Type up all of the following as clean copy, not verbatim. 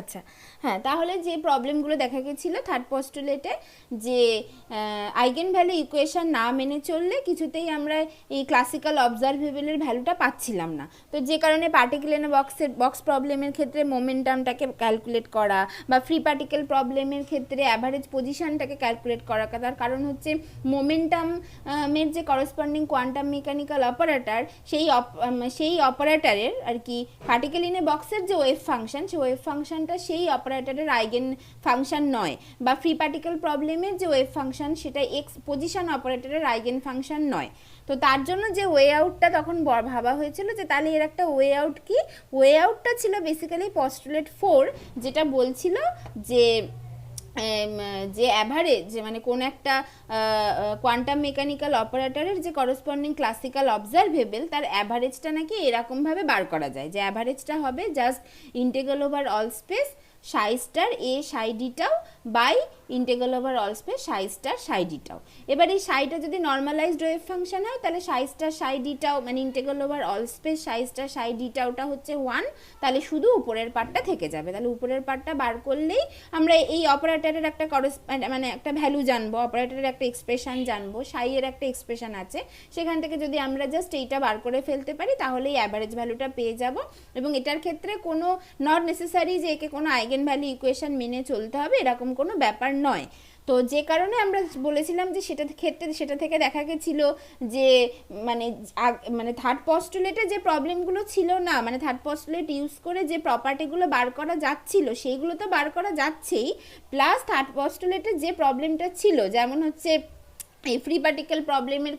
আচ্ছা, হ্যাঁ, তাহলে যে প্রবলেমগুলো দেখা গেছিলো থার্ড পস্টুলেটে, যে আইগেন ভ্যালু ইকুয়েশন না মেনে চললে কিছুতেই আমরা এই ক্লাসিক্যাল অবজারভেবলের ভ্যালুটা পাচ্ছিলাম না। তো যে কারণে পার্টিকেল বক্স প্রবলেমের ক্ষেত্রে মোমেন্টামটাকে ক্যালকুলেট করা, বা ফ্রি পার্টিকেল প্রবলেমের ক্ষেত্রে অ্যাভারেজ পজিশনটাকে ক্যালকুলেট করা, তার কারণ হচ্ছে মোমেন্টামের যে করসপন্ডিং কোয়ান্টাম মেকানিক্যাল অপারেটর, সেই অপারেটরের আর কি পার্টিকেল ইন এ বক্সের যে ওয়েভ ফাংশন, সেই ওয়েভ ফাংশনটা সেই অপারেটরের আইগেন ফাংশন নয়, বা ফ্রি পার্টিকেল প্রবলেমের যে ওয়েভ ফাংশন সেটা এক্স পজিশন অপারেটরের আইগেন ফাংশন নয়। তো তার জন্য যে ওয়ে আউটটা তখন ভাবা হয়েছিল যে তাহলে এর একটা ওয়ে আউট কি, ওয়ে আউটটা ছিল বেসিক্যালি পস্টুলেট 4, যেটা বলছিল যে যে অ্যাভারেজ, যে মানে কোন একটা কোয়ান্টাম মেকানিক্যাল অপারেটরের যে করসপন্ডিং ক্লাসিক্যাল অবজারভেবল, তার অ্যাভারেজটা নাকি এরকমভাবে বার করা যায়, যে অ্যাভারেজটা হবে just integral over all space psi star A psi d tau by integral over all space psi star psi d tau. এবার এই সাইটা যদি নর্মালাইজড ওয়েভ ফাংশন হয়, তাহলে সাই স্টার সাই ডিটাও মানে integral over all space psi star সাই ডিটাওটা হচ্ছে 1, তাহলে শুধু উপরের পার্টটা থেকে যাবে। তাহলে উপরের পার্টটা বার করলেই আমরা এই অপারেটরের একটা মানে একটা ভ্যালু জানবো, অপারেটরের একটা এক্সপ্রেশন জানবো, সাই এর একটা এক্সপ্রেশন আছে, সেখান থেকে যদি আমরা জাস্ট এইটা বার করে ফেলতে পারি তাহলে এই অ্যাভারেজ ভ্যালুটা পেয়ে যাব। এবং এটার ক্ষেত্রে কোনো নট নেসেসারি যে একে কোনো আইগেন ভ্যালু ইকুয়েশন মেনে চলতে হবে, এরকম কোনো ব্যাপার নয়। তো যে কারণে আমরা বলেছিলাম যে সেটা থেকে দেখা গেছিল যে মানে থার্ড পস্টুলেটে যে প্রবলেমগুলো ছিল না, মানে থার্ড পস্টুলেট ইউজ করে যে প্রপার্টিগুলো বার করা যাচ্ছিল সেইগুলো তো বার করা যাচ্ছেই, প্লাস থার্ড পস্টুলেটে যে প্রবলেমটা ছিল, যেমন হচ্ছে এই ফ্রি পার্টিকেল প্রবলেমের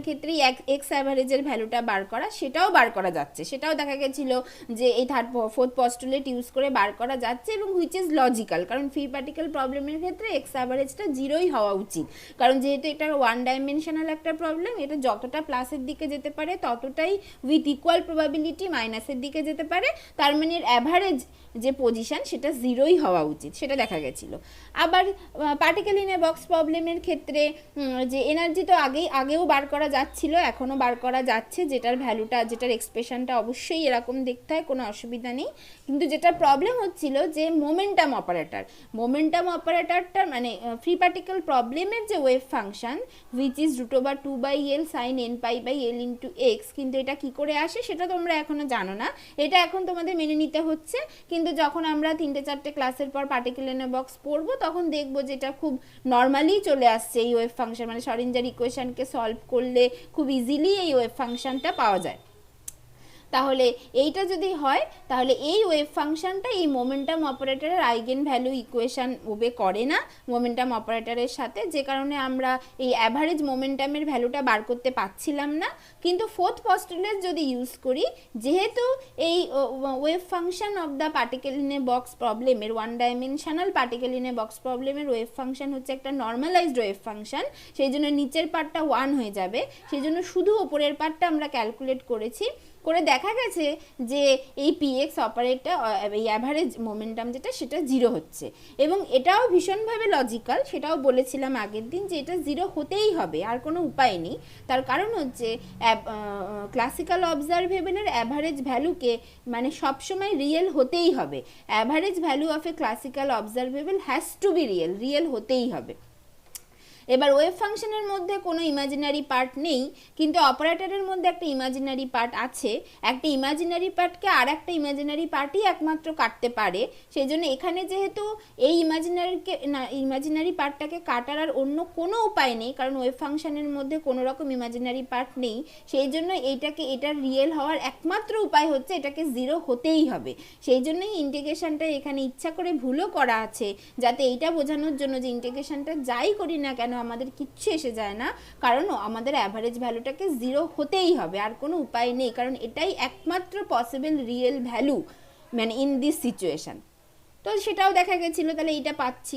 ক্ষেত্রে এক্স অ্যাভারেজের ভ্যালুটা বার করা, সেটাও বার করা যাচ্ছে, সেটাও দেখা গেছিল যে এই ফোর্থ পস্টুলেট ইউজ করে বার করা যাচ্ছে, এবং হুইচ ইজ লজিক্যাল, কারণ ফ্রি পার্টিকেল প্রবলেমের ক্ষেত্রে এক্স অ্যাভারেজটা 0ই হওয়া উচিত, কারণ যেহেতু এটা ওয়ান ডাইমেনশনাল একটা প্রবলেম, এটা যতটা প্লাসের দিকে যেতে পারে ততটাই উইথ ইকুয়াল প্রবাবিলিটি মাইনাসের দিকে যেতে পারে, তার মানে এর অ্যাভারেজ যে পজিশন সেটা 0ই হওয়া উচিত, সেটা দেখা গেছিলো। আবার পার্টিকেল ইন এ বক্স প্রবলেমের ক্ষেত্রে যে এনার্জি তো আগেও বার করা যাচ্ছিল, এখনও বার করা যাচ্ছে, যেটার এক্সপ্রেশনটা অবশ্যই এরকম দেখতে হয়, কোনো অসুবিধা নেই। কিন্তু যেটা প্রবলেম হচ্ছিল যে মোমেন্টাম অপারেটরটা মানে ফ্রি পার্টিকেল প্রবলেমের যে wave function which is √2/L sin n π/L × x, কিন্তু এটা কি করে আসে সেটা তোমরা এখনো জানো না, এটা এখন তোমাদের মেনে নিতে হচ্ছে। কিন্তু যখন আমরা 3-4টে ক্লাসের পর পার্টিকেল ইন এ বক্স পড়বো তখন দেখবো যে এটা খুব নর্মালি চলে আসছে, এই ওয়েভ ফাংশন মানে শরিঞ্জার ইকুয়েশনকে সলভ করলে খুব ইজিলি এই ওয়েভ ফাংশনটা পাওয়া যায়। তাহলে এইটা যদি হয় তাহলে এই ওয়েভ ফাংশনটা এই মোমেন্টাম অপারেটরের আইগেন ভ্যালু ইকুয়েশন ওবে করে না মোমেন্টাম অপারেটরের সাথে, যে কারণে আমরা এই অ্যাভারেজ মোমেন্টামের ভ্যালুটা বার করতে পারছিলাম না। কিন্তু ফোর্থ পস্টুলেট যদি ইউজ করি, যেহেতু এই wave function of the particle in a box প্রবলেমের one dimensional particle in a box প্রবলেমের ওয়েভ ফাংশন হচ্ছে একটা নর্মালাইজড ওয়েভ ফাংশন, সেই জন্য নিচের পার্টটা 1 হয়ে যাবে, সেই জন্য শুধু ওপরের পার্টটা আমরা ক্যালকুলেট করেছি, করে দেখা গেছে যে এই পিএক্স অপারেটর এই অ্যাভারেজ মোমেন্টাম যেটা সেটা 0 হচ্ছে, এবং এটাও ভীষণভাবে লজিক্যাল, সেটাও বলেছিলাম আগের দিন যে এটা 0 হতেই হবে, আর কোনো উপায় নেই। তার কারণ হচ্ছে ক্লাসিক্যাল অবজারভেবলের অ্যাভারেজ ভ্যালুকে মানে সবসময় রিয়েল হতেই হবে, average value of a classical observable has to be real হতেই হবে। এবার ওয়েভ ফাংশনের মধ্যে কোনো ইমাজিনারি পার্ট নেই, কিন্তু অপারেটরের মধ্যে একটা ইমাজিনারি পার্ট আছে, একটা ইমাজিনারি পার্টকে আর একটা ইমাজিনারি পার্টই একমাত্র কাটতে পারে, সেই জন্য এখানে যেহেতু এই ইমাজিনারি পার্টটাকে কাটার আর অন্য কোনো উপায় নেই, কারণ ওয়েভ ফাংশনের মধ্যে কোনো রকম ইমাজিনারি পার্ট নেই, সেই জন্য এটার রিয়েল হওয়ার একমাত্র উপায় হচ্ছে এটাকে 0 হতেই হবে। সেই জন্যই ইন্টিগ্রেশনটা এখানে ইচ্ছা করে ভুলও করা আছে, যাতে এইটা বোঝানোর জন্য যে ইন্টিগ্রেশনটা যাই করি না কেন আমাদের কিচ্ছু এসে যায় না, কারণ আমাদের অ্যাভারেজ ভ্যালুটাকে 0 হতেই হবে, আর কোনো উপায় নেই, কারণ এটাই একমাত্র পসিবল রিয়েল ভ্যালু মানে ইন দিস সিচুয়েশন। তো সেটাও দেখা গেছিলো, তাহলে এইটা পাচ্ছি।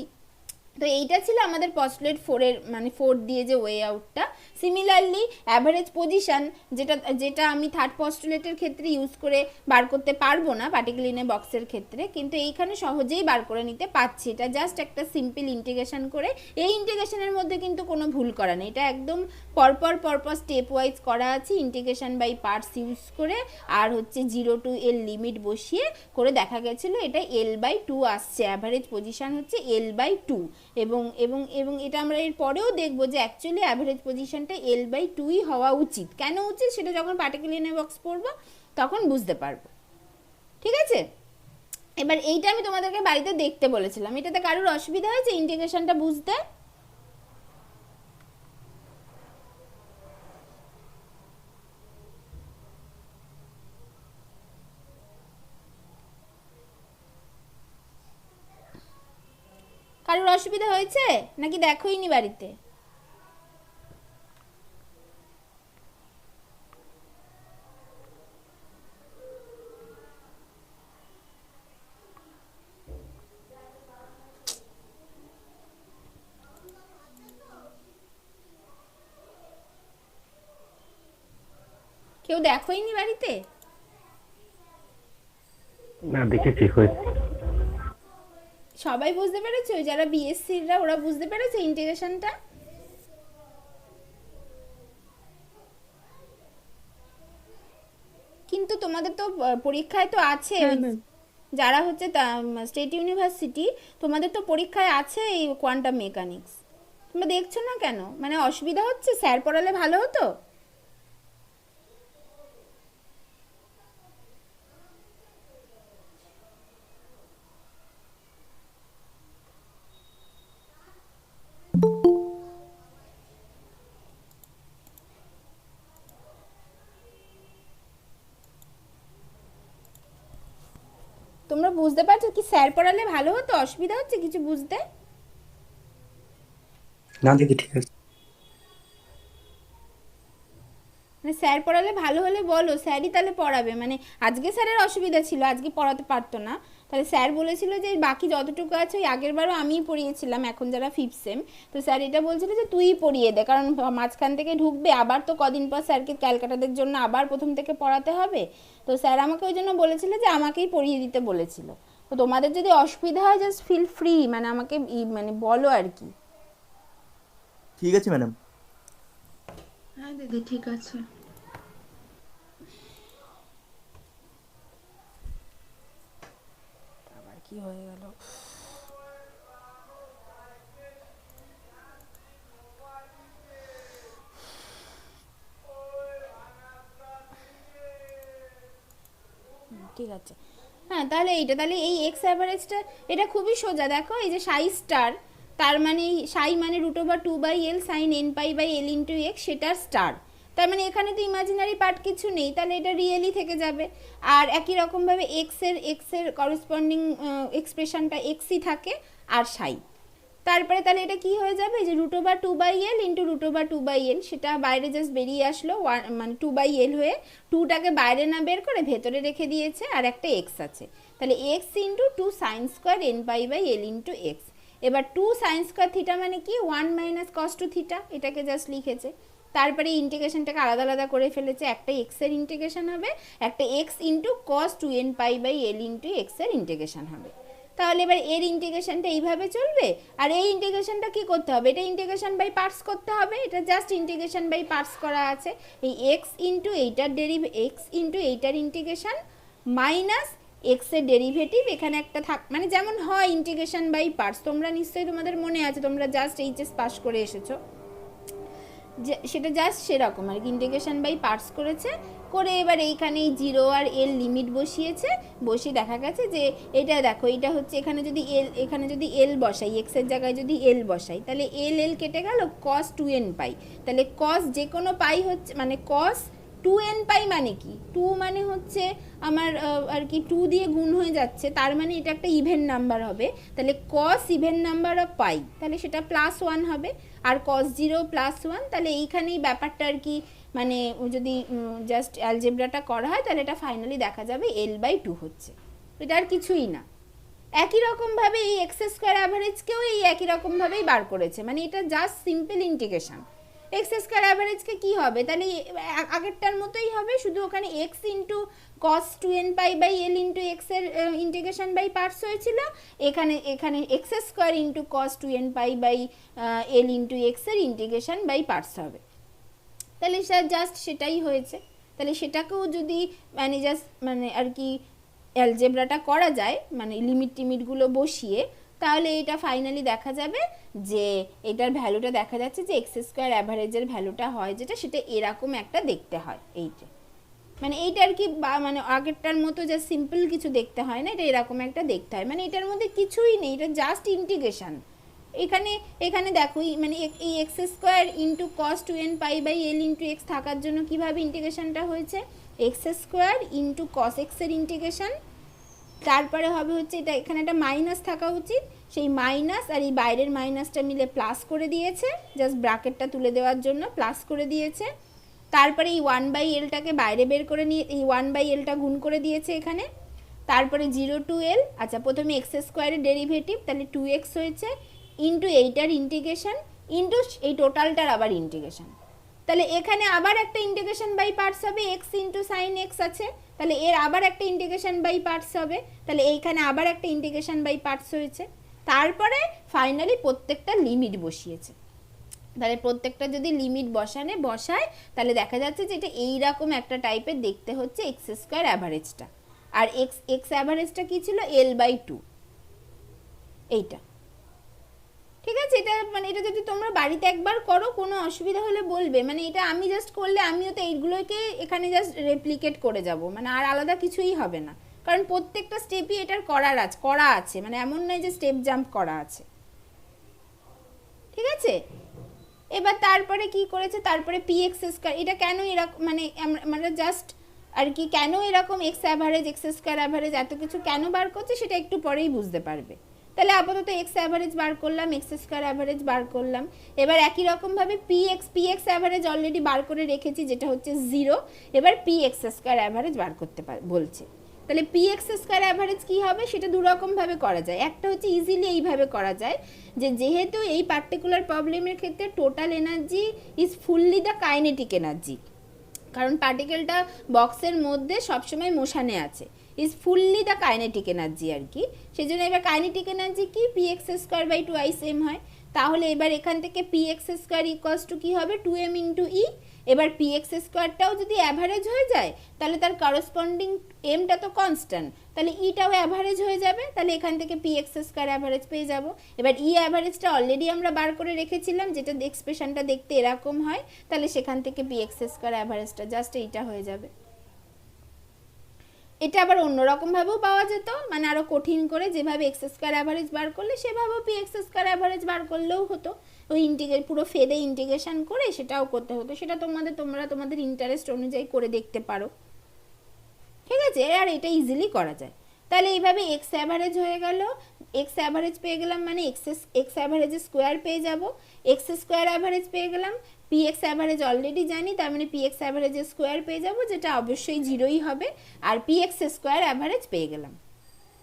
তো এইটা ছিল আমাদের পস্টুলেট 4 এর মানে 4 দিয়ে যে ওয়ে আউটটা। সিমিলারলি অ্যাভারেজ পজিশন যেটা যেটা আমি থার্ড পস্টুলেটের ক্ষেত্রে ইউজ করে বার করতে পারবো না পার্টিকুলার বক্সের ক্ষেত্রে, কিন্তু এইখানে সহজেই বার করে নিতে পারছি। এটা জাস্ট একটা সিম্পল ইন্টিগ্রেশন করে, এই ইন্টিগ্রেশনের মধ্যে কিন্তু কোনো ভুল করা নেই, এটা একদম পরপর স্টেপ ওয়াইজ করা আছে ইন্টিগ্রেশন বাই পার্টস ইউজ করে, আর হচ্ছে 0 to l লিমিট বসিয়ে করে দেখা গেছিলো এটা l/2 আসছে, অ্যাভারেজ পজিশন হচ্ছে l/2। এবং এবং এবং এটা আমরা এর পরেও দেখবো যে অ্যাকচুয়ালি অ্যাভারেজ পজিশনটা l/2ই হওয়া উচিত। কেন উচিত সেটা যখন পার্টিকুলার বক্স পড়বো তখন বুঝতে পারবো, ঠিক আছে। এবার এইটা আমি তোমাদেরকে বাড়িতে দেখতে বলেছিলাম, এটাতে কারোর অসুবিধা হয়েছে ইন্টিগ্রেশনটা বুঝতে? কারোর অসুবিধা হয়েছে নাকি দেখোইনি বাড়িতে? কেউ দেখোইনি বাড়িতে? না, দেখেছি হয়েছে। সবাই বুঝতে পেরেছো? যারা বিএসসিরা ওরা বুঝতে পেরেছে ইন্টিগ্রেশনটা? কিন্তু তোমাদের তো পরীক্ষায় তো আছে, যারা হচ্ছে স্টেট ইউনিভার্সিটি, তোমাদের তো পরীক্ষায় আছে এই কোয়ান্টাম মেকানিক্স, তোমরা দেখছো না কেন? মানে অসুবিধা হচ্ছে? স্যার পড়ালে ভালো হতো। তোমরা বুঝতে পারছো কি স্যার পড়ালে ভালো হতো? অসুবিধা হচ্ছে কিছু বুঝতে? না দিদি, ঠিক আছে। মানে স্যার পড়ালে ভালো হলে বলো, স্যারই তাহলে পড়াবে। মানে আজকে স্যারের অসুবিধা ছিল, আজকে পড়াতে পারতো না, তাহলে স্যার বলেছিল যে বাকি যতটুকু আছে ওই আগের বারও আমিই পড়িয়েছিলাম এখন যারা 5th সেম, তো স্যার এটা বলছিল যে তুই পড়িয়ে দে, কারণ মাঝখান থেকে ঢুকবে আবার, তো কদিন পর স্যারকে ক্যালকাটাদের জন্য আবার প্রথম থেকে পড়াতে হবে। তো স্যার আমাকে ওই জন্য বলেছিল যে আমাকেই পড়িয়ে দিতে বলেছিল। তো তোমাদের যদি অসুবিধা হয় জাস্ট ফিল ফ্রি, মানে আমাকে মানে বলো আর কি। ঠিক আছে ম্যাডাম। হ্যাঁ দিদি ঠিক আছে। আবার কি হয়ে গেল? ঠিক আছে, হ্যাঁ তাহলে এইটা, তাহলে এই এক্স অ্যাভারেজটা এটা খুবই সোজা। দেখো এই যে সাই স্টার, তার মানে সাই মানে √2/l sine n/l into x, সেটার স্টার, তার মানে এখানে তো ইমাজিনারি পার্ট কিছু নেই, তাহলে এটা রিয়েলি থেকে যাবে। আর একই রকমভাবে এক্সের করসপন্ডিং এক্সপ্রেশনটা এক্সই থাকে আর সাই, তারপরে তাহলে এটা কি হয়ে যাবে যে √2/l ইন্টু √2/l, সেটা বাইরে জাস্ট বেরিয়ে আসলো মানে 2/l হয়ে, 2টাকে বাইরে না বের করে ভেতরে রেখে দিয়েছে, আর একটা এক্স আছে, তাহলে x into 2 sine square n/l into x. এবার 2 সাইন স্কোয়ার থিটা মানে কি 1 মাইনাস কস টু থিটা, এটাকে জাস্ট লিখেছে। তারপরে ইন্টিগ্রেশনটাকে আলাদা আলাদা করে ফেলেছে, একটা এক্সের ইন্টিগ্রেশন হবে, একটা এক্স ইন্টু কস 2nπ/l ইন্টু এক্সের ইন্টিগ্রেশন হবে। তাহলে এবার এর ইন্টিগ্রেশনটা এইভাবে চলবে, আর এই ইন্টিগ্রেশনটা কি করতে হবে, এটা ইন্টিগ্রেশন বাই পার্টস করতে হবে, এটা জাস্ট ইন্টিগ্রেশন বাই পার্টস করা আছে। এই এক্স ইন্টু এইটার এক্স ইন্টু এইটার ইন্টিগ্রেশন মাইনাস এক্সের ডেরিভেটিভ এখানে একটা থাক, মানে যেমন হয় ইন্টিগ্রেশন বাই পার্টস, তোমরা নিশ্চয়ই তোমাদের মনে আছে, তোমরা জাস্ট এইচএস পাস করে এসেছো, সেটা জাস্ট সেরকম আর কি, ইন্টিগ্রেশন বাই পার্টস করেছে করে, এবার এইখানে এই 0 আর l লিমিট বসিয়েছে, বসিয়ে দেখা গেছে যে এটা দেখো, এটা হচ্ছে এখানে যদি এখানে যদি l বসাই, x এর জায়গায় যদি l বসাই, তাহলে l কেটে গেল cos 2nπ, তাহলে cos যে কোনো পাই হচ্ছে মানে cos 2nπ মানে কি, 2 মানে হচ্ছে আমার আর কি 2 দিয়ে গুণ হয়ে যাচ্ছে, তার মানে এটা একটা ইভেন নাম্বার হবে, তাহলে cos ইভেন নাম্বার অফ পাই, তাহলে সেটা +1 হবে, আর cos 0 +1, তাহলে এইখানেই ব্যাপারটা আর কি, মানে যদি জাস্ট অ্যালজেব্রাটা করা হয় তাহলে এটা ফাইনালি দেখা যাবে l/2 হচ্ছে, এটা আর কিছুই না। একই রকমভাবে এই এক্স স্কোয়ার অ্যাভারেজকেও এই একই রকমভাবেই বার করেছে, মানে এটা just simple integration. X square অ্যাভারেজকে কী হবে, তাহলে আগেরটার মতোই হবে, শুধু ওখানে x into cos 2n pi by L into এক্সের ইন্টিগ্রেশন বাই পার্টস হয়েছিল, এখানে এখানে x square into cos 2n pi by L into এক্সের ইন্টিগ্রেশন বাই পার্টস হবে। তাহলে জাস্ট সেটাই হয়েছে। তাহলে সেটাকেও যদি মানে জাস্ট মানে আর কি অ্যালজেব্রাটা করা যায়, মানে লিমিট টিমিটগুলো বসিয়ে, তাহলে এটা ফাইনালি দেখা যাবে যে এটার ভ্যালুটা দেখা যাচ্ছে যে এক্স স্কোয়ার অ্যাভারেজের ভ্যালুটা হয় যেটা, সেটা এরকম একটা দেখতে হয়। এইটা মানে এইটা আর কি, মানে আগেরটার মতো যা সিম্পল কিছু দেখতে হয় না, এটা এরকম একটা দেখতে হয়, মানে এটার মধ্যে কিছুই নেই, এটা জাস্ট ইন্টিগ্রেশন। এখানে এখানে দেখো মানে এই x square into cos 2n pi by L into x থাকার জন্য কীভাবে ইন্টিগ্রেশনটা হয়েছে, এক্স স্কোয়ার ইন্টু কস এক্সের ইন্টিগ্রেশন, তারপরে হবে হচ্ছে এটা এখানে একটা মাইনাস থাকা উচিত, সেই মাইনাস আর এই বাইরের মাইনাসটা মিলে প্লাস করে দিয়েছে, জাস্ট ব্র্যাকেটটা তুলে দেওয়ার জন্য প্লাস করে দিয়েছে। তারপরে এই 1/Lটাকে বাইরে বের করে নিয়ে এই 1/Lটা গুণ করে দিয়েছে এখানে। তারপরে 0 to L, আচ্ছা প্রথমে এক্স স্কোয়ারের ডেরিভেটিভ, তাহলে 2x হয়েছে, ইন্টু এইটার ইন্টিগ্রেশন, ইন্টু এই টোটালটার আবার ইন্টিগ্রেশন। তাহলে এখানে আবার একটা ইন্টিগ্রেশন বাই পার্টস হবে, এক্স ইন্টু সাইন এক্স আছে, তাহলে এর আবার একটা ইন্টিগ্রেশন বাই পার্টস হবে, তাহলে এইখানে আবার একটা ইন্টিগ্রেশন বাই পার্টস হয়েছে। তারপরে ফাইনালি প্রত্যেকটা লিমিট বসিয়েছে। তাহলে প্রত্যেকটা যদি লিমিট বসায় তাহলে দেখা যাচ্ছে যে এটা এইরকম একটা টাইপের দেখতে হচ্ছে এক্স স্কোয়ার অ্যাভারেজটা। আর এক্স অ্যাভারেজটা কী ছিল, L/2, এইটা। ঠিক আছে, এটা মানে এটা যদি তোমরা বাড়িতে একবার করো কোনো অসুবিধা হলে বলবে, মানে এটা আমি জাস্ট করলে আমিও তো এইগুলোকে এখানে জাস্ট রেপ্লিকেট করে যাব, মানে আর আলাদা কিছুই হবে না, কারণ প্রত্যেকটা স্টেপই এটার করা আছে, মানে এমন নয় যে স্টেপ জাম্প করা আছে। ঠিক আছে, এবার তারপরে কি করেছে, তারপরে px স্কয়ার, এটা কেন এরকম মানে জাস্ট আর কি কেন এরকম x average x square average এত কিছু কেন বার করছে সেটা একটু পরেই বুঝতে পারবে। তাহলে আপাতত এক্স অ্যাভারেজ বার করলাম, এক্স স্কোয়ার অ্যাভারেজ বার করলাম। এবার একই রকমভাবে px অ্যাভারেজ অলরেডি বার করে রেখেছি যেটা হচ্ছে 0, এবার px স্কোয়ার অ্যাভারেজ বার করতে বলছে। তাহলে px স্কোয়ার অ্যাভারেজ কী হবে সেটা দুরকমভাবে করা যায়। একটা হচ্ছে ইজিলি এইভাবে করা যায় যে যেহেতু এই পার্টিকুলার প্রবলেমের ক্ষেত্রে total energy is fully the kinetic energy, কারণ পার্টিকেলটা বক্সের মধ্যে সবসময় মোশানে আছে, is fully the kinetic energy আর কি। সেই জন্য এবার কাইনেটিক এনার্জি কি, px স্কোয়ার বাই 2m হয়। তাহলে এবার এখান থেকে px স্কোয়ার ইকুয়ালস টু কী হবে, 2m ইন্টু ই। এবার px স্কোয়ারটাও যদি অ্যাভারেজ হয়ে যায় তাহলে তার করসপন্ডিং এমটা তো কনস্ট্যান্ট, তাহলে ইটাও অ্যাভারেজ হয়ে যাবে, তাহলে এখান থেকে px স্কোয়ার অ্যাভারেজ পেয়ে যাব। এবার ই অ্যাভারেজটা অলরেডি আমরা বার করে রেখেছিলাম, যেটা এক্সপ্রেশনটা দেখতে এরকম হয়, তাহলে সেখান থেকে px স্কোয়ার অ্যাভারেজটা জাস্ট এইটা হয়ে যাবে। এটা আবার অন্যরকমভাবেও পাওয়া যেত, মানে আরও কঠিন করে, যেভাবে এক্স স্কোয়ার অ্যাভারেজ বার করলে সেভাবেও px স্কোয়ার অ্যাভারেজ বার করলেও হতো, ওই পুরো ফেদে ইন্টিগ্রেশন করে সেটাও করতে হতো, সেটা তোমরা তোমাদের ইন্টারেস্ট অনুযায়ী করে দেখতে পারো। ঠিক আছে, আর এটা ইজিলি করা যায়। তাহলে এইভাবে এক্স অ্যাভারেজ হয়ে গেল, এক্স অ্যাভারেজ পেয়ে গেলাম, মানে এক্স অ্যাভারেজের স্কোয়ার পেয়ে যাব, এক্স স্কোয়ার অ্যাভারেজ পেয়ে গেলাম, px অ্যাভারেজ অলরেডি জানি, তার মানে px অ্যাভারেজের স্কোয়ার পেয়ে যাব, যেটা অবশ্যই 0ই হবে, আর px স্কোয়ার অ্যাভারেজ পেয়ে গেলাম।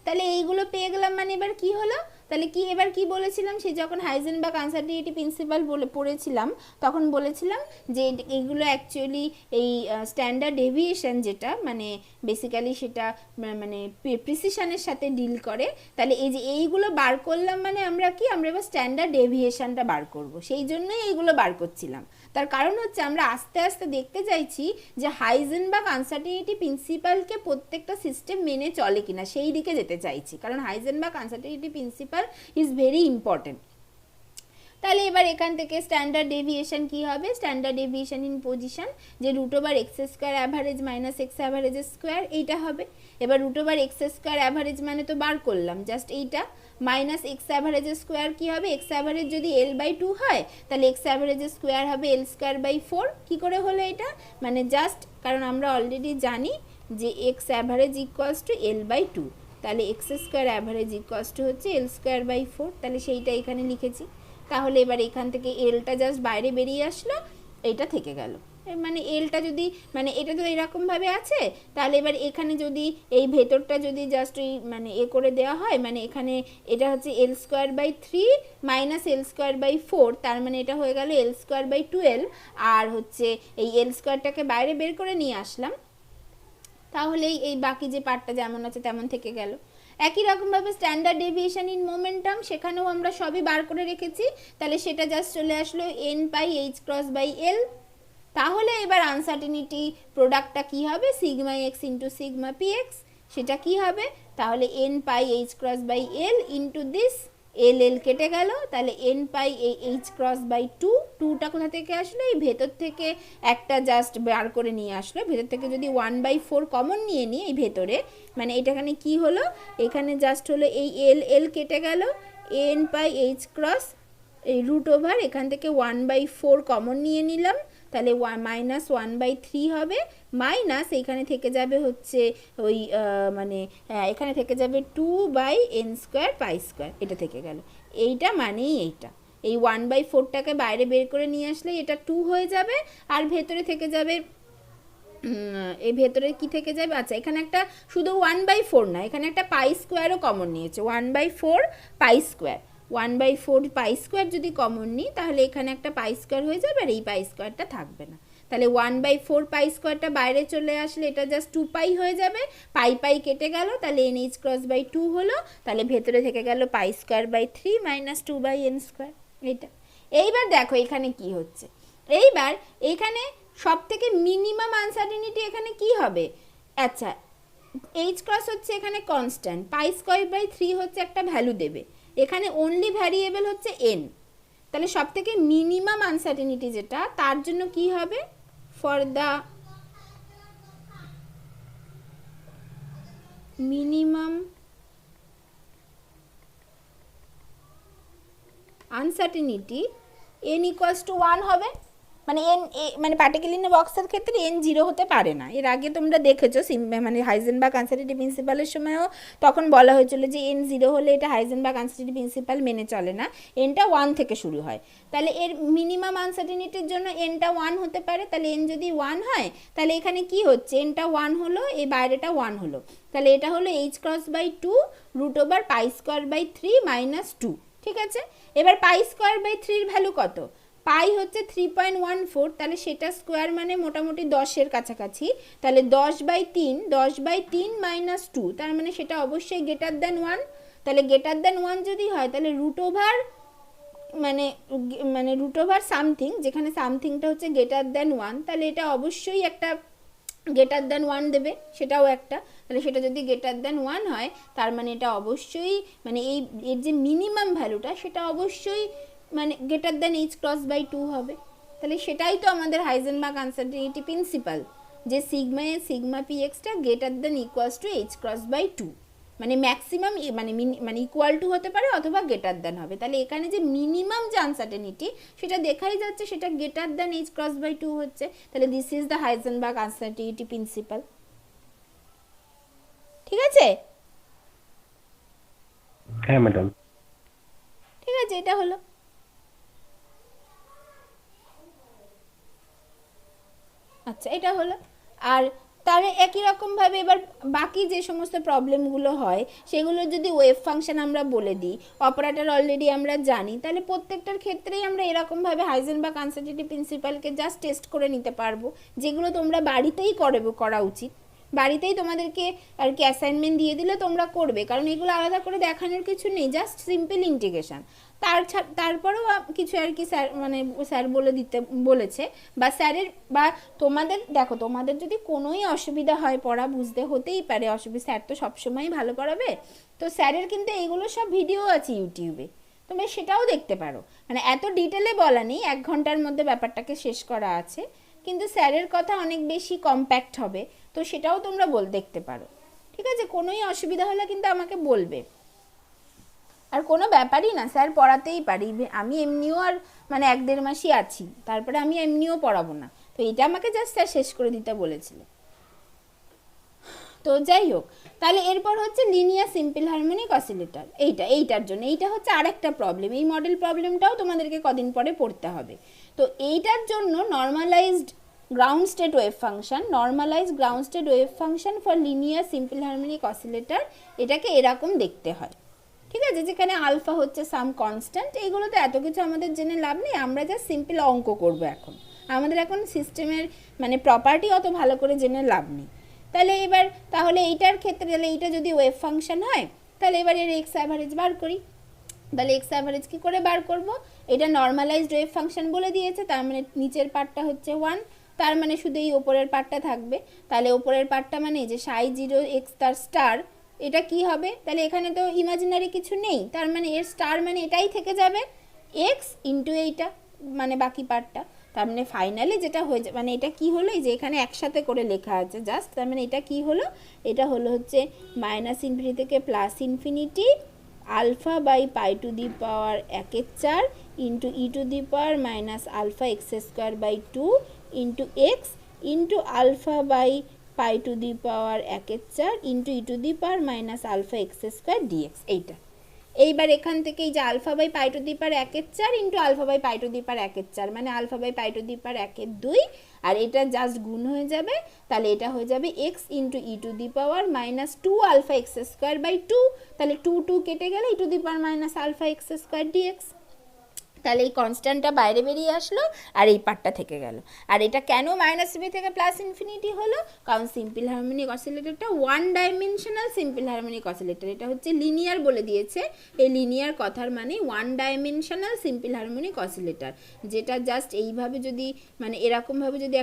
তাহলে এইগুলো পেয়ে গেলাম, মানে এবার কি হলো, তাহলে কি এবার কি বলেছিলাম, সে যখন হাইজেনবার্গ আনসার্টেনিটি প্রিন্সিপাল পড়েছিলাম তখন বলেছিলাম যে এইগুলো অ্যাকচুয়ালি এই স্ট্যান্ডার্ড ডেভিয়েশন যেটা মানে বেসিক্যালি সেটা মানে প্রিসিশনের সাথে ডিল করে। তাহলে এই যে এইগুলো বার করলাম, মানে আমরা এবার স্ট্যান্ডার্ড ডেভিয়েশনটা বার করব, সেই জন্যই এইগুলো বার করছিলাম। তার কারণ হচ্ছে আমরা আস্তে আস্তে দেখতে চাইছি যে হাইজেনবার্গ আনসার্টেনিটি প্রিন্সিপালকে প্রত্যেকটা সিস্টেম মেনে চলে কিনা, সেই দিকে যেতে চাইছি, কারণ Heisenberg uncertainty principle is very important. তাহলে এবার এখান থেকে স্ট্যান্ডার্ড ডেভিয়েশন কি হবে, স্ট্যান্ডার্ড ডেভিয়েশন ইন পজিশন, যে √x square average minus x অ্যাভারেজের স্কোয়ার, এইটা হবে। এবার √x স্কোয়ার অ্যাভারেজ মানে তো বার করলাম জাস্ট এইটা, মাইনাস এক্স অ্যাভারেজের স্কোয়ার কী হবে, এক্স অ্যাভারেজ যদি L/2 হয় তাহলে এক্স অ্যাভারেজের স্কোয়ার হবে L স্কোয়ার বাই 4। কী করে হলো এটা, মানে জাস্ট কারণ আমরা অলরেডি জানি যে x average equals two L/2, তাহলে x square average equals two হচ্ছে L স্কোয়ার বাই 4, তাহলে সেইটা এখানে লিখেছি। তাহলে এবার এখান থেকে এলটা জাস্ট বাইরে বেরিয়ে আসলো, এইটা থেকে গেল। মানে এলটা যদি মানে এটা তো এরকমভাবে আছে, তাহলে এবার এখানে যদি এই ভেতরটা যদি জাস্ট ওই মানে এ করে দেওয়া হয়, মানে এখানে এটা হচ্ছে L square by 3 minus L square by 4, তার মানে এটা হয়ে গেল এল স্কোয়ার বাই 12, আর হচ্ছে এই এল স্কোয়ারটাকে বাইরে বের করে নিয়ে আসলাম, তাহলেই এই বাকি যে পার্টটা যেমন আছে তেমন থেকে গেল। একই রকমভাবে স্ট্যান্ডার্ড ডেভিয়েশন ইন মোমেন্টাম, সেখানেও আমরা সবই বার করে রেখেছি, তাহলে সেটা জাস্ট চলে আসলো n pi h cross by L. তাহলে এবার আনসার্টেনিটি প্রোডাক্টটা কি হবে, sigma x into sigma p x, সেটা কি হবে, তাহলে n pi h cross by L into this, L L কেটে গেল, তাহলে n pi h cross by 2, 2টা কোথা থেকে আসলো, এই ভেতর থেকে একটা জাস্ট বার করে নিয়ে আসলো, ভেতর থেকে যদি 1/4 কমন নিয়ে নিই এই ভেতরে, মানে এটাখানে কি হলো, এখানে জাস্ট হলো এই এল এল কেটে গেল, এন পাই এইচ ক্রস এই রুট ওভার এখান থেকে 1/4 কমন নিয়ে নিলাম, তাহলে মাইনাস 1/3 হবে, মাইনাস এখানে থেকে যাবে হচ্ছে ওই মানে এখানে থেকে যাবে 2/n স্কোয়ার পাই স্কোয়ার, এটা থেকে গেল, এইটা মানেই এইটা, এই 1/4টাকে বাইরে বের করে নিয়ে আসলে এটা 2 হয়ে যাবে, আর ভেতরে থেকে যাবে এই ভেতরে কি থেকে যাবে, আচ্ছা এখানে একটা শুধু 1/4 না, এখানে একটা পাই স্কোয়ারও কমন নিয়েছে, 1/4 পাই স্কোয়ার, 1/4 পাই স্কোয়ার যদি কমন নিই তাহলে এখানে একটা পাই স্কোয়ার হয়ে যাবে, আর এই পাই স্কোয়ারটা থাকবে না, তাহলে 1/4 পাই স্কোয়ারটা বাইরে চলে আসলে এটা জাস্ট 2 পাই হয়ে যাবে, পাই পাই কেটে গেল, তাহলে এন এইচ ক্রস বাই 2 হলো, তাহলে ভেতরে থেকে গেল pi square by 3 minus 2/n square, এইটা। এইবার দেখো এখানে কি হচ্ছে, এইবার এখানে সব থেকে মিনিমাম আনসার্টেনিটি এখানে কি হবে, আচ্ছা এইচ ক্রস হচ্ছে এখানে কনস্ট্যান্ট, পাই স্কোয়ার বাই 3 হচ্ছে একটা ভ্যালু দেবে, এখানে অনলি ভ্যারিয়েবল হচ্ছে এন, তাহলে সব থেকে মিনিমাম আনসার্টেনিটি যেটা, তার জন্য কি হবে, for the minimum uncertainty N equals to 1 হবে, মানে এন মানে পার্টিকুলার বক্সের ক্ষেত্রে এন 0 হতে পারে না, এর আগে তোমরা দেখেছো মানে হাইজেনবার্গ আনসার্টেনিটি প্রিন্সিপালের সময়ও তখন বলা হয়েছিল যে এন 0 হলে এটা হাইজেনবার্গ আনসার্টেনিটি প্রিন্সিপাল মেনে চলে না, এনটা 1 থেকে শুরু হয়, তাহলে এর মিনিমাম আনসার্টেনিটির জন্য এনটা 1 হতে পারে, তাহলে এন যদি 1 হয় তাহলে এখানে কি হচ্ছে, এনটা 1 হলো, এই বাইরেটা 1 হলো, তাহলে এটা হলো h cross by 2 root over pi square by 3 minus 2, ঠিক আছে। এবার পাই স্কোয়ার বাই 3 এর ভ্যালু কত, পাই হচ্ছে 3.14, তাহলে সেটা স্কোয়ার মানে মোটামুটি 10-এর কাছাকাছি, তাহলে 10/3 মাইনাস 2, তার মানে সেটা অবশ্যই গ্রেটার দ্যান 1, তাহলে গ্রেটার দ্যান 1 যদি হয় তাহলে রুট ওভার মানে রুট ওভার সামথিং, যেখানে সামথিংটা হচ্ছে গ্রেটার দ্যান 1, তাহলে এটা অবশ্যই একটা গ্রেটার দ্যান 1 দেবে, সেটাও একটা, তাহলে সেটা যদি গ্রেটার দ্যান 1 হয় তার মানে এটা অবশ্যই মানে এই এর যে মিনিমাম ভ্যালুটা সেটা অবশ্যই মানে greater than h cross by 2 হবে, তাহলে সেটাই তো আমাদের হাইজেনবার্গ আনসার্টেনিটি প্রিন্সিপাল, যে সিগমা এ সিগমা পি এক্সটা greater than equals to h cross by 2, মানে ম্যাক্সিমাম মানে ইকুয়াল টু হতে পারে অথবা গ্রেটার দ্যান হবে, তাহলে এখানে যে মিনিমাম যে আনসার্টেনিটি সেটা দেখাই যাচ্ছে সেটা greater than h cross by 2 হচ্ছে, তাহলে this is the Heisenberg uncertainty principle, ঠিক আছে। হ্যাঁ ম্যাডাম। ঠিক আছে, এটা হলো, আচ্ছা এটা হলো, আর তাহলে একই রকমভাবে এবার বাকি যে সমস্ত প্রবলেমগুলো হয় সেগুলো যদি ওয়েভ ফাংশন আমরা বলে দিই, অপারেটর অলরেডি আমরা জানি, তাহলে প্রত্যেকটার ক্ষেত্রেই আমরা এরকমভাবে হাইজেনবার্গ আনসার্টেনিটি প্রিন্সিপালকে জাস্ট টেস্ট করে নিতে পারবো, যেগুলো তোমরা বাড়িতেই করা উচিত, বাড়িতেই তোমাদেরকে আর কি অ্যাসাইনমেন্ট দিয়ে দিলে তোমরা করবে, কারণ এগুলো আলাদা করে দেখানোর কিছু নেই, জাস্ট সিম্পল ইন্টিগ্রেশন, তারপরেও কিছু আর কি স্যার মানে স্যার বলে দিতে বলেছে, বা স্যারের বা তোমাদের দেখো তোমাদের যদি কোনোই অসুবিধা হয় পড়া বুঝতে, হতেই পারে অসুবিধা, স্যার তো সবসময়ই ভালো পড়াবে, তো স্যারের কিন্তু এইগুলো সব ভিডিও আছে ইউটিউবে, তোমরা সেটাও দেখতে পারো, মানে এত ডিটেলে বলা নেই, 1 ঘন্টার মধ্যে ব্যাপারটাকে শেষ করা আছে, কিন্তু স্যারের কথা অনেক বেশি কম্প্যাক্ট হবে, তো সেটাও তোমরা দেখতে পারো, ঠিক আছে। কোনোই অসুবিধা হলে কিন্তু আমাকে বলবে, আর কোনো ব্যাপারই না, স্যার পড়াতেই পারি, আমি এমনিও আর মানে 1-1.5 মাসই আছি, তারপরে আমি এমনিও পড়াবো না, তো এটা আমাকে জাস্ট স্যার শেষ করে দিতে বলেছিল, তো যাই হোক, তাহলে এরপর হচ্ছে লিনিয়ার সিম্পল হারমোনিক অসিলেটর, এইটার জন্য এইটা হচ্ছে আরেকটা প্রবলেম, এই মডেল প্রবলেমটাও তোমাদেরকে কদিন পরে পড়তে হবে, তো এইটার জন্য normalised ground state wave function, normalise ground state wave function for linear simple harmonic oscillator, এটাকে এরকম দেখতে হয়। ঠিক আছে, যেখানে আলফা হচ্ছে সাম কনস্ট্যান্ট। এইগুলো তো এত কিছু আমাদের জেনে লাভ নেই, আমরা জাস্ট সিম্পল অঙ্ক করব এখন। আমাদের এখন সিস্টেমের মানে প্রপার্টি অত ভালো করে জেনে লাভ নেই। তাহলে এবার তাহলে এইটার ক্ষেত্রে তাহলে এইটা যদি ওয়েভ ফাংশন হয়, তাহলে এবার এর এক্স অ্যাভারেজ বার করি। তাহলে এক্স অ্যাভারেজ কী করে বার করব? এটা নর্মালাইজড ওয়েভ ফাংশন বলে দিয়েছে, তার মানে নিচের পার্টটা হচ্ছে 1, তার মানে শুধু এই ওপরের পার্টটা থাকবে। তাহলে ওপরের পার্টটা মানে যে সাই 0 এক্স তার স্টার, এটা কি হবে? তাহলে এখানে তো ইমাজিনারি কিছু নেই, তার মানে এর স্টার মানে এটাই থেকে যাবে এক্স ইন্টু এইটা মানে বাকি পার্টটা। তার মানে ফাইনালি যেটা হয়ে যায়, মানে এটা কি হলো, এই যে এখানে একসাথে করে লেখা আছে জাস্ট, তার মানে এটা কি হলো, এটা হলো হচ্ছে -∞ থেকে +∞ alpha by pi to the power 1/4 into e to the power minus alpha x square by 2 into x into alpha by pi to the power 1/4 into e to the power minus alpha x square dx. এইটা এইবার এখান থেকে এই যে alpha by pi to the power 1/4 into alpha by pi to the power 1/4 মানে alpha by pi to the পাওয়ার 1/2, আর এটা just গুণ হয়ে যাবে। তাহলে এটা হয়ে যাবে x into e to the power minus 2 alpha x square by 2, তাহলে 2 কেটে গেলে e to the power minus alpha x square dx. তাহলে এই কনস্ট্যান্টটা বাইরে বেরিয়ে আসলো আর এই পার্টটা থেকে গেল। আর এটা কেন -∞ থেকে +∞ হলো? কারণ সিম্পল হারমোনিক অসিলেটরটা one dimensional simple harmonic oscillator, এটা হচ্ছে লিনিয়ার বলে দিয়েছে। এই লিনিয়ার কথার মানে one dimensional simple harmonic oscillator, যেটা জাস্ট এইভাবে যদি মানে এরকমভাবে যদি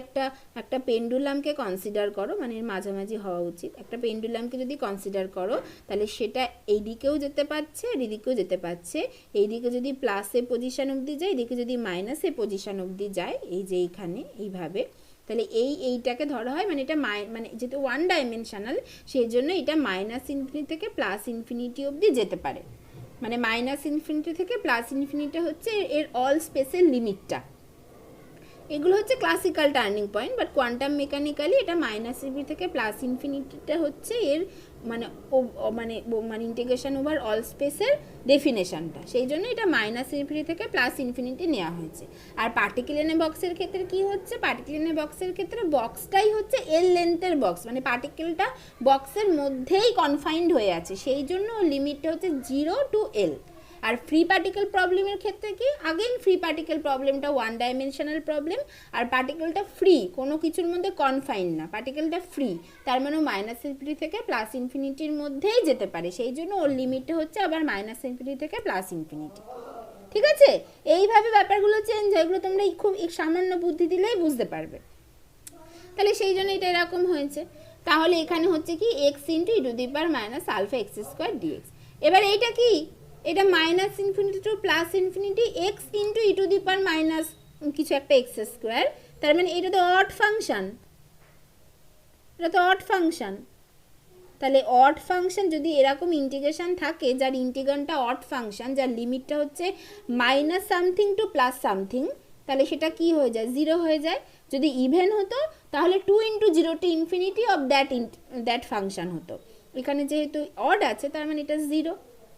একটা পেন্ডুলামকে কনসিডার করো, মানে এর মাঝামাঝি হওয়া উচিত, একটা পেন্ডুলামকে যদি কনসিডার করো তাহলে সেটা এই দিকেও যেতে পারছে আর এদিকেও যেতে পারছে। এইদিকে যদি প্লাসে পজিশন অবধি যায়, এদিকে যদি মাইনাসে পজিশন অবধি যায়, এই যে এইখানে এইভাবে, তাহলে এইটাকে ধরা হয় মানে এটা মানে যেহেতু ওয়ান ডাইমেনশনাল সেই জন্য এটা -∞ থেকে +∞ অবধি যেতে পারে। মানে -∞ থেকে +∞ হচ্ছে এর অল স্পেসের লিমিটটা। এগুলো হচ্ছে classical turning point, but quantum mechanically এটা -∞ থেকে +∞ হচ্ছে এর মানে মানে ইন্টিগ্রেশন ওভার অল স্পেসের ডেফিনেশনটা, সেই জন্য এটা -∞ থেকে +∞ নেওয়া হয়েছে। আর পার্টিকেলিয়ান বক্সের ক্ষেত্রে কি হচ্ছে, পার্টিকেলিয়ান বক্সের ক্ষেত্রে বক্সটাই হচ্ছে এল লেন্থের বক্স, মানে পার্টিকেলটা বক্সের মধ্যেই কনফাইন্ড হয়ে আছে, সেই জন্য লিমিটটা হচ্ছে 0 টু এল। আর ফ্রি পার্টিকেল প্রবলেমের ক্ষেত্রে কি, আগেন ফ্রি পার্টিকেল প্রবলেমটা ওয়ান ডাইমেনশনাল প্রবলেম, আর পার্টিকেলটা ফ্রি, কোনো কিছুর মধ্যে কনফাইন না, পার্টিকেলটা ফ্রি, তার মানে -∞ থেকে +∞ মধ্যেই যেতে পারে, সেই জন্য ওর লিমিটটা হচ্ছে আবার -∞ থেকে +∞। ঠিক আছে, এইভাবে ব্যাপারগুলো চেঞ্জ হয়, এগুলো তোমরা খুব সামান্য বুদ্ধি দিলেই বুঝতে পারবে। তাহলে সেই জন্য এটা এরকম হয়েছে। তাহলে এখানে হচ্ছে কি x into e to the power minus alpha x square dx. এবার এইটা কি, এটা -∞ to +∞ x into e to the power minus কিছু একটা এক্স স্কোয়ার, তার মানে এটা তো অড ফাংশন, এটা তো অড ফাংশন। তাহলে অড ফাংশন যদি এরকম ইন্টিগ্রেশন থাকে যার ইন্টিগ্রান্ডটা অড ফাংশন, যার লিমিটটা হচ্ছে minus something to plus something, তাহলে সেটা কি হয়ে যায়, 0 হয়ে যায়। যদি ইভেন হতো তাহলে 2 × 0 to infinity of that function হতো। এখানে যেহেতু অড আছে তার মানে এটা 0,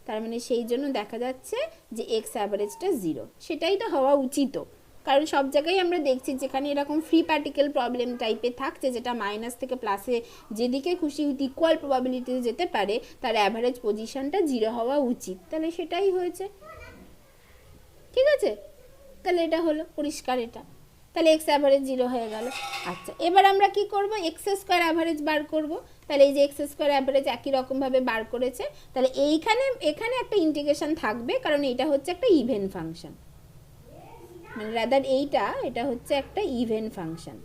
তার মানে সেই জন্য দেখা যাচ্ছে যে এক্স অ্যাভারেজটা 0, সেটাই তো হওয়া উচিত। কারণ সব জায়গায় আমরা দেখছি যেখানে এরকম ফ্রি পার্টিকেল প্রবলেম টাইপের থাকছে, যেটা মাইনাস থেকে প্লাসে যেদিকে খুশি ইকুয়াল প্রবাবিলিটিতে যেতে পারে, তার অ্যাভারেজ পজিশনটা 0 হওয়া উচিত, তাহলে সেটাই হয়েছে। ঠিক আছে, তাহলে এটা হলো পরিষ্কার এটা, তাহলে এক্স অ্যাভারেজ 0 হয়ে গেল। আচ্ছা, এবার আমরা কি করব, এক্স স্কোয়ার অ্যাভারেজ বার করব। তাহলে এই যে এক্স স্কোয়ার অ্যাভারেজ একই রকমভাবে বার করেছে, তাহলে এখানে একটা ইন্টিগ্রেশন থাকবে, কারণ এটা হচ্ছে একটা ইভেন ফাংশন, মানে রাদার এটা হচ্ছে একটা ইভেন ফাংশন।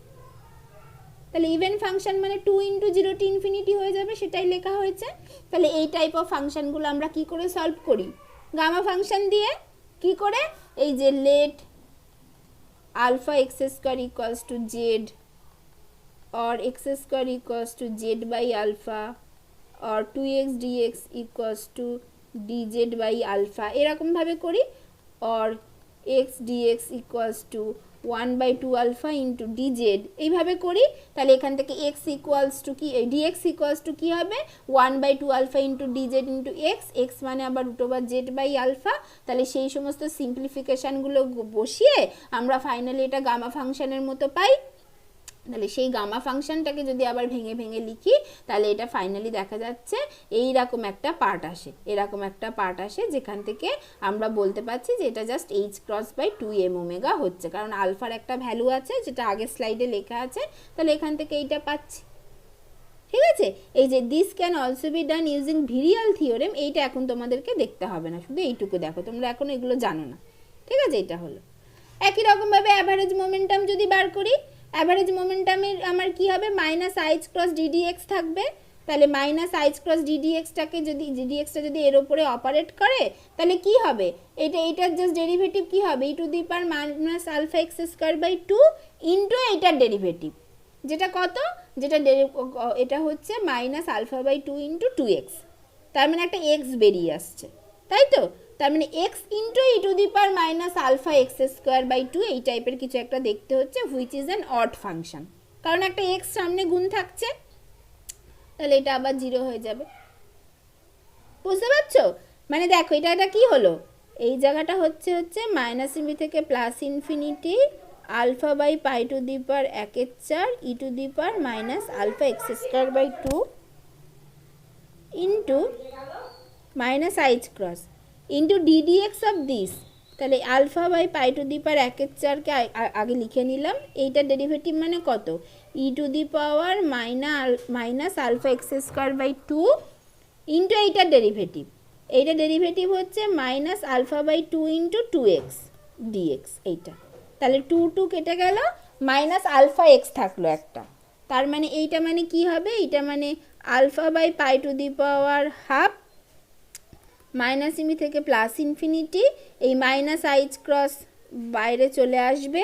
তাহলে ইভেন ফাংশন মানে 2 × 0 to infinity হয়ে যাবে, সেটাই লেখা হয়েছে। তাহলে এই টাইপ অফ ফাংশনগুলো আমরা কি করে সলভ করি, গামা ফাংশন দিয়ে। কি করে, এই যে late alpha x square equals to z or x square equals to z by alpha or 2x dx equals to dz by alpha এরকম ভাবে করি, or x dx equals to 1/2 alpha into dz এইভাবে করি। তাহলে এখান থেকে x equals to কি, dx equals to কি হবে, 1/2 alpha into dz into x মানে আবার √z by alpha। তাহলে সেই সমস্ত সিম্পলিফিকেশানগুলো বসিয়ে আমরা ফাইনালি এটা গামা ফাংশনের মতো পাই। তাহলে সেই গামা ফাংশনটাকে যদি আবার ভেঙে ভেঙে লিখি তাহলে এটা ফাইনালি দেখা যাচ্ছে এইরকম একটা পার্ট আসে, এরকম একটা পার্ট আসে যেখান থেকে আমরা বলতে পারছি যে এটা just h cross by 2m omega হচ্ছে, কারণ আলফার একটা ভ্যালু আছে যেটা আগের স্লাইডে লেখা আছে, তাহলে এখান থেকে এইটা পাচ্ছি। ঠিক আছে, এই যে this can also be done using virial theorem, এইটা এখন তোমাদেরকে দেখতে হবে না, শুধু এইটুকু দেখো, তোমরা এখন এগুলো জানো না। ঠিক আছে, এটা হলো। একই রকমভাবে অ্যাভারেজ মোমেন্টাম যদি বার করি, অ্যাভারেজ মোমেন্টামের আমার কি হবে, মাইনাস আইচ ক্রস ডিডিএক্স থাকবে। তাহলে মাইনাস আইচ ক্রস ডিডিএক্সটাকে যদি ডিডিএক্সটা যদি এর ওপরে অপারেট করে তাহলে কি হবে, এইটার জাস্ট ডেরিভেটিভ কি হবে, e to the power minus alpha x square by 2 into এইটার ডেরিভেটিভ, যেটা কত, যেটা এটা হচ্ছে minus alpha by 2 into 2x, তার মানে একটা এক্স বেরিয়ে আসছে, তাই তো। তার মানে x into e to the power minus alpha x square by 2 এই টাইপের কিছু একটা দেখতে হচ্ছে, which is an odd function, কারণ একটা এক্স সামনে গুণ থাকছে, তাহলে এটা আবার 0 হয়ে যাবে। বুঝতে পারছো, মানে দেখো এটা কি হলো, এই জায়গাটা হচ্ছে মাইনাস ইনফিনিটি থেকে plus infinity alpha by pi to the power 1/4 e to the power minus alpha x square by 2 into minus h cross into d dx of this, তাহলে alpha by pi to the power 1/4কে আগে লিখে নিলাম, এইটার derivative মানে কত, e to the power minus alpha x square by 2 into এইটার derivative, এইটার ডেরিভেটিভ হচ্ছে minus alpha by 2 into 2x dx, এইটা, তাহলে 2 কেটে গেল, মাইনাস আলফা এক্স থাকলো একটা, তার মানে এইটা মানে কি হবে, এইটা মানে alpha by pi to the power half minus ইমি থেকে প্লাস ইনফিনিটি, এই মাইনাস আইচ ক্রস বাইরে চলে আসবে,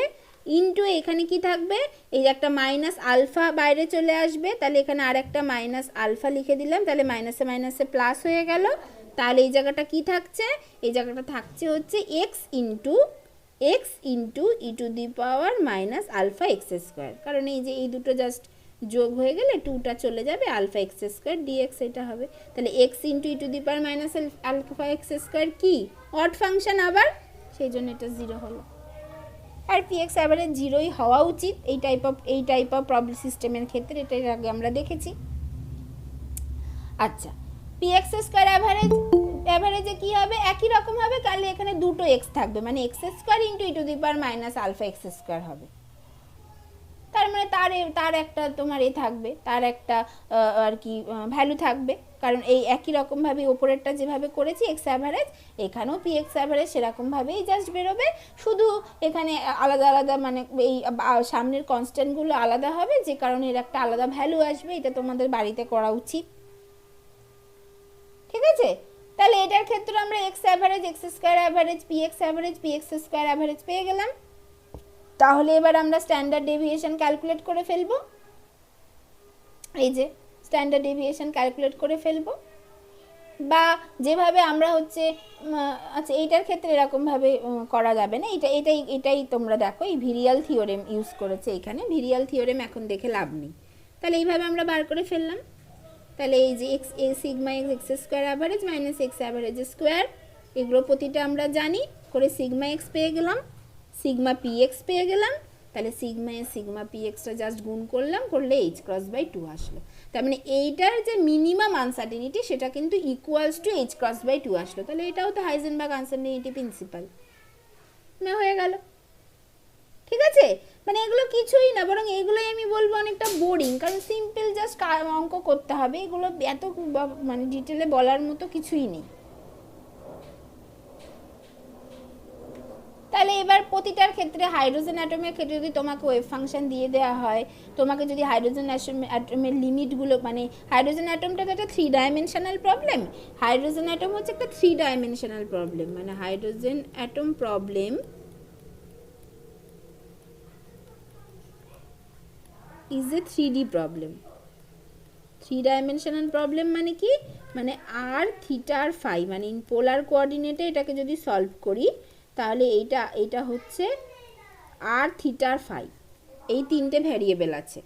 ইন্টু এখানে কি থাকবে, এই একটা মাইনাস আলফা বাইরে চলে আসবে, তাহলে এখানে আর একটা মাইনাস আলফা লিখে দিলাম, তাহলে মাইনাসে মাইনাসে প্লাস হয়ে গেল, তাহলে এই জায়গাটা কি থাকছে, এই জায়গাটা থাকছে হচ্ছে x into e to the power minus alpha x square, কারণ এই যে এই দুটো জাস্ট যোগ হয়ে গেলে 2টা চলে যাবে, আলফা এক্স স্কোয়ার ডিএক্স এটা হবে, তাহলে x into e to the power minus alpha x square কি অড ফাংশন আবার, সেই জন্য এটা 0 হলো। আর পিএক্স অ্যাভারেজ 0ই হওয়া উচিত এই টাইপ অফ প্রবলেম সিস্টেমের ক্ষেত্রে, এটা এর আগে আমরা দেখেছি। আচ্ছা, পিএক্স স্কোয়ার অ্যাভারেজে কি হবে, একই রকম হবে, তাহলে এখানে দুটো এক্স থাকবে, মানে x square into e to the power minus alpha x square হবে, তার মানে তার একটা তোমার থাকবে, তার একটা আর কি ভ্যালু থাকবে, কারণ এই একই রকমভাবে ওপরেরটা যেভাবে করেছি এক্স অ্যাভারেজ, এখানেও পি এক্স অ্যাভারেজ সেরকমভাবেই জাস্ট বেরোবে, শুধু এখানে আলাদা আলাদা মানে এই সামনের কনস্ট্যান্টগুলো আলাদা হবে, যে কারণে এর একটা আলাদা ভ্যালু আসবে, এটা তোমাদের বাড়িতে করা উচিত। ঠিক আছে, তাহলে এটার ক্ষেত্রে আমরা x average, x square average, P x average, P x square average পেয়ে গেলাম। তাহলে এবার আমরা স্ট্যান্ডার্ড ডেভিয়েশন ক্যালকুলেট করে ফেলবো, এই যে স্ট্যান্ডার্ড ডেভিয়েশন ক্যালকুলেট করে ফেলবো, বা যেভাবে আমরা আচ্ছা এইটার ক্ষেত্রে এরকমভাবে করা যাবে না, এটাই তোমরা দেখো, এই ভিরিয়াল থিওরেম ইউজ করেছে এখানে, ভিরিয়াল থিওরেম এখন দেখে লাভ নেই, তাহলে এইভাবে আমরা বার করে ফেললাম, তাহলে এই যে এক্স এ sigma x square average minus x average square, এগুলো প্রতিটা আমরা জানি করে সিগমা এক্স পেয়ে গেলাম, সিগমা পি এক্স পেয়ে গেলাম, তাহলে সিগমা পি এক্সটা জাস্ট গুণ করলে এইচ ক্রস বাই 2 আসলো, তার মানে এইটার যে মিনিমাম আনসার্টেনিটি সেটা কিন্তু equals to h cross by 2 আসলো, তাহলে এটাও তো হাইজেনবার্গ আনসার্টেনিটি প্রিন্সিপাল হয়ে গেল। ঠিক আছে, মানে এগুলো কিছুই না, বরং এগুলোই আমি বলবো অনেকটা বোরিং, কারণ সিম্পল জাস্ট অঙ্ক করতে হবে, এগুলো এত মানে ডিটেলে বলার মতো কিছুই নেই। তাহলে এবার প্রতিটার ক্ষেত্রে হাইড্রোজেন অ্যাটমের ক্ষেত্রে যদি তোমাকে ওয়েভ ফাংশন দিয়ে দেওয়া হয়, তোমাকে যদি হাইড্রোজেন অ্যাটমের লিমিটগুলো, মানে হাইড্রোজেন অ্যাটমটা তো একটা 3 ডাইমেনশনাল প্রবলেম, হাইড্রোজেন অ্যাটম হচ্ছে একটা 3 ডাইমেনশনাল প্রবলেম, মানে hydrogen atom problem is a 3D problem. 3 dimensional problem মানে কি, মানে আর থিটা আর ফাই, মানে ইন পোলার কোঅর্ডিনেটে এটাকে যদি সলভ করি তাহলে এইটা হচ্ছে আর থিটা আর ফাই, এই 3টে ভ্যারিয়েবল আছে,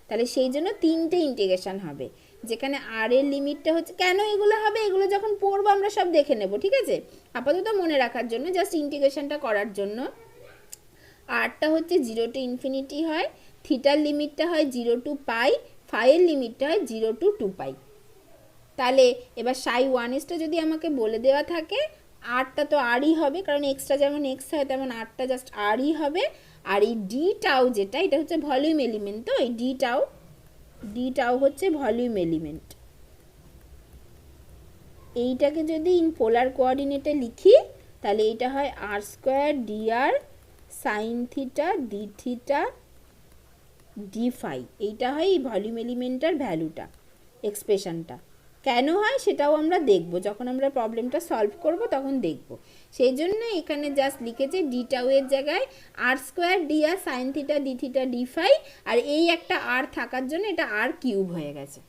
তাহলে সেই জন্য 3টে ইন্টিগ্রেশন হবে, যেখানে আর এর লিমিটটা হচ্ছে, কেন এগুলো হবে এগুলো যখন পড়বো আমরা সব দেখে নেব, ঠিক আছে, আপাতত মনে রাখার জন্য জাস্ট ইন্টিগ্রেশনটা করার জন্য, আরটা হচ্ছে 0 টু ইনফিনিটি হয়, থিটার লিমিটটা হয় 0 টু পাই, ফাইয়ের লিমিটটা হয় 0 টু 2 পাই। তাহলে এবার সাই 1s যদি আমাকে বলে দেওয়া থাকে, আরটা তো আরই হবে, কারণ এক্সটা যেমন এক্স হয় তেমন আরটা জাস্ট আরই হবে। আর এই ডি টাউ যেটা, এটা হচ্ছে ভলিউম এলিমেন্ট, তো এই ডি টাউ হচ্ছে ভলিউম এলিমেন্ট। এইটাকে যদি ইন পোলার কোঅর্ডিনেটে লিখি তাহলে এইটা হয় r square dr sine theta d theta d phi. এইটা হয় এই ভলিউম এলিমেন্টার ভ্যালুটা, এক্সপ্রেশনটা। কেন হয় সেটাও আমরা দেখব, যখন আমরা প্রবলেমটা সলভ করব তখন দেখব। সেই জন্য এখানে জাস্ট লিখেছে ডি টাউ এর জায়গায় r square dr sine theta d theta d phi, আর এই একটা আর থাকার জন্য এটা আর কিউব হয়ে গেছে।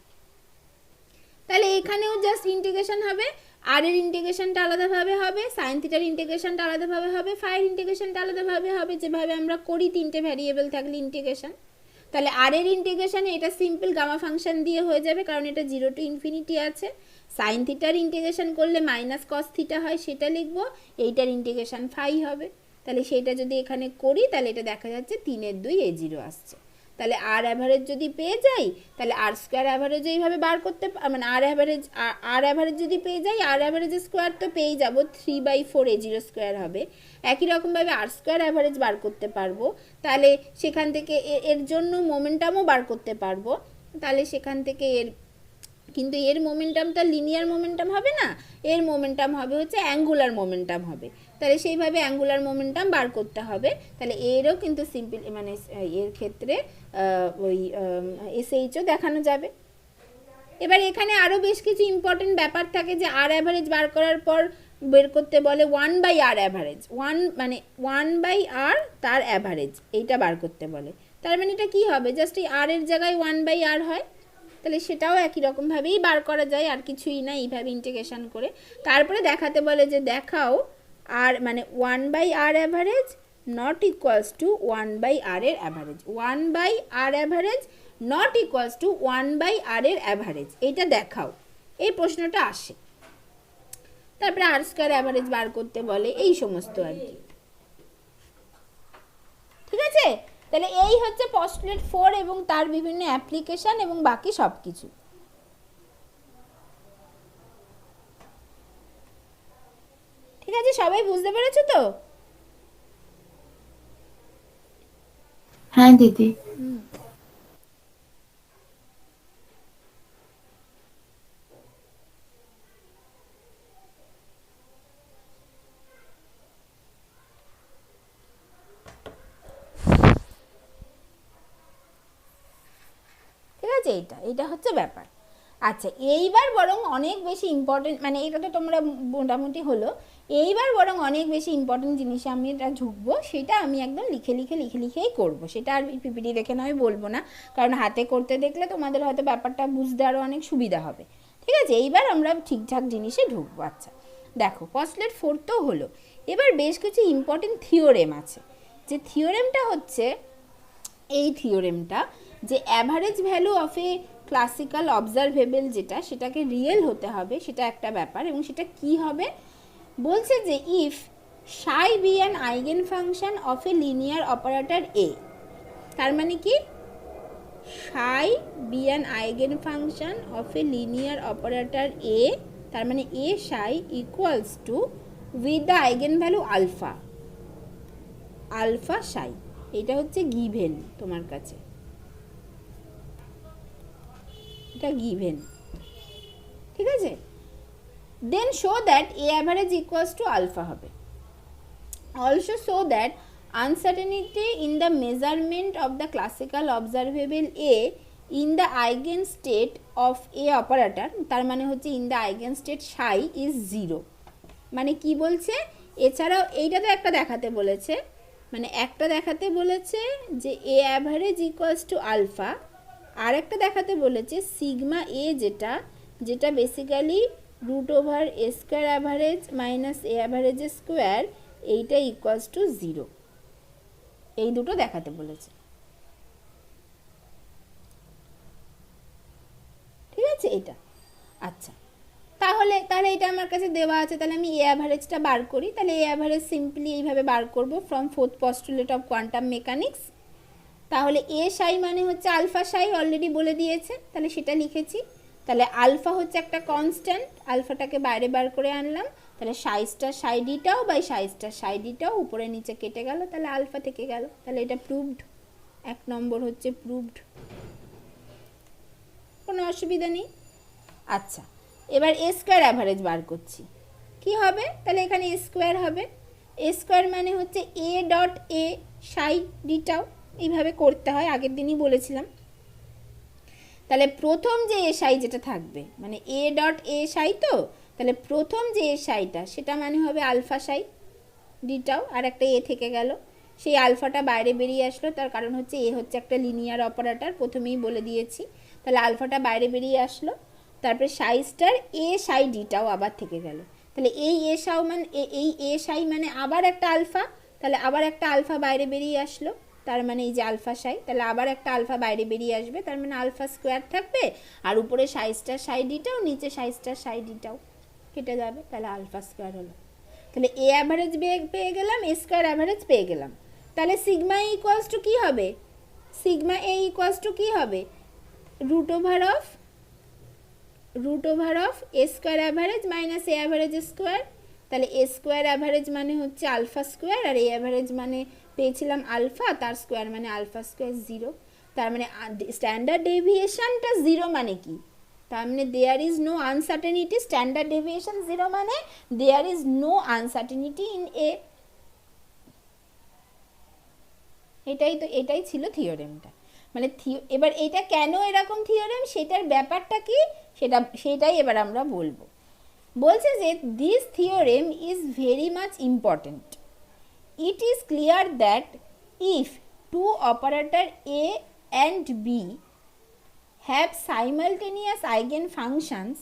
তাহলে এখানেও জাস্ট ইন্টিগ্রেশন হবে, আর এর ইন্টিগ্রেশনটা আলাদাভাবে হবে, সাইন থিটার ইন্টিগ্রেশনটা আলাদাভাবে হবে, ফাইয়ের ইন্টিগ্রেশনটা আলাদাভাবে হবে, যেভাবে আমরা করি তিনটে ভ্যারিয়েবল থাকলে ইন্টিগ্রেশন। তাহলে আর এর ইন্টিগ্রেশনে এটা সিম্পল গামা ফাংশন দিয়ে হয়ে যাবে, কারণ এটা 0 টু ইনফিনিটি আছে। সাইন থিটার ইন্টিগ্রেশন করলে মাইনাস কস থিটা হয়, সেটা লিখবো। এইটার ইন্টিগ্রেশন ফাই হবে। তাহলে সেইটা যদি এখানে করি তাহলে এটা দেখা যাচ্ছে 3/2 a0 আসছে। তাহলে আর অ্যাভারেজ যদি পেয়ে যাই তাহলে আর স্কোয়ার অ্যাভারেজ এইভাবে বার করতে, মানে আর অ্যাভারেজ যদি পেয়ে যাই, আর অ্যাভারেজের স্কোয়ার তো পেয়েই যাবো, 3/4 a0 স্কোয়ার হবে। একই রকমভাবে আর স্কোয়ার অ্যাভারেজ বার করতে পারবো, তাহলে সেখান থেকে এর জন্য মোমেন্টামও বার করতে পারবো। তাহলে সেখান থেকে কিন্তু এর মোমেন্টামটা লিনিয়ার মোমেন্টাম হবে না, এর মোমেন্টাম হবে হচ্ছে অ্যাঙ্গুলার মোমেন্টাম হবে। তাহলে সেইভাবে অ্যাঙ্গুলার মোমেন্টাম বার করতে হবে। তাহলে এরও কিন্তু সিম্পল, মানে এর ক্ষেত্রে ওই এসএইচও দেখানো যাবে। এবার এখানে আরও বেশ কিছু ইম্পর্টেন্ট ব্যাপার থাকে, যে আর অ্যাভারেজ বার করার পর বের করতে বলে 1/r অ্যাভারেজ, 1/r তার অ্যাভারেজ, এইটা বার করতে বলে। তার মানে এটা কী হবে, জাস্ট এই আর এর জায়গায় 1/r হয়। তাহলে সেটাও একই রকমভাবেই বার করা যায়, আর কিছুই না, এইভাবে ইন্টিগ্রেশন করে। তারপরে দেখাতে বলে যে দেখাও আর মানে 1/r average not equals two 1/r এর average, 1/r average not equals two 1/r এর অ্যাভারেজ, এইটা দেখাও, এই প্রশ্নটা আসে। তারপরে আর স্কোয়ার অ্যাভারেজ বার করতে বলে, এই সমস্ত আর কি। ঠিক আছে, তাহলে এই হচ্ছে পস্টুলেট 4 এবং তার বিভিন্ন অ্যাপ্লিকেশন এবং বাকি সব কিছু। ঠিক আছে, সবাই বুঝতে পেরেছো তো? হ্যাঁ দিদি। ঠিক আছে, এইটা হচ্ছে ব্যাপার। আচ্ছা, এইবার বরং অনেক বেশি ইম্পর্টেন্ট, মানে এটা তো তোমরা মোটামুটি হলো, এইবার বরং অনেক বেশি ইম্পর্টেন্ট জিনিসে আমি এটা ঢুকবো, সেটা আমি একদম লিখেই করবো। সেটা আর পিপিটি দেখে নয় বলবো না, কারণ হাতে করতে দেখলে তোমাদের হয়তো ব্যাপারটা বুঝতে আরও অনেক সুবিধা হবে। ঠিক আছে, এইবার আমরা ঠিকঠাক জিনিসে ঢুকবো। আচ্ছা দেখো, পস্টুলেট 4 তো হলো, এবার বেশ কিছু ইম্পর্টেন্ট থিওরেম আছে। যে থিওরেমটা হচ্ছে এই থিওরেমটা, যে average value of a classical observable যেটা, সেটাকে রিয়েল হতে হবে, সেটা একটা ব্যাপার। এবং সেটা কি হবে বলছে, যে if psi be an eigen function of a linear operator A. তার মানে কি, psi be an eigen function of a linear operator A, তার মানে A psi equals to with the eigen value alpha psi. এটা হচ্ছে given তোমার কাছে, এটা গিভেন। ঠিক আছে, then show that A average equals to alpha হবে। Also show that uncertainty in the measurement of the classical observable A in the eigen state of A operator, তার মানে হচ্ছে in the eigen state psi is 0। মানে কি বলছে, এছাড়াও এইটা তো একটা দেখাতে বলেছে, মানে একটা দেখাতে বলেছে যে এ অ্যাভারেজ ইকুয়ালস টু আলফা, আর একটা দেখাতে বলেছে সিগমা এ, যেটা basically √over a square average minus A অ্যাভারেজের square, এইটা ইকুয়ালস টু 0। এই দুটো দেখাতে বলেছে। ঠিক আছে, এটা আচ্ছা। তাহলে এটা আমার কাছে দেওয়া আছে, তাহলে আমি এ অ্যাভারেজটা বার করি। তাহলে এ অ্যাভারেজ সিম্পলি এইভাবে বার করব from 4th postulate of quantum mechanics. তাহলে এ সাই মানে হচ্ছে আলফা সাই, অলরেডি বলে দিয়েছে, তাহলে সেটা লিখেছি। তাহলে আলফা হচ্ছে একটা কনস্ট্যান্ট, আলফাটাকে বাইরে বার করে আনলাম, তাহলে সাই star psi d tau by Sai star psi ডিটাও উপরে নিচে কেটে গেল, তাহলে আলফা থেকে গেল। তাহলে এটা প্রুভড, 1 নম্বর হচ্ছে প্রুভড, কোনো অসুবিধা নেই। আচ্ছা, এবার এ স্কোয়ার অ্যাভারেজ বার করছি, কি হবে? তাহলে এখানে এ স্কোয়ার হবে, এ স্কোয়ার মানে হচ্ছে এ ডট এ সাই ডিটাও, এইভাবে করতে হয়, আগের দিনই বলেছিলাম। তাহলে প্রথম যে এ সাই যেটা থাকবে, মানে এ ডট এ সাই, তো তাহলে প্রথম যে এ সাইটা সেটা মানে হবে আলফা সাই ডিটাও, আর একটা এ থেকে গেল, সেই আলফাটা বাইরে বেরিয়ে আসলো, তার কারণ হচ্ছে এ হচ্ছে একটা লিনিয়ার অপারেটর, প্রথমেই বলে দিয়েছি। তাহলে আলফাটা বাইরে বেরিয়ে আসলো, তারপরে সাই স্টার এ সাই ডিটাও আবার থেকে গেল। তাহলে এই এ সাই মানে এই এ সাই মানে আবার একটা আলফা, তাহলে আবার একটা আলফা বাইরে বেরিয়ে আসলো, তার মানে এই যে আলফা সাই, তাহলে আবার একটা আলফা বাইরে বেরিয়ে আসবে, তার মানে আলফা স্কোয়ার থাকবে, আর উপরে সাই স্টার সাই ডিটাও, নিচে সাই স্টার সাই ডিটাও কেটে যাবে, তাহলে আলফা স্কোয়ার হলো। তাহলে এ অ্যাভারেজ পেয়ে গেলাম, এ স্কোয়ার অ্যাভারেজ পেয়ে গেলাম। তাহলে সিগমা ইকুয়ালস টু কী হবে? সিগমা এ ইকুয়ালস টু কী হবে? Root over of a square average minus a average square. তাহলে এ স্কোয়ার অ্যাভারেজ মানে হচ্ছে আলফা স্কোয়ার, আর এ অ্যাভারেজ মানে পেয়েছিলাম আলফা, তার স্কোয়ার মানে আলফা স্কোয়ার 0। তার মানে স্ট্যান্ডার্ড ডেভিয়েশনটা 0 মানে কি? তার মানে there is no uncertainty, standard deviation 0 মানে there is no uncertainty in a. এটাই ছিল থিওরেমটা। মানে এবার এটা কেন এরকম থিওরেম, সেটার ব্যাপারটা কি সেটাই এবার আমরা বলবো। বলছে যে this theorem is very much important. It is clear that if two operator a and b have simultaneous eigenfunctions,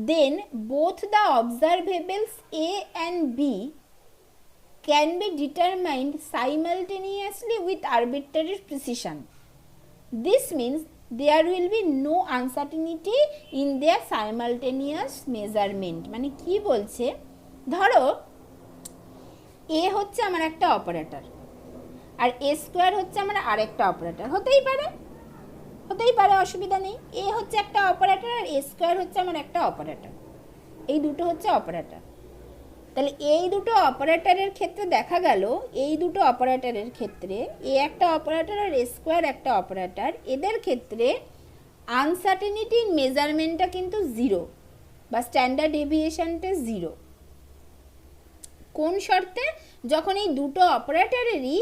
then both the observables A and B can be determined simultaneously with arbitrary precision. This means there will be no uncertainty in their simultaneous measurement. মানে কি বলছে, ধরো A হচ্ছে আমার একটা operator, R A square হচ্ছে আমার আরেকটা অপারেটর, হতেই পারে, অসুবিধা নেই। এ হচ্ছে একটা অপারেটর আর এ স্কোয়ার হচ্ছে আমার একটা অপারেটর, এই দুটো হচ্ছে অপারেটর। তাহলে এই দুটো অপারেটরের ক্ষেত্রে দেখা গেল, এই দুটো অপারেটরের ক্ষেত্রে এ একটা অপারেটর আর এ স্কোয়ার একটা অপারেটর, এদের ক্ষেত্রে আনসার্টেনিটি মেজারমেন্টটা কিন্তু 0 বা স্ট্যান্ডার্ড ডেভিয়েশনটা 0। কোন শর্তে? যখন এই দুটো অপারেটরেরই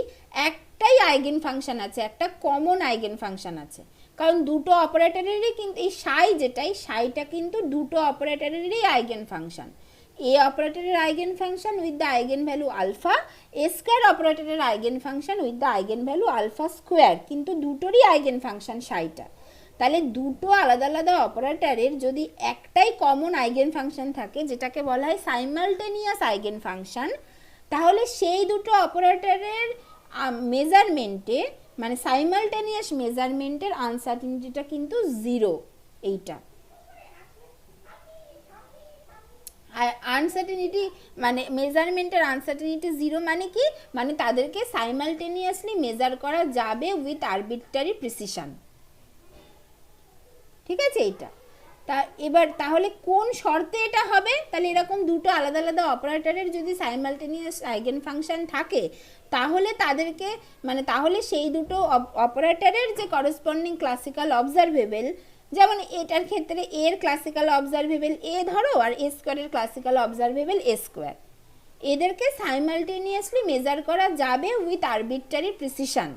একটাই আইগেন ফাংশন আছে, একটা কমন আইগেন ফাংশন আছে। কারণ দুটো অপারেটরেরই কিন্তু এই সাইটা কিন্তু দুটো অপারেটরেরই আইগেন ফাংশন। এ অপারেটরের eigen function with the eigen value alpha, A square অপারেটরের eigen function with the eigen value alpha square, কিন্তু দুটোরই আইগেন ফাংশন সাইটা। তাহলে দুটো আলাদা আলাদা অপারেটরের যদি একটাই কমন আইগেন ফাংশন থাকে, যেটাকে বলা হয় সাইমালটেনিয়াস আইগেন ফাংশন, তাহলে সেই দুটো অপারেটরের মেজারমেন্টে, মানে সাইমালটেনিয়াস মেজারমেন্টের আনসার্টেনিটিটা কিন্তু 0। এইটা আনসার্টেনিটি মানে মেজারমেন্টের আনসার্টেনিটি 0 মানে কি? মানে তাদেরকে সাইমালটেনিয়াসলি মেজার করা যাবে উইথ আরবিট্রারি প্রিসিশন। ঠিক আছে? এইটা এবার তাহলে কোন শর্তে এটা হবে? তাহলে এরকম দুটো আলাদা আলাদা অপারেটরের যদি সাইমালটেনিয়াস আইগেন ফাংশন থাকে, তাহলে তাদেরকে মানে তাহলে সেই দুটো অপারেটরের যে করসপন্ডিং ক্লাসিক্যাল অবজারভেবল, যেমন এটার ক্ষেত্রে এর ক্লাসিক্যাল অবজারভেবল এ ধরো, আর এ স্কোয়ারের ক্লাসিক্যাল অবজারভেবল এ স্কোয়ার, এদেরকে সাইমালটেনিয়াসলি মেজার করা যাবে উইথ আরবিট্রারি প্রিসিশন।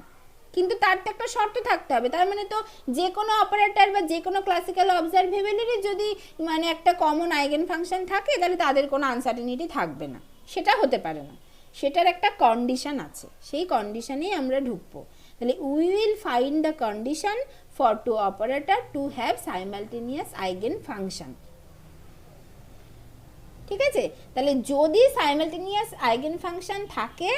কিন্তু তার তো একটা শর্ত থাকতে হবে। তার মানে তো যে কোনো অপারেটর বা যে কোনো ক্লাসিক্যাল অবজারভেবলেরই যদি মানে একটা কমন আইগেন ফাংশন থাকে, তাহলে তাদের কোনো আনসার্টেনিটি থাকবে না, সেটা হতে পারে না। সেটার একটা কন্ডিশন আছে, সেই কন্ডিশনেই আমরা ঢুকবো। তাহলে we will find the condition for two operator to have simultaneous eigen function. ঠিক আছে? তাহলে যদি সাইমালটেনিয়াস আইগেন ফাংশন থাকে,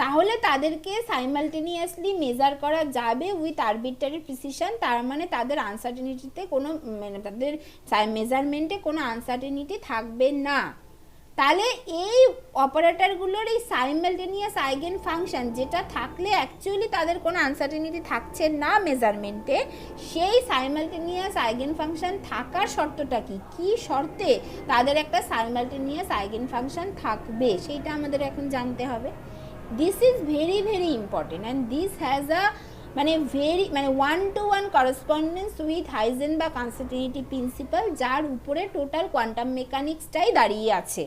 তাহলে তাদেরকে সাইমালটেনিয়াসলি মেজার করা যাবে উইথ আরবিট্রারি প্রিসিশন। তার মানে তাদের আনসার্টেনিটিতে কোনো মানে তাদের মেজারমেন্টে কোনো আনসার্টেনিটি থাকবে না। তাহলে এই অপারেটরগুলোর এই সাইমালটেনিয়াস আইগেন ফাংশন যেটা থাকলে অ্যাকচুয়ালি তাদের কোনো আনসার্টেনিটি থাকছে না মেজারমেন্টে, সেই সাইমালটেনিয়াস আইগেন ফাংশন থাকার শর্তটা কি, কী শর্তে তাদের একটা সাইমালটেনিয়াস আইগেন ফাংশন থাকবে, সেইটা আমাদের এখন জানতে হবে। This is very very important and this has a মানে one to one correspondence with Heisenberg uncertainty principle, যার উপরে টোটাল কোয়ান্টাম মেকানিক্সটাই দাঁড়িয়ে আছে।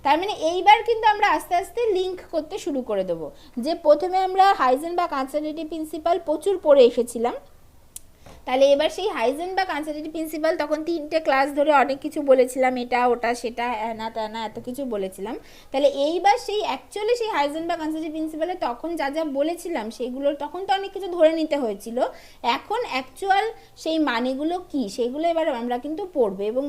তার মানে এইবার কিন্তু আমরা আস্তে আস্তে লিঙ্ক করতে শুরু করে দেবো, যে প্রথমে আমরা হাইজেনবার্গ আনসার্টেনিটি প্রিন্সিপাল প্রচুর পড়ে এসেছিলাম, তাহলে এবার সেই হাইজেনবার্গ আনসার্টেনিটি প্রিন্সিপাল তখন 3টে ক্লাস ধরে অনেক কিছু বলেছিলাম, এটা ওটা সেটা হ্যানা ত্যানা এত কিছু বলেছিলাম। তাহলে এইবার সেই অ্যাকচুয়ালি সেই হাইজেনবার্গ আনসার্টেনিটি প্রিন্সিপালে তখন যা যা বলেছিলাম সেগুলোর তখন তো অনেক কিছু ধরে নিতে হয়েছিল, এখন অ্যাকচুয়াল সেই মানেগুলো কি সেগুলো এবার আমরা কিন্তু পড়বো, এবং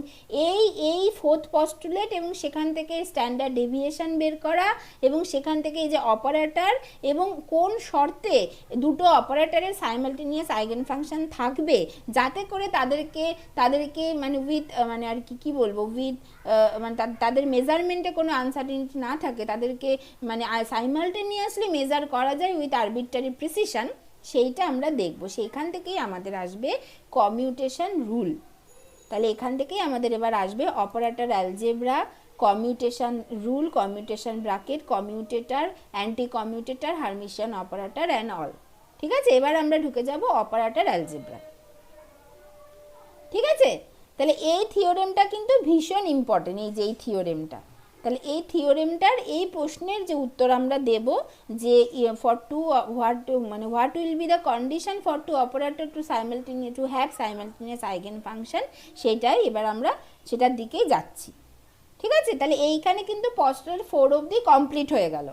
এই ফোর্থ পস্টুলেট এবং সেখান থেকে স্ট্যান্ডার্ড ডেভিয়েশন বের করা, এবং সেখান থেকে এই যে অপারেটর এবং কোন শর্তে দুটো অপারেটরের সাইমালটেনিয়াস আইগেন ফাংশন থাকবে যাতে করে তাদেরকে মানে উইথ মানে আর কি বলবো উইথ মানে তাদের মেজারমেন্টে কোনো আনসার্টেনিটি না থাকে, তাদেরকে মানে সাইমালটেনিয়াসলি মেজার করা যায় উইথ আরবিট্রারি প্রিসিশন, সেইটা আমরা দেখব। সেইখান থেকেই আমাদের আসবে কমিউটেশন রুল। তাহলে এখান থেকেই আমাদের এবার আসবে operator algebra, commutation rule, commutation bracket, commutator, anti commutator, Hermitian operator and all. ঠিক আছে, এবার আমরা ঢুকে যাব অপারেটর অ্যালজেব্রা। ঠিক আছে, তাহলে এই থিওরেমটা কিন্তু ভীষণ ইম্পর্টেন্ট, এই যে এই থিওরেমটা। তাহলে এই থিওরেমটার এই প্রশ্নের যে উত্তর আমরা দেব যে for two what will be the condition for two operator to have simultaneous eigenfunction, সেটাই এবার আমরা সেটার দিকেই যাচ্ছি। ঠিক আছে, তাহলে এইখানে কিন্তু পস্টুলেট 4 অবধি কমপ্লিট হয়ে গেল।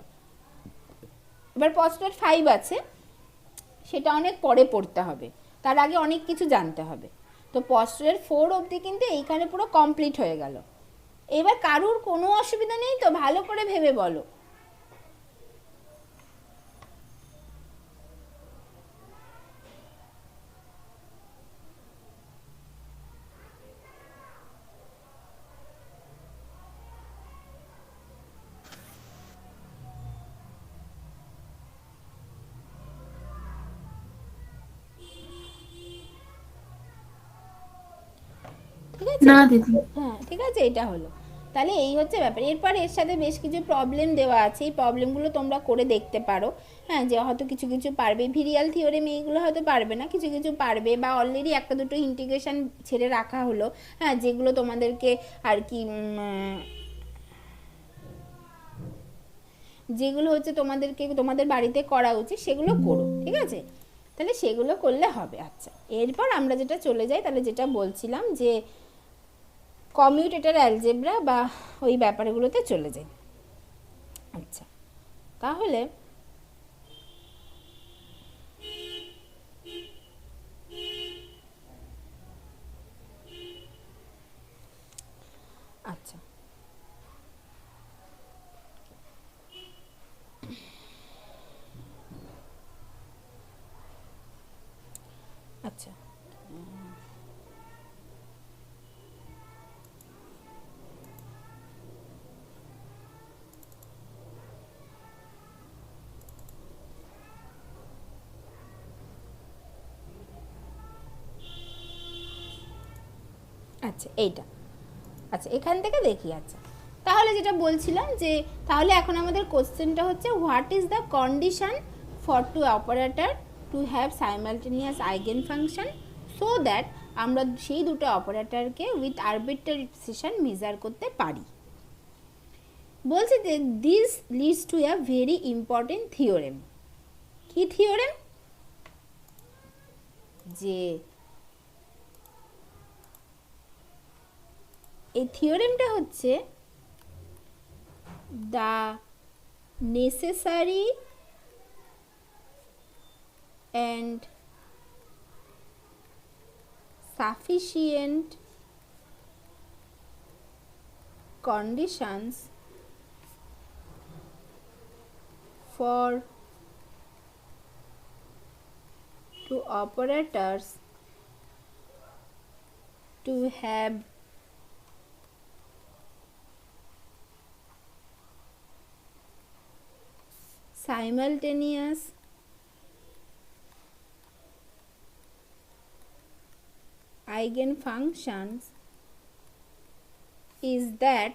এবার পস্টুলেট 5 আছে, সেটা অনেক পরে পড়তে হবে, তার আগে অনেক কিছু জানতে হবে। তো পস্টুলেট 4 অবধি কিন্তু এইখানে পুরো কমপ্লিট হয়ে গেল। এবার কারুর কোনো অসুবিধা নেই তো? ভালো করে ভেবে বলো। ঠিক আছে, না দিদি। হ্যাঁ ঠিক আছে, এটা হলো। তাহলে এই হচ্ছে ব্যাপার। এরপর এর সাথে বেশ কিছু প্রবলেম দেওয়া আছে, এই প্রবলেমগুলো তোমরা করে দেখতে পারো। হ্যাঁ, যে হয়তো কিছু কিছু পারবে, ভিরিয়াল থিওরেম এইগুলো হয়তো পারবে না, কিছু কিছু পারবে, বা অলরেডি একটা দুটো ইন্টিগ্রেশন ছেড়ে রাখা হলো, হ্যাঁ, যেগুলো তোমাদেরকে আর কি যেগুলো হচ্ছে তোমাদের বাড়িতে করা উচিত সেগুলো করো। ঠিক আছে, তাহলে সেগুলো করলে হবে। আচ্ছা, এরপর আমরা যেটা চলে যাই, তাহলে যেটা বলছিলাম যে কমিউটেটর অ্যালজেব্রা বা ওই ব্যাপারগুলোতে চলে যাই। আচ্ছা, তাহলে আচ্ছা আচ্ছা আচ্ছা এইটা, আচ্ছা এখান থেকে দেখি। আচ্ছা, তাহলে যেটা বলছিলাম যে তাহলে এখন আমাদের কোশ্চেনটা হচ্ছে what is the condition for two operator to have simultaneous eigen function so that আমরা সেই দুটো অপারেটরকে উইথ আরবিট্রারি প্রিসিশন মেজার করতে পারি। বলছে যে this leads to a very important theorem. কি থিওরেম? যে এই থিওরেমটা হচ্ছে the necessary and sufficient conditions for two operators to have simultaneous eigenfunctions is that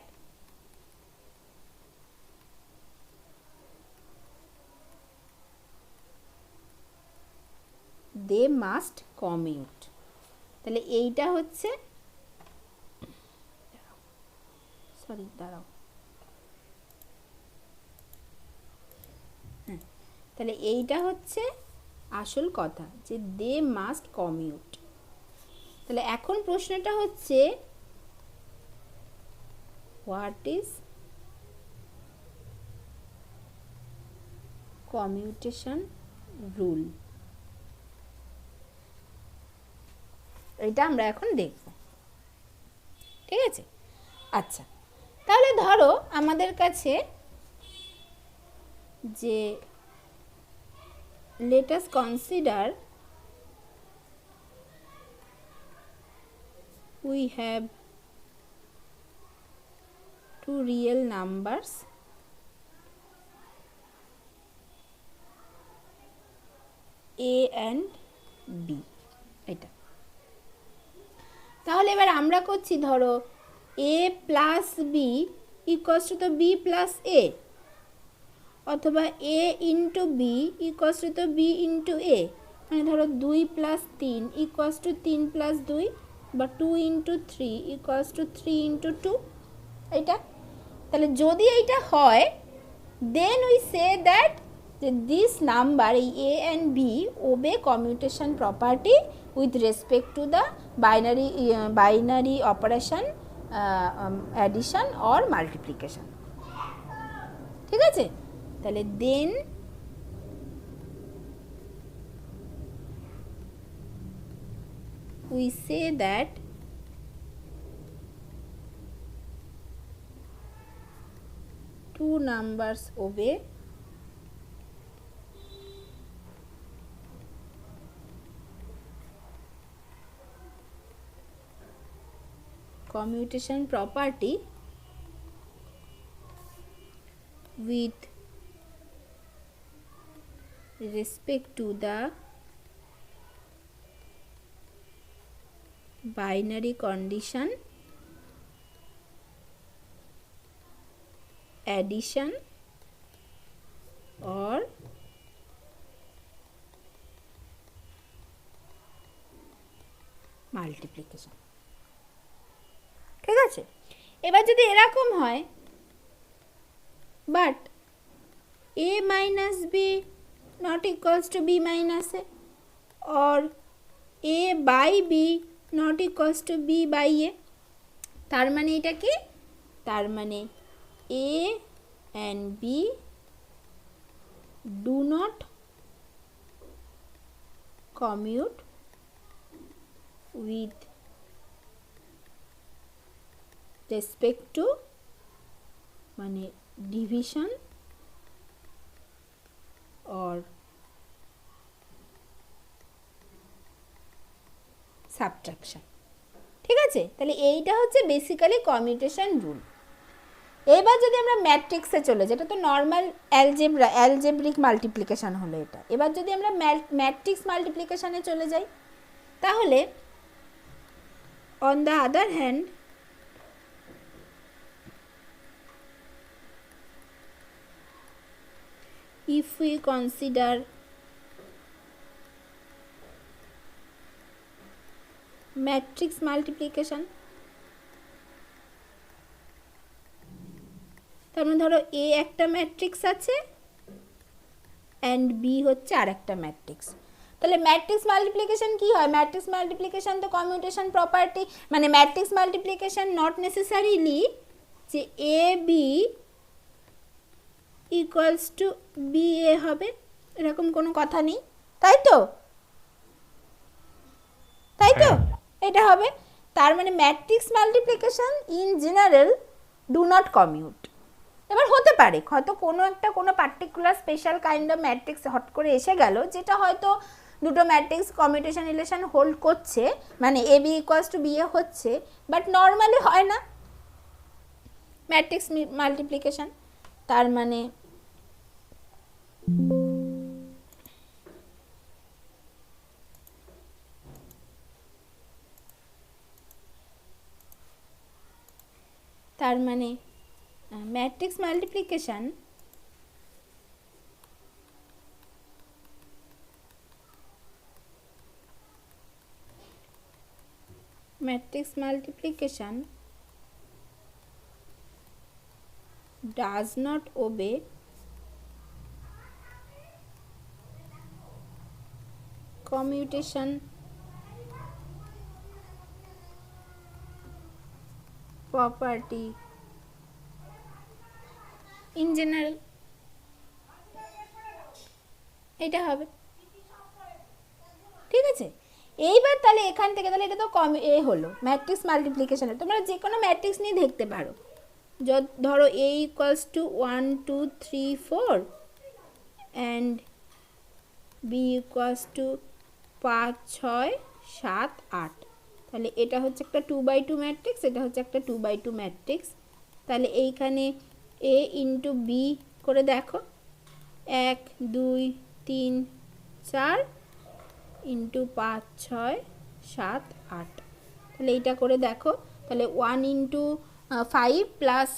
they must commute. তাহলে এইটা হচ্ছে তাহলে এইটা হচ্ছে আসল কথা যে দে মাস্ট কমিউট। তাহলে এখন প্রশ্নটা হচ্ছে হোয়াট ইজ কমিউটেশন রুল, এটা আমরা এখন দেখব। ঠিক আছে, আচ্ছা তাহলে ধরো আমাদের কাছে যে let us consider we have two real numbers a and b, এটা তাহলে এবার আমরা করছি ধরো a plus b equals to তো বি প্লাস এ, অথবা a into b equals to তো বি ইন্টু এ, মানে ধরো 2 প্লাস 3 ইকুয়ালস টু 3 প্লাস 2, বা 2 ইন্টু 3 ইকুয়ালস টু 3 ইন্টু 2, এইটা। তাহলে যদি এইটা হয় দেন উই সে দ্যাট যে দিস নাম্বার এই A and B obey commutation property with respect to the binary operation addition or multiplication. ঠিক আছে, তাহলে দেন we say that two numbers obey commutation property with respect to the binary condition addition or multiplication। ঠিক আছে, এবার যদি এরকম হয় but a minus b not equals to b minus a or a by b not equals to b by a, তার মানে এটা কি, তার মানে a and b do not commute with respect to মানে division or সাবট্রাকশন। ঠিক আছে, তাহলে এইটা হচ্ছে বেসিক্যালি কমিউটেশন রুল। এবার যদি আমরা ম্যাট্রিক্সে চলে, যেটা তো নর্মাল অ্যালজেব্রিক মাল্টিপ্লিকেশান হলো এটা, এবার যদি আমরা ম্যাট্রিক্স মাল্টিপ্লিকেশানে চলে যাই তাহলে on the other hand if we consider matrix multiplication, তার মানে ধরো a একটা ম্যাট্রিক্স আছে অ্যান্ড b হচ্ছে আর একটা ম্যাট্রিক্স। তাহলে ম্যাট্রিক্স মাল্টিপ্লিকেশন কি হয়, ম্যাট্রিক্স মাল্টিপ্লিকেশন তো কমিউটেশন প্রপার্টি, মানে ম্যাট্রিক্স মাল্টিপ্লিকেশন নট নেসেসারিলি যে A B equals to B এ হবে, এরকম কোনো কথা নেই, তাই তো, তাই তো, এটা হবে। তার মানে matrix multiplication in general do not commute. এবার হতে পারে হয়তো কোনো particular special kind of matrix hot করে এসে গেল যেটা হয়তো দুটো ম্যাট্রিক্স কমিউটেশন রিলেশন হোল্ড করছে, মানে A B equals to B এ হচ্ছে, বাট নর্মালি হয় না ম্যাট্রিক্স মাল্টিপ্লিকেশন। তার মানে তার মানে matrix multiplication does not obey commutation property in general, এটা হবে। ঠিক আছে, এইবার তাহলে এখান থেকে তাহলে এটা তো হলো ম্যাট্রিক্স মাল্টিপ্লিকেশনের। তোমরা যে কোনো ম্যাট্রিক্স নিয়ে দেখতে পারো। ধরো a equals to 1 2 3 4 and b equals to 5 6 7 8, তাহলে এটা হচ্ছে একটা 2x2 ম্যাট্রিক্স, এটা হচ্ছে একটা 2x2 ম্যাট্রিক্স। তাহলে এইখানে a ইন্টু বি করে দেখো, 1 2 3 4 ইন্টু 5 6 7 8, তাহলে এইটা করে দেখো। তাহলে 1 ইন্টু 5 প্লাস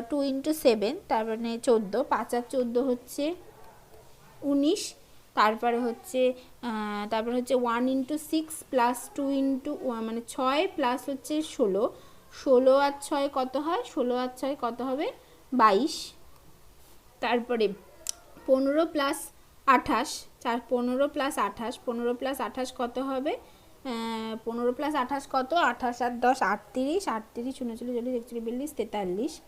2 ইন্টু 7, তার মানে 14, 5 আর 14 হচ্ছে 19, তারপরে হচ্ছে 1 ইন্টু 6 প্লাস 2 ইন্টু মানে 6 প্লাস হচ্ছে 16, 16 আর 6 কত হয়, 16 আর 6 কত হবে 22, তারপরে 15 প্লাস 28, 15 প্লাস 28, 15 প্লাস 28 কত হবে, 15 প্লাস 28 কত, 28 আর 10 38, 38 39 40 41 42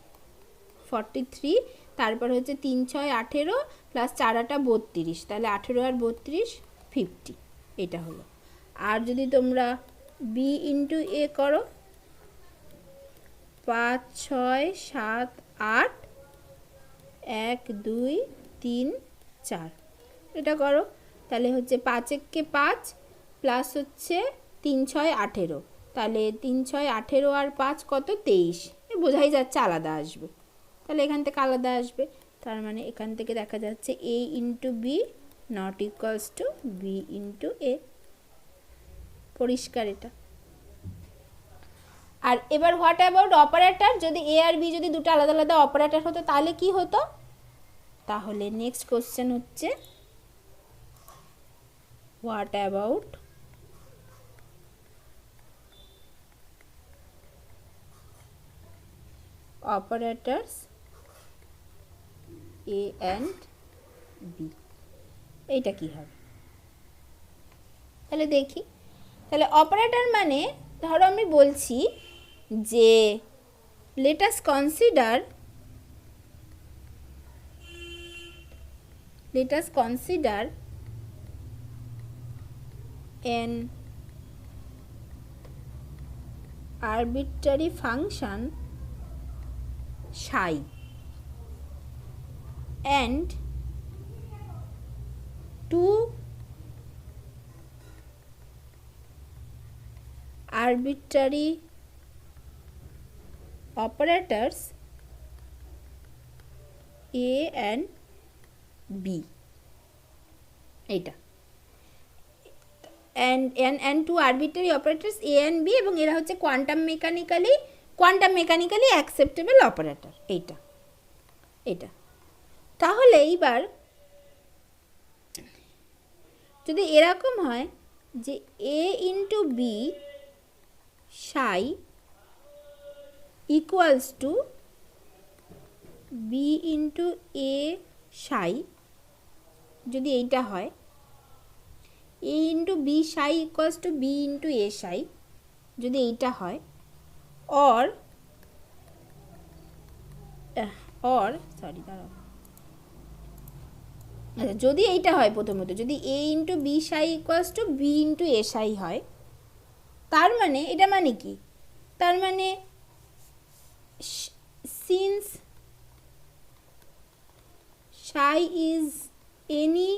43, তারপর হচ্ছে 3 6 18 প্লাস 4 8 32, তাহলে 18 আর 32 50, এটা হলো। আর যদি তোমরা বি ইন্টু এ করো, 5 6 7 8 1 2 3 4, এটা করো, তাহলে হচ্ছে 5 1 5 প্লাস হচ্ছে 3 6 18, তাহলে 3 6 18 আর 5 কত 23, বোঝাই যাচ্ছে আলাদা আসবে, তাহলে এখান থেকে আলাদা আসবে। তার মানে এখান থেকে দেখা যাচ্ছে a into B not equals to B into A, পরিষ্কার এটা। আর এবার হোয়াট অ্যাবাউট অপারেটর, যদি এ আর বি যদি দুটো আলাদা আলাদা অপারেটর হতো তাহলে কি হতো, তাহলে নেক্সট কোশ্চেন হচ্ছে what about operators a and b, এইটা কি হবে, তাহলে দেখি। তাহলে অপারেটর মানে ধরো আমি বলছি যে let us consider an arbitrary function psi and two arbitrary operators a and b, এটা and two arbitrary operators a and b, এবং এরা হচ্ছে কোয়ান্টাম মেকানিক্যালি অ্যাকসেপ্টেবল অপারেটর, এটা। তাহলে এইবার যদি এরকম হয় যে a into B psi equals to B into A psi, যদি এইটা হয় a into B psi equals to B into A psi, যদি এইটা হয়, অর সরি দাঁড়াও, আচ্ছা যদি এইটা হয়, প্রথমত যদি a into B psi equals to B into এ সাই হয়, তার মানে এটা মানে কি, তার মানে since psi is any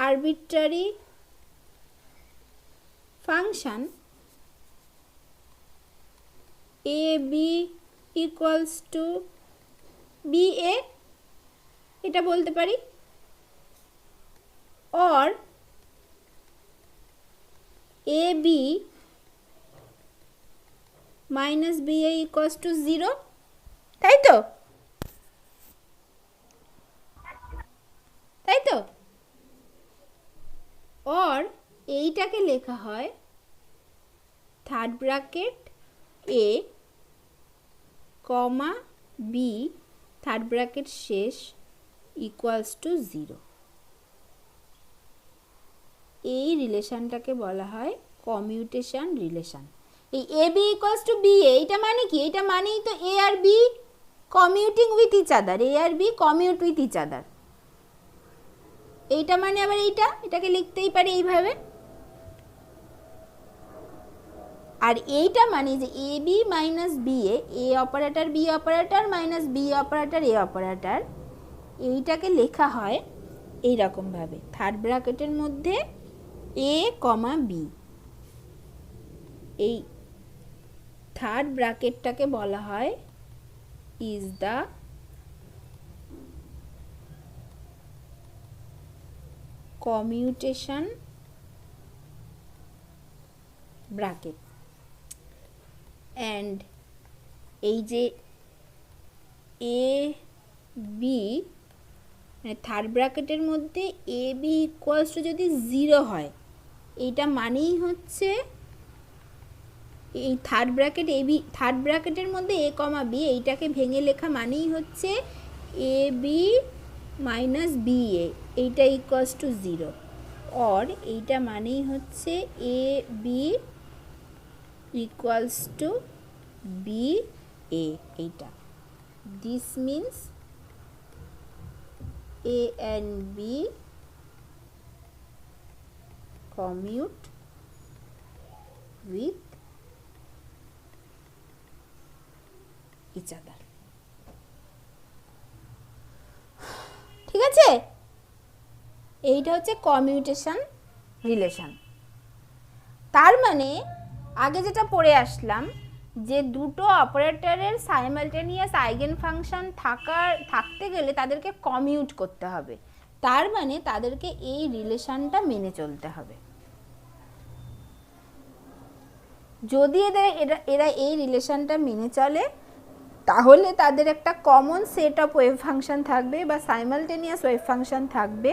arbitrary function a b equals to B A, এটা বলতে পারি। Or A B minus B A equals to 0, তাই তো? তাই তো? অর এইটাকে লেখা হয় third bracket A comma B third bracket শেষ ইকুয়ালস টু 0। এই রিলেশনটাকে বলা হয় কমিউটেশন রিলেশন। এই A B equals to B A, এটা মানে কি? এটা মানেই তো এ আর B commuting with each other, A আর বি কমিউট উইথ ইচ আদার। এইটা মানে আবার এটাকে লিখতেই পারি এইভাবে। আর এইটা মানে যে A B minus B A operator B operator minus B operator A operator, এইটাকে লেখা হয় এইরকমভাবে থার্ড ব্র্যাকেটের মধ্যে এ কমা বি। এই থার্ড ব্র্যাকেটটাকে বলা হয় is the commutation bracket. And এই যে এ বি মানে থার্ড ব্র্যাকেটের মধ্যে এ বি ইকুয়ালস টু যদি 0 হয়, এইটা মানেই হচ্ছে এই third bracket A B, third ব্র্যাকেটের মধ্যে এ কমা বি, এইটাকে ভেঙে লেখা মানেই হচ্ছে A B minus B A, এইটা ইকুয়ালস টু 0। অর এইটা মানেই হচ্ছে A B equals to B A, এইটা। This means A and B commute with each other. ঠিক আছে? এইটা হচ্ছে কমিউটেশন রিলেশন। তার মানে আগে যেটা পড়ে আসলাম যে দুটো অপারেটরের সাইমালটেনিয়াস আইগেন ফাংশন থাকতে গেলে তাদেরকে কমিউট করতে হবে, তার মানে তাদেরকে এই রিলেশনটা মেনে চলতে হবে। যদি এরা এই রিলেশনটা মেনে চলে তাহলে তাদের একটা common set of wave function থাকবে বা সাইমালটেনিয়াস ওয়েভ ফাংশন থাকবে,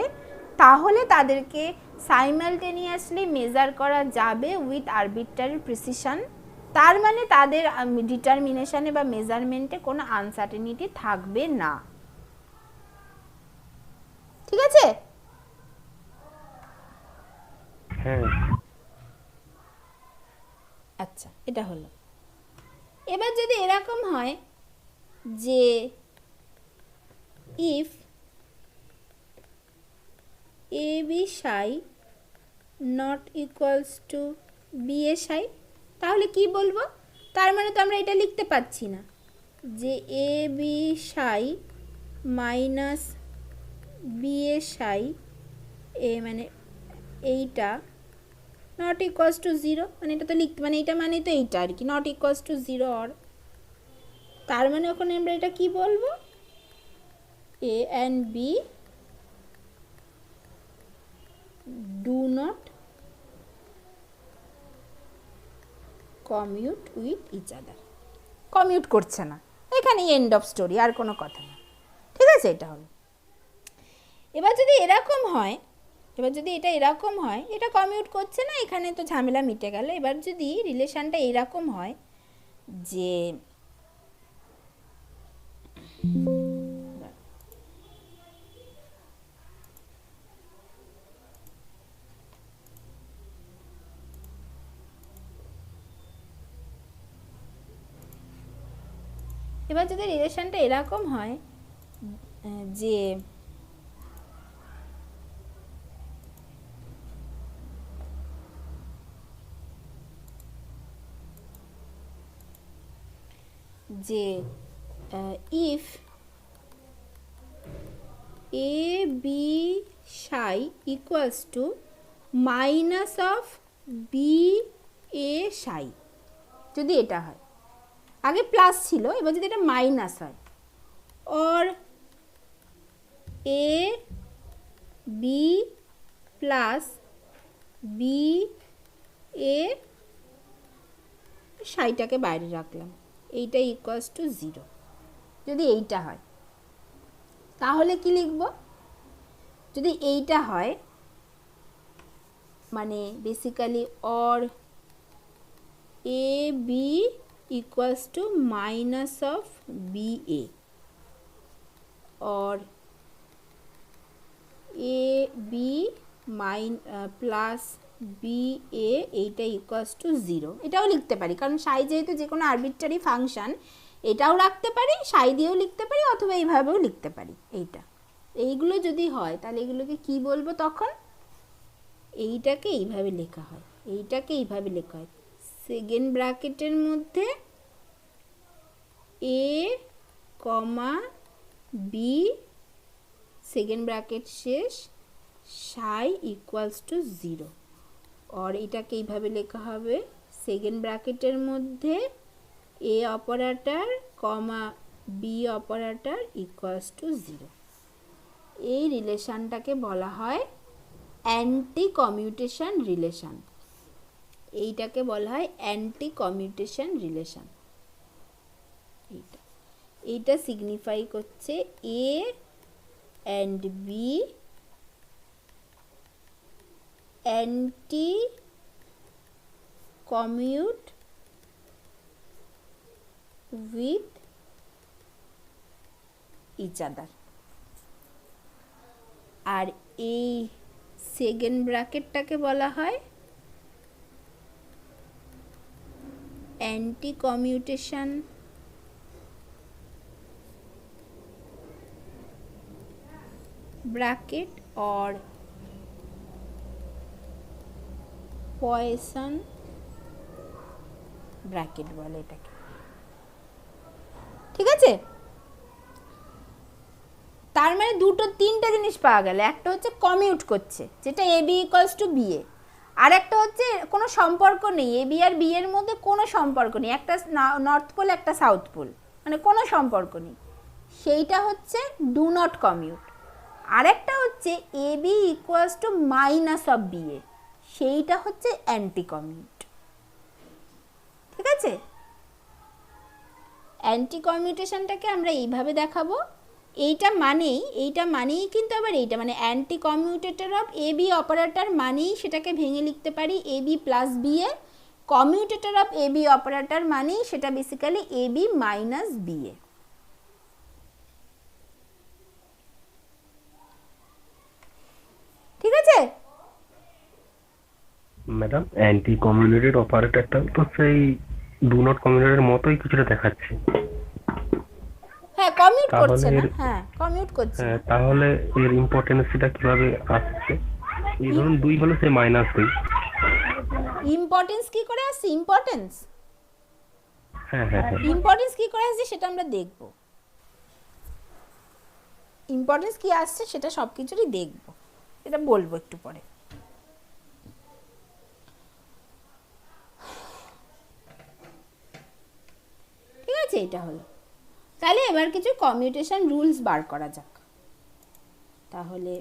তাহলে তাদেরকে সাইমালটেনিয়াসলি মেজার করা যাবে উইথ আরবিট্রারি প্রিসিশন। তার মানে তাদের ডিটারমিনেশনে বা মেজারমেন্টে কোনো আনসার্টেনিটি থাকবে না। ঠিক আছে? হ্যাঁ। আচ্ছা, এটা হলো। এবার যদি এরকম হয় যে if A B Sai not equals to B A সাই, তাহলে কি বলবো? তার মানে তো আমরা এটা লিখতে পাচ্ছি না যে A B Sai minus B A সাই এ মানে এইটা নট ইকুয়ালস টু 0, মানে এটা তো লিখতে মানে এইটা মানে তো এইটা আর কি, নট ইকুয়ালস টু 0। অর তার মানে ওখানে আমরা এটা কি বলবো? A and B do not commute with each other, commute করছে না, এখানে এন্ড অফ স্টোরি, আর কোনো কথা না। ঠিক আছে? এটা হলো। এবার যদি এরকম হয়, এবার যদি এটা এরকম হয়, এটা কমিউট করছে না, এখানে তো ঝামেলা মিটে গেল। এবার যদি রিলেশনটা এরকম হয় যে এবার যদি রিলেশনটা এরকম হয় যে যে if A B psi equals to minus of B A psi, যদি এটা হয়, আগে প্লাস ছিল, এবার যদি এটা মাইনাস হয়, or a b plus b a, সাইটাকে বাইরে রাখলাম, এইটা ইকুয়ালস টু 0। যদি এইটা হয় তাহলে কি লিখব? যদি এইটা হয় মানে basically or A B equals to minus of B A, or A B plus B A, এইটা ইকুয়ালস টু 0। এটাও লিখতে পারি, কারণ সাই যেহেতু যে কোনো আরবিট্রারি ফাংশান, এটাও রাখতে পারি, সাই দিয়েও লিখতে পারি, অথবা এইভাবেও লিখতে পারি। এইগুলো যদি হয় তাহলে এগুলোকে কি বলবো তখন? এইটাকে এইভাবে লেখা হয়, এইটাকে এইভাবে লেখা হয়, সেকেন্ড ব্র্যাকেটের মধ্যে এ কমা বি, সেকেন্ড ব্র্যাকেট শেষ, সাই ইকুয়ালস টু 0। আর এটাকে এইভাবে লেখা হবে, সেকেন্ড ব্র্যাকেটের মধ্যে A operator comma B operator equals to 0। এই রিলেশনটাকে বলা হয় অ্যান্টি কমিউটেশন রিলেশন। এইটাকে বলা হয় অ্যান্টি কমিউটেশন রিলেশন। এইটা সিগনিফাই করছে A and B anti commute with each other. আর এই সেকেন্ড ব্র্যাকেটটাকে বলা হয় anti commutation bracket or Poisson bracket বলে এটাকে। ঠিক আছে, তার মানে তিনটে জিনিস পাওয়া গেল। একটা হচ্ছে কমিউট করছে, যেটা এ B equals to B A. আর একটা হচ্ছে কোনো সম্পর্ক নেই, এ বি আর বি এর মধ্যে কোনো সম্পর্ক নেই, একটা নর্থ পোল একটা সাউথ পোল, মানে কোনো সম্পর্ক নেই, সেইটা হচ্ছে ডু নট কমিউট। আরেকটা হচ্ছে A B equals to minus of B A, সেইটা হচ্ছে অ্যান্টি কমিউট। ঠিক আছে, অ্যান্টি কমিউটেশনটাকে আমরা এইভাবে দেখাবো। এইটা মানেই কিন্তু আবার এইটা মানে anti commutator of A B operator মানেই সেটাকে ভেঙে লিখতে পারি A B plus B A. Commutator of A B operator মানেই সেটা basically A B minus B A. ঠিক আছে ম্যাডাম, অ্যান্টি কমিউনিটেড অপারেটরটা তো সেই ডু নট কমিউনিটের মতোই কিছুটা দেখাচ্ছে। হ্যাঁ, কমিউট করছে না, তাহলে হ্যাঁ কমিউট করছে না। তাহলে এর ইম্পর্টেন্সটা কিভাবে আসছে? এই ধরুন 2 হলো সে -2। ইম্পর্টেন্স কি করে আসছে? ইম্পর্টেন্স হ্যাঁ হ্যাঁ হ্যাঁ ইম্পর্টেন্স কি করে আসছে সেটা আমরা দেখব। ইম্পর্টেন্স কি আসছে সেটা সব কিছুরই দেখব, এটা বলবো একটু পরে। ঠিক আছে, এটা হলো। তাহলে এবার কিছু কমিউটেশন রুলস বার করা যাক। তাহলে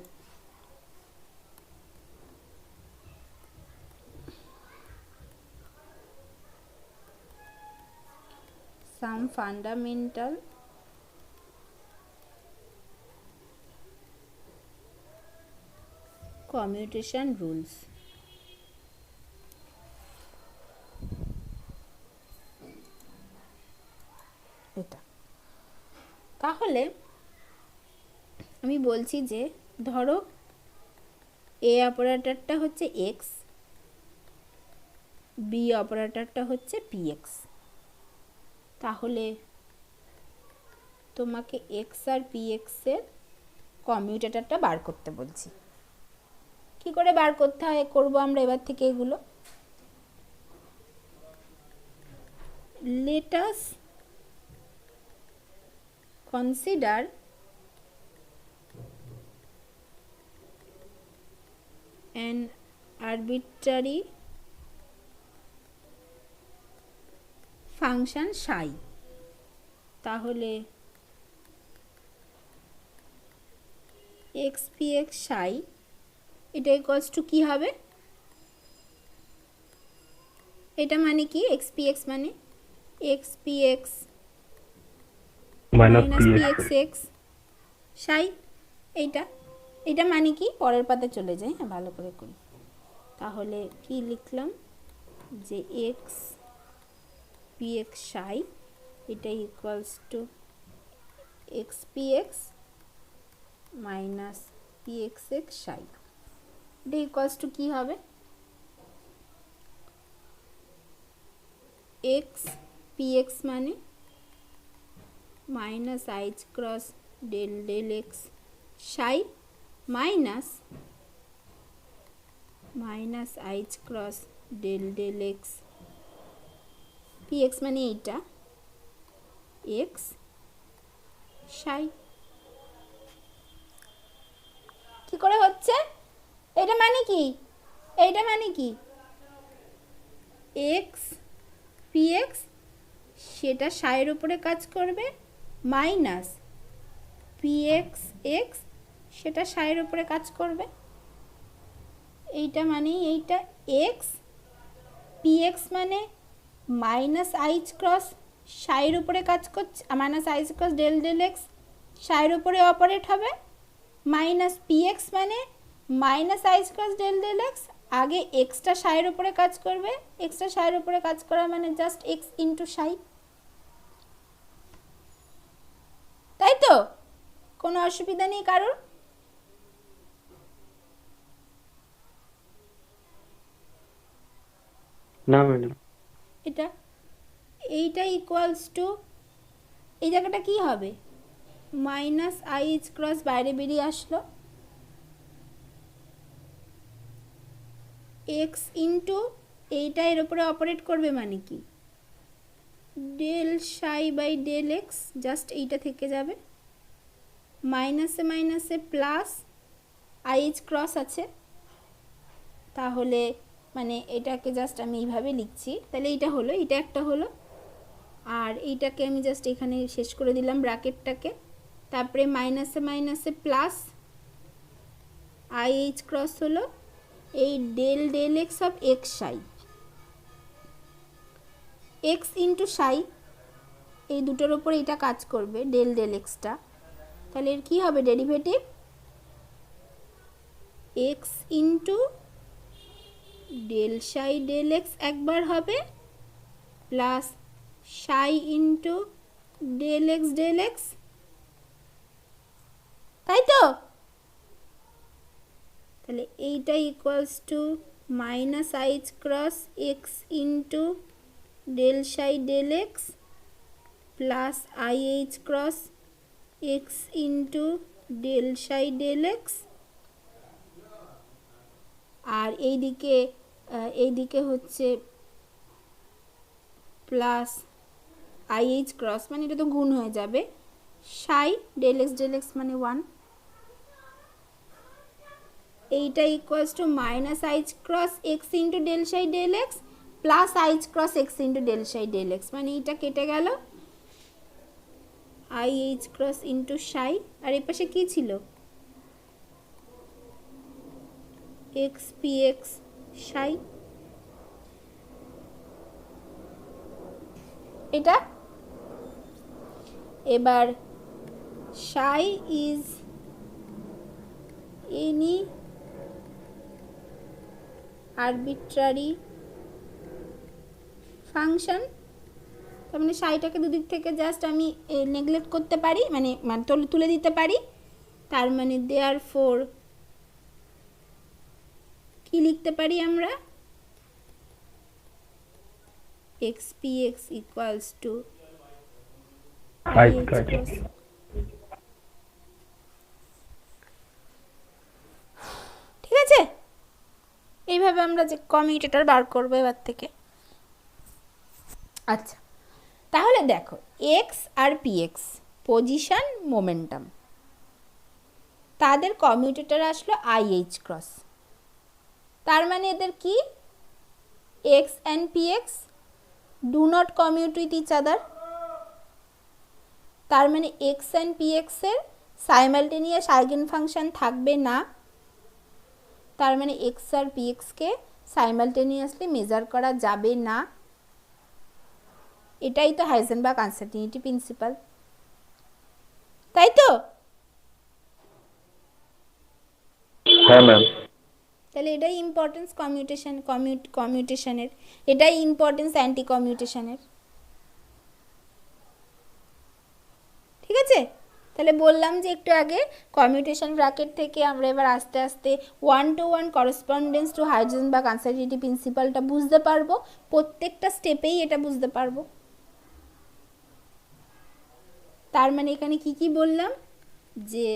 some fundamental commutation rules। এটা তাহলে আমি বলছি যে ধরো এ অপারেটরটা হচ্ছে এক্স, বি অপারেটরটা হচ্ছে পি এক্স। তাহলে তোমাকে এক্স আর পি এক্সের কমিউটেটরটা বার করতে বলছি। কি করে বার করতে হয় করবো আমরা এবার থেকে এগুলো। let us consider an arbitrary function psi। তাহলে এক্স পি এক্স সাই এটা ইকুয়ালস টু কী হবে? এটা মানে কি? এক্স পি এক্স মানে x p x minus minus P P x x x psi. এটা মানে কি? পরের পাতে চলে যাই, হ্যাঁ ভালো করে করি। তাহলে কি লিখলাম যে এক্স পি এক্স সাই এটা equals to x p x minus p x x psi. এটা ইকুয়ালস টু কী হবে? এক্স পি এক্স মানে minus h cross del del x psi minus h cross del del x p x মানে এইটা x সাই। কি করে হচ্ছে? এটা মানে কি? এইটা মানে কি? এক্স পি এক্স সেটা সাইয়ের উপরে কাজ করবে মাইনাস পি এক্স এক্স সেটা সাইয়ের উপরে কাজ করবে। এইটা মানে এইটা এক্স পি এক্স মানে মাইনাস আইচ ক্রস সাইয়ের উপরে কাজ করছে, minus h cross del del x সাইয়ের উপরে অপারেট হবে, মাইনাস পি এক্স মানে minus h cross del del x আগে এক্সটা সাইয়ের উপরে কাজ করবে, এক্সটা সাইয়ের উপরে কাজ করা মানে জাস্ট এক্স ইন্টু সাই। তাই তো? কোনো অসুবিধা নেই কারোর? না ম্যাডাম। এইটা ইকুয়ালস টু এই জায়গাটা কি হবে? মাইনাস আই এইচ ক্রস বাইরে বেরিয়ে আসলো এক্স ইন্টু এইটা এর উপরে অপারেট করবে মানে কি? Del Sai by del x just এইটা থেকে যাবে, মাইনাসে মাইনাসে প্লাস আই এইচ ক্রস আছে, তাহলে মানে এটাকে জাস্ট আমি এইভাবে লিখছি। তাহলে এইটা হলো, এটা একটা হলো, আর এইটাকে আমি জাস্ট এখানে শেষ করে দিলাম ব্র্যাকেটটাকে। তারপরে মাইনাসে মাইনাসে প্লাস আই এইচ ক্রস হলো এই del del x of x psi, x into psi এই দুটোর ওপর এটা কাজ করবে ডেল ডেল এক্সটা। তাহলে এর কী হবে derivative? X into del psi del x একবার হবে প্লাস সাই ইন্টু ডেল এক্স, তাই তো? তাহলে এইটা equals to minus h cross x into del psi del x plus i h cross x into del psi del x, আর এইদিকে হচ্ছে plus i h cross মানে এটা তো গুণ হয়ে যাবে সাই ডেল এক্স মানে 1। এইটা equals to minus h cross x into del psi del x plus h cross x into del psi del x মানে এইটা কেটে গেল আই এইচ ক্রস ইন্টু সাই, আর এর পাশে কী ছিল? X p x psi. এটা এবার সাই ইজ এনি আরবিট্রারি ফাংশন, তার মানে সাইটাকে দুদিক থেকে জাস্ট আমি নেগলেক্ট করতে পারি, মানে তুলে দিতে পারি। তার মানে দেয়ার ফোর কি লিখতে পারি আমরা? X p x equals two ঠিক আছে? এইভাবে আমরা যে কমিউটেটর বার করবো এবার থেকে। আচ্ছা, তাহলে দেখো এক্স আর পি এক্স পজিশন মোমেন্টাম, তাদের কমিউটেটর আসলো আই এইচ ক্রস, তার মানে এদের কি? X and p x do not commute with each other, তার মানে এক্স অ্যান্ড পি এক্সের সাইমালটেনিয়াস আইগেন ফাংশন থাকবে না, তার মানে এক্স আর পিএক্সকে সাইমালটেনিয়াসলি মেজার করা যাবে না। এটাই তো হাইজেনবার্গ আনসার্টিনিটি প্রিন্সিপাল, তাই তো? হ্যাঁ ম্যাম। তাহলে এটাই ইম্পর্টেন্স কমিউটেশনের, এটাই ইম্পর্টেন্স অ্যান্টি কমিউটেশনের। ঠিক আছে, তাহলে বললাম যে একটু আগে কমিউটেশন ব্র্যাকেট থেকে আমরা এবার আস্তে আস্তে 1-to-1 correspondence to Heisenberg uncertainty প্রিন্সিপালটা বুঝতে পারবো, প্রত্যেকটা স্টেপেই এটা বুঝতে পারবো। তার মানে এখানে কি কি বললাম, যে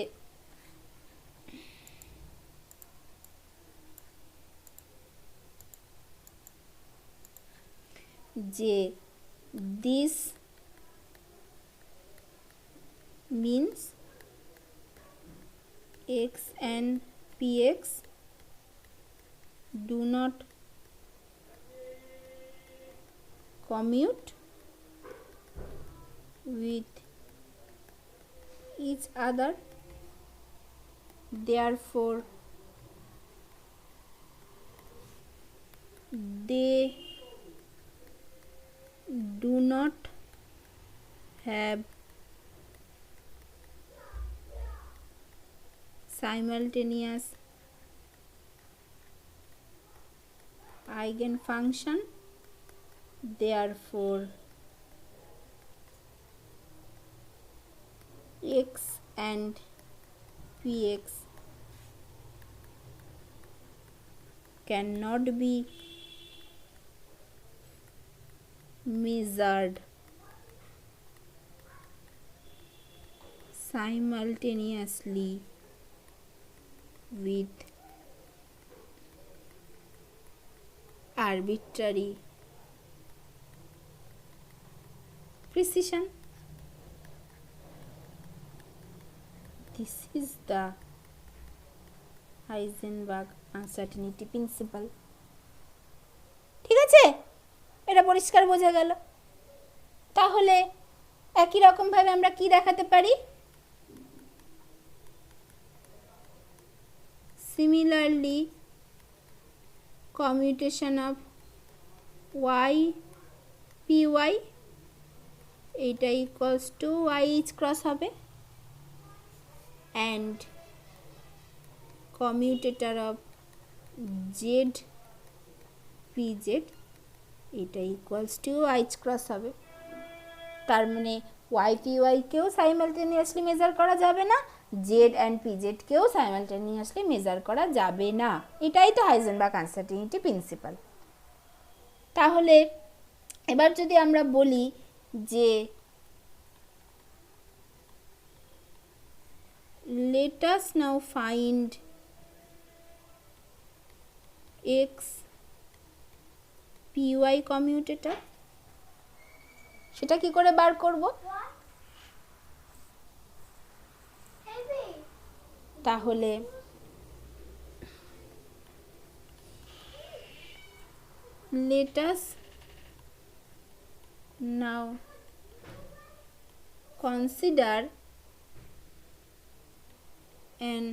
this means x and px do not commute with each other, therefore they do not have simultaneous eigenfunction, therefore x and px cannot be measured simultaneously with arbitrary precision. This is the Heisenberg uncertainty principle. ঠিক আছে, এটা পরিষ্কার বোঝা গেল। তাহলে একই রকমভাবে আমরা কি দেখাতে পারি, similarly commutation of y py, এটা equals two y h cross হবে, and commutator of z pz, এটা ইকুয়ালস টু h ক্রস হবে। তার মানে y py কেও সাইমালটেনিয়াসলি মেজার করা যাবে না, z অ্যান্ড pz কেও সাইমালটেনিয়াসলি মেজার করা যাবে না। এটাই তো হাইজেনবার্গ আনসার্টিনিটি প্রিন্সিপাল। তাহলে এবার যদি আমরা বলি যে let us now find x py commutator, সেটা কি করে বার করব? তাহলে let us now consider an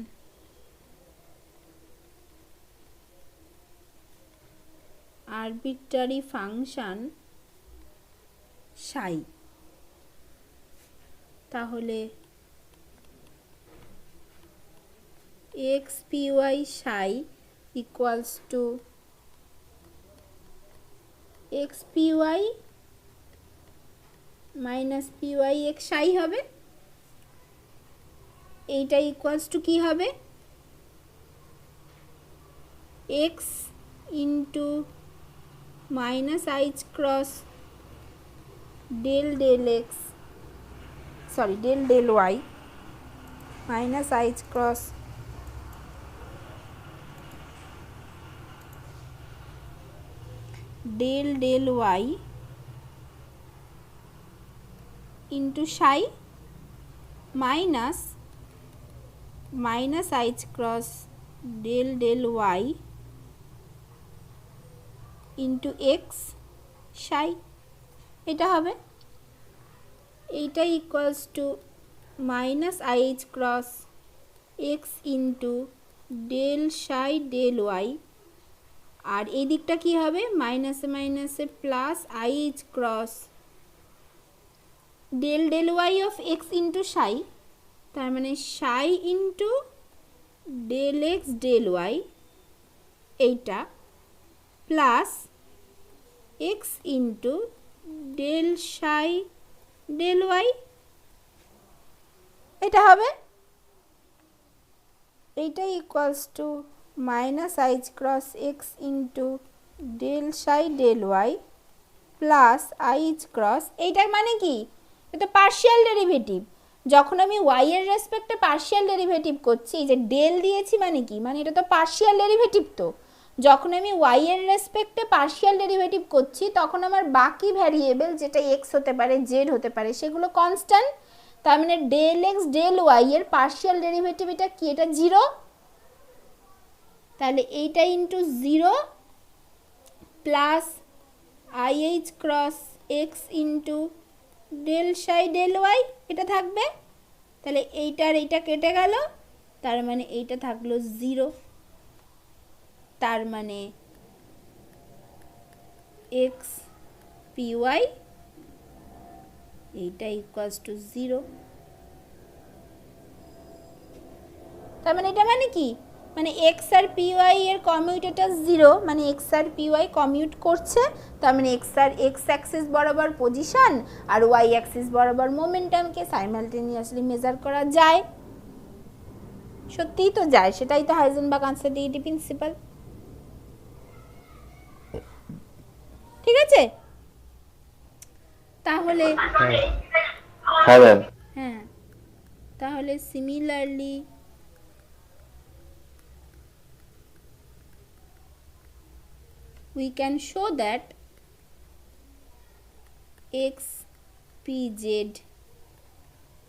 arbitrary function psi। তাহলে x py psi equals to x py minus py x psi হবে, এইটা ইকুয়ালস টু কি হবে, x into minus h cross del x, sorry del y minus h cross del y into psi minus h cross del y into x psi, এটা হবে। এইটা equals to minus i h cross x into del psi del y, আর এই দিকটা কি হবে, মাইনাসে মাইনাসে plus IH cross del del y of x into psi, তার মানে psi into del x del y এইটা, plus x into del psi del y এটা হবে। এইটা equals to minus h cross x into del psi del y plus h cross, এইটার মানে কি, এটা পার্শিয়াল ডেরিভেটিভ। যখন আমি ওয়াই এর রেসপেক্টে পার্শিয়াল ডেরিভেটিভ করছি, এই যে ডেল দিয়েছি মানে কি, মানে এটা তো পার্শিয়াল ডেরিভেটিভ। তো যখন আমি ওয়াই এর রেসপেক্টে পার্শিয়াল ডেরিভেটিভ করছি তখন আমার বাকি ভ্যারিয়েবল, যেটা এক্স হতে পারে জেড হতে পারে, সেগুলো কনস্ট্যান্ট। তার মানে ডেল এক্স ডেল ওয়াই এর পার্শিয়াল ডেরিভেটিভ এটা কি, এটা জিরো। তাহলে এইটা into zero plus IH cross x into del psi del y এটা থাকবে। তাহলে এইটার এইটা কেটে গেল, তার মানে এইটা থাকলো জিরো। তার মানে এক্স পি ওয়াই এইটা ইকুয়ালস টু জিরো। তার মানে এটা মানে কি, মানে এক্স আর পি ওয়াই এর কমিউটেটার জিরো, মানে এক্স আর পি ওয়াই কমিউট করছে। তার মানে এক্স অ্যাক্সিস বরাবর পজিশন আর ওয়াই অ্যাক্সিস বরাবর মোমেন্টামকে সাইমালটেনিয়াসলি মেজার করা যায়। সত্যিই তো যায়, সেটাই তো হাইজেনবার্গ আনসার্টেনিটি প্রিন্সিপাল। ঠিক আছে, তাহলে হ্যাঁ ম্যাম। হ্যাঁ, তাহলে similarly we can show that x pz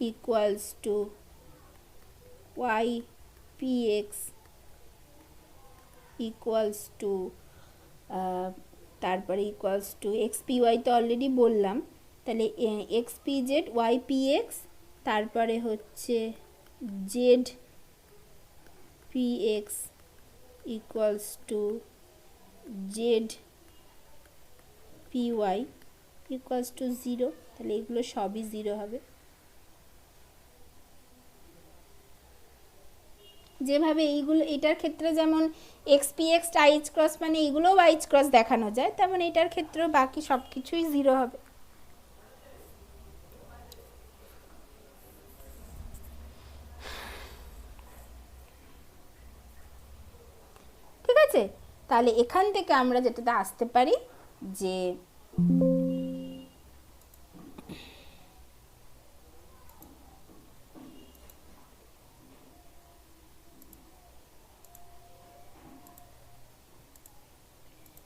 equals to y px equals to তারপরে equals to x py তো অলরেডি বললাম। তাহলে x pz y px, তারপরে হচ্ছে z px equals to z py equals to 0। তাহলে এগুলো সবই 0 হবে। যেভাবে এইগুলো, এটার ক্ষেত্রে যেমন এক্স পি এক্স আইচ ক্রস মানে এইগুলোও আইচ ক্রস দেখানো যায়, তেমন এটার ক্ষেত্রেও বাকি সব কিছুই 0 হবে। ঠিক আছে, তাহলে এখান থেকে আমরা যেটাতে আসতে পারি যে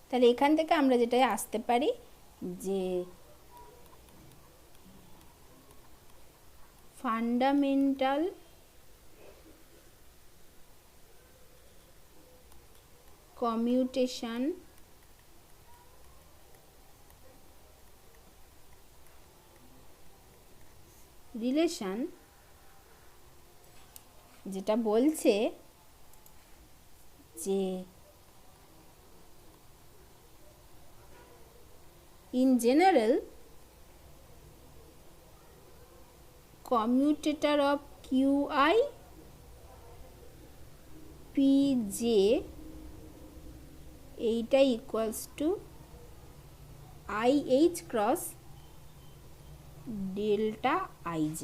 তাহলে এখান থেকে আমরা যেটাই আসতে পারি যে ফান্ডামেন্টাল কমিউটেশন রিলেশন, যেটা বলছে যে in general commutator of qi pj এইটা equals to ih cross delta ij।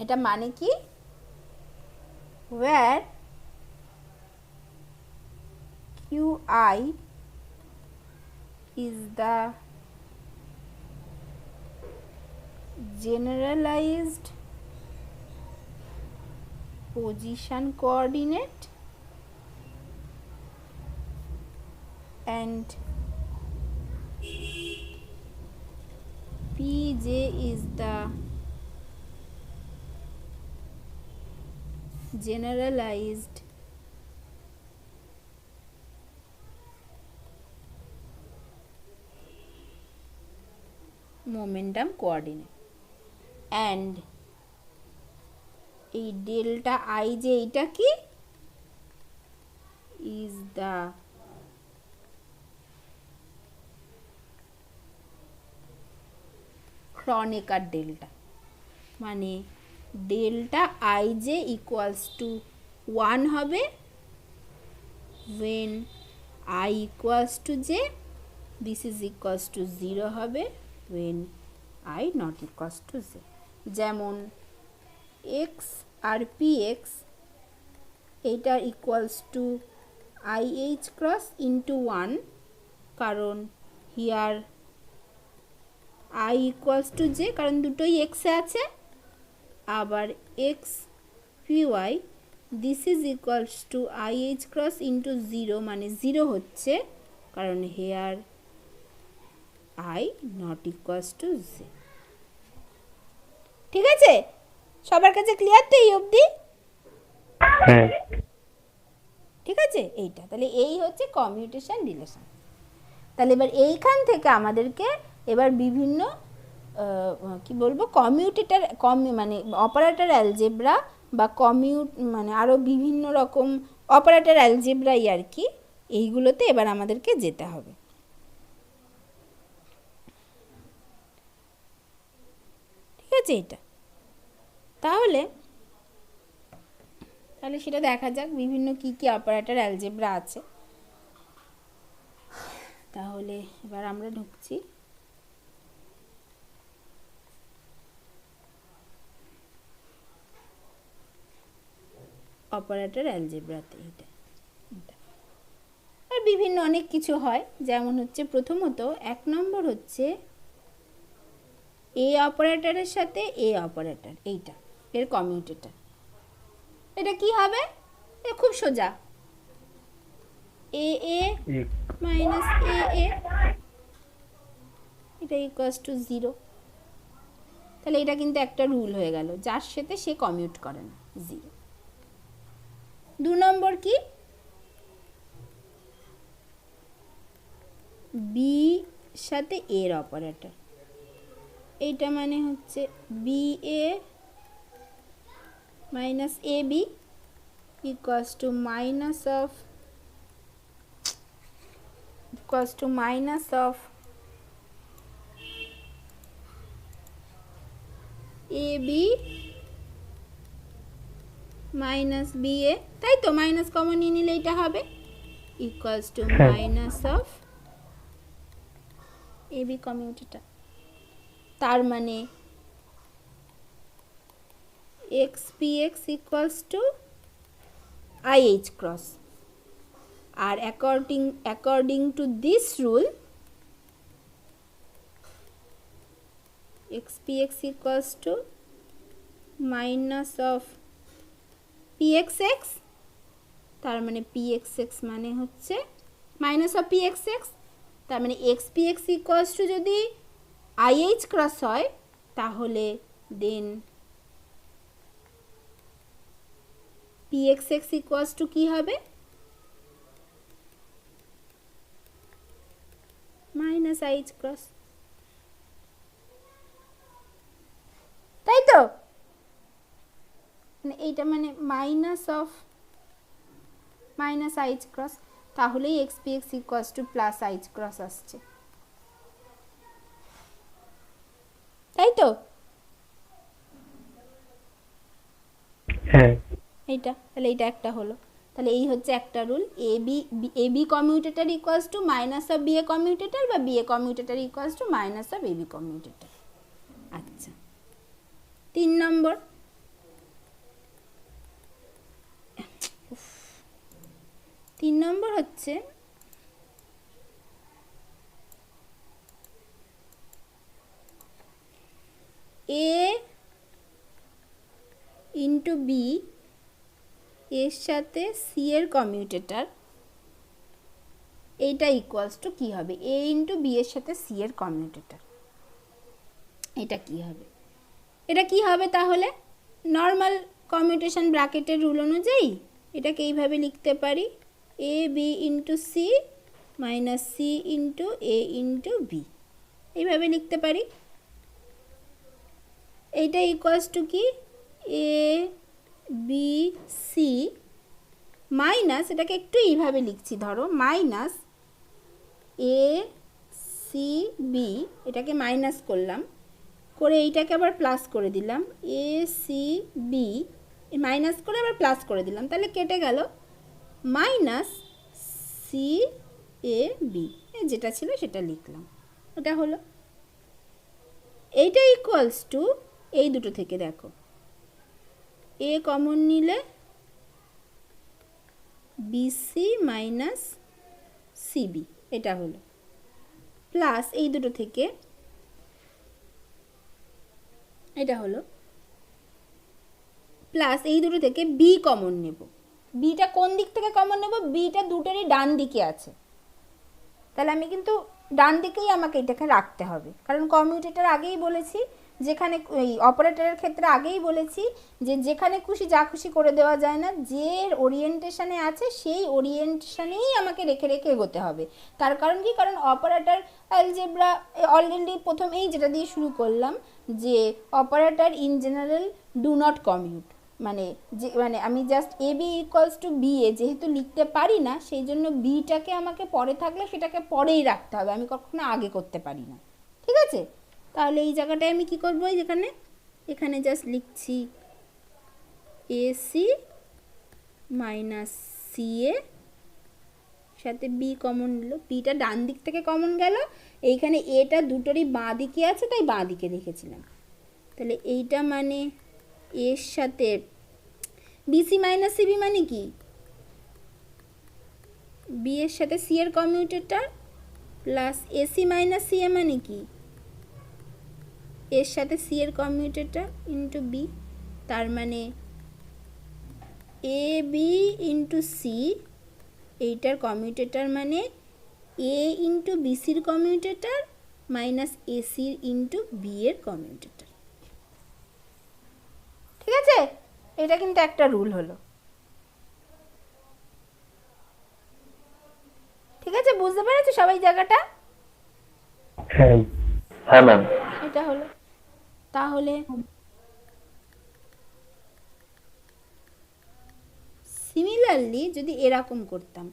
এটা মানে কি, where qi is the generalized position coordinate and pj is the generalized momentum coordinate and এই ডেল্টা আই যে এইটা কি ইজ দ্য ক্রনিকার ডেল্টা, মানে delta I J equals to 1 হবে when I equals to j, this is equals to 0 হবে when I not equals to j। যেমন x আর px এইটা equals to IH cross into 1, কারণ here I equals to j, কারণ দুটোই x এ আছে। আবার x py this is equals to IH cross into 0, মানে 0 হচ্ছে কারণ here I not equals to j। ঠিক আছে, সবার কাছে ক্লিয়ার তো এই অবধি? হ্যাঁ ঠিক আছে, এইটা তাহলে এই হচ্ছে কমিউটেশন রিলেশন। তাহলে এবার এইখান থেকে আমাদেরকে এবার বিভিন্ন কি বলবো কমিউটেটর মানে অপারেটর অ্যালজেব্রা বা মানে আরও বিভিন্ন রকম অপারেটর অ্যালজেব্রাই আর কি, এইগুলোতে এবার আমাদেরকে যেতে হবে। ঠিক আছে, এটা তাহলে সেটা দেখা যাক বিভিন্ন কি কি অপারেটর অ্যালজেব্রা আছে। তাহলে এবার আমরা ঢুকছি অপারেটর অ্যালজেব্রাতে। এটা আর বিভিন্ন অনেক কিছু হয়, যেমন হচ্ছে প্রথমত 1 নম্বর হচ্ছে এ অপারেটরের সাথে এ অপারেটর, এইটা এর কমিউটেটর। এটা কি হবে? এটা খুব সোজা, এ এ মাইনাস এ এ, এটা ইকুয়ালস টু 0। তাহলে এটা কিন্তু একটা রুল হয়ে গেল, যার সাথে সে কমিউট করে না, 0। 2 নম্বর কি, বি সাথে এর অপারেটর, এইটা মানে হচ্ছে B A minus A B equals to minus of A B minus B A, তাই তো মাইনাস কমন নিয়ে নিলে এটা হবে equals to minus of A B commutator. তার মানে x p x equals to IH cross, আর according to this rule x p x equals to minus of PXX, তার মানে PXX মানে হচ্ছে মাইনাস অফ PXX, তার মানে XPX ইকুয়ালস টু যদি IH ক্রস হয় তাহলে দেন PXX ইকুয়ালস টু কি হবে? মাইনাস IH ক্রস, তাই তো? এইটা মানে মাইনাস IH ক্রস, তাহলেই XPX equals to plus IH cross আসছে, তাই তো? হ্যাঁ এইটা তাহলে এইটা একটা হলো। তাহলে এই হচ্ছে একটা rule, A B commutator equals to minus of B A commutator, বা B A commutator equals to minus of A B commutator. আচ্ছা, 3 নম্বর, হচ্ছে এ ইন্টু বি এর সাথে সি এর কমিউটেটর, এইটা ইকুয়ালস টু কী হবে? এ ইন্টু বি এর সাথে সি এর কমিউটেটর, এটা কি হবে? এটা কি হবে তাহলে? নর্মাল কমিউটেশন ব্র্যাকেটের রুল অনুযায়ী এটাকে এইভাবে লিখতে পারি, A B into C minus C into A into B, এইভাবে লিখতে পারি। এইটা ইকুয়ালস টু কি এ বি সি মাইনাস, এটাকে একটু এইভাবে লিখছি, ধরো মাইনাস এ সি বি, এটাকে মাইনাস করলাম, করে এইটাকে আবার প্লাস করে দিলাম, এ সি বি মাইনাস করে আবার প্লাস করে দিলাম, তাহলে কেটে গেল, মাইনাস সি এ বি, যেটা ছিল সেটা লিখলাম, এটা হলো। এইটা ইকুয়ালস টু এই দুটো থেকে দেখো এ কমন নিলে বিসি মাইনাস সিবি, এটা হলো, প্লাস এই দুটো থেকে এটা হলো, প্লাস এই দুটো থেকে বি কমন নেব। বিটা কোন দিক থেকে কমন নেব? বিটা দুটোরই ডান দিকে আছে, তাহলে আমি কিন্তু ডান দিকেই আমাকে এটাকে রাখতে হবে, কারণ কমিউটেটর আগেই বলেছি, যেখানে এই অপারেটরের ক্ষেত্রে আগেই বলেছি যে যেখানে খুশি যা খুশি করে দেওয়া যায় না, যে ওরিয়েন্টেশনে আছে সেই ওরিয়েন্টেশনেই আমাকে রেখে রেখে এগোতে হবে। তার কারণ কি? কারণ অপারেটর অ্যালজেব্রা অলরেডি প্রথমেই যেটা দিয়ে শুরু করলাম যে operator in general do not commute, মানে আমি just A B equals to B A যেহেতু লিখতে পারি না, সেই জন্য বিটাকে আমাকে পরে থাকলে সেটাকে পরেই রাখতে হবে, আমি কখনো আগে করতে পারি না। ঠিক আছে, তাহলে এই জায়গাটায় আমি কি করবো, এখানে জাস্ট লিখছি এসি মাইনাস সি এ, সাথে বি কমন নিল, বিটা ডান দিক থেকে কমন গেল, এইখানে এটা দুটোরই বাঁ দিকে আছে তাই বাঁ দিকে লিখেছিলাম, তাহলে এইটা মানে এর সাথে বিসি মাইনাস সিবি মানে কি, বি এর সাথে সি এর commutator plus A C minus C A মানে কি, এর সাথে সি এর কমিউটেটর ইন্টু বি, তার মানে এ বি ইন্টু সি, এইটার কমিউটেটর মানে এ ইন্টু বিসির কমিউটেটর মাইনাস এসির ইন্টু বি এর কমিউটেটর। ঠিক আছে, এটা কিন্তু একটা রুল হলো। ঠিক আছে, বুঝতে পেরেছো সবাই জায়গাটা? হ্যাঁ হ্যাঁ ম্যাম। এটা হলো, তাহলে সিমিলারলি যদি এরকম করতাম,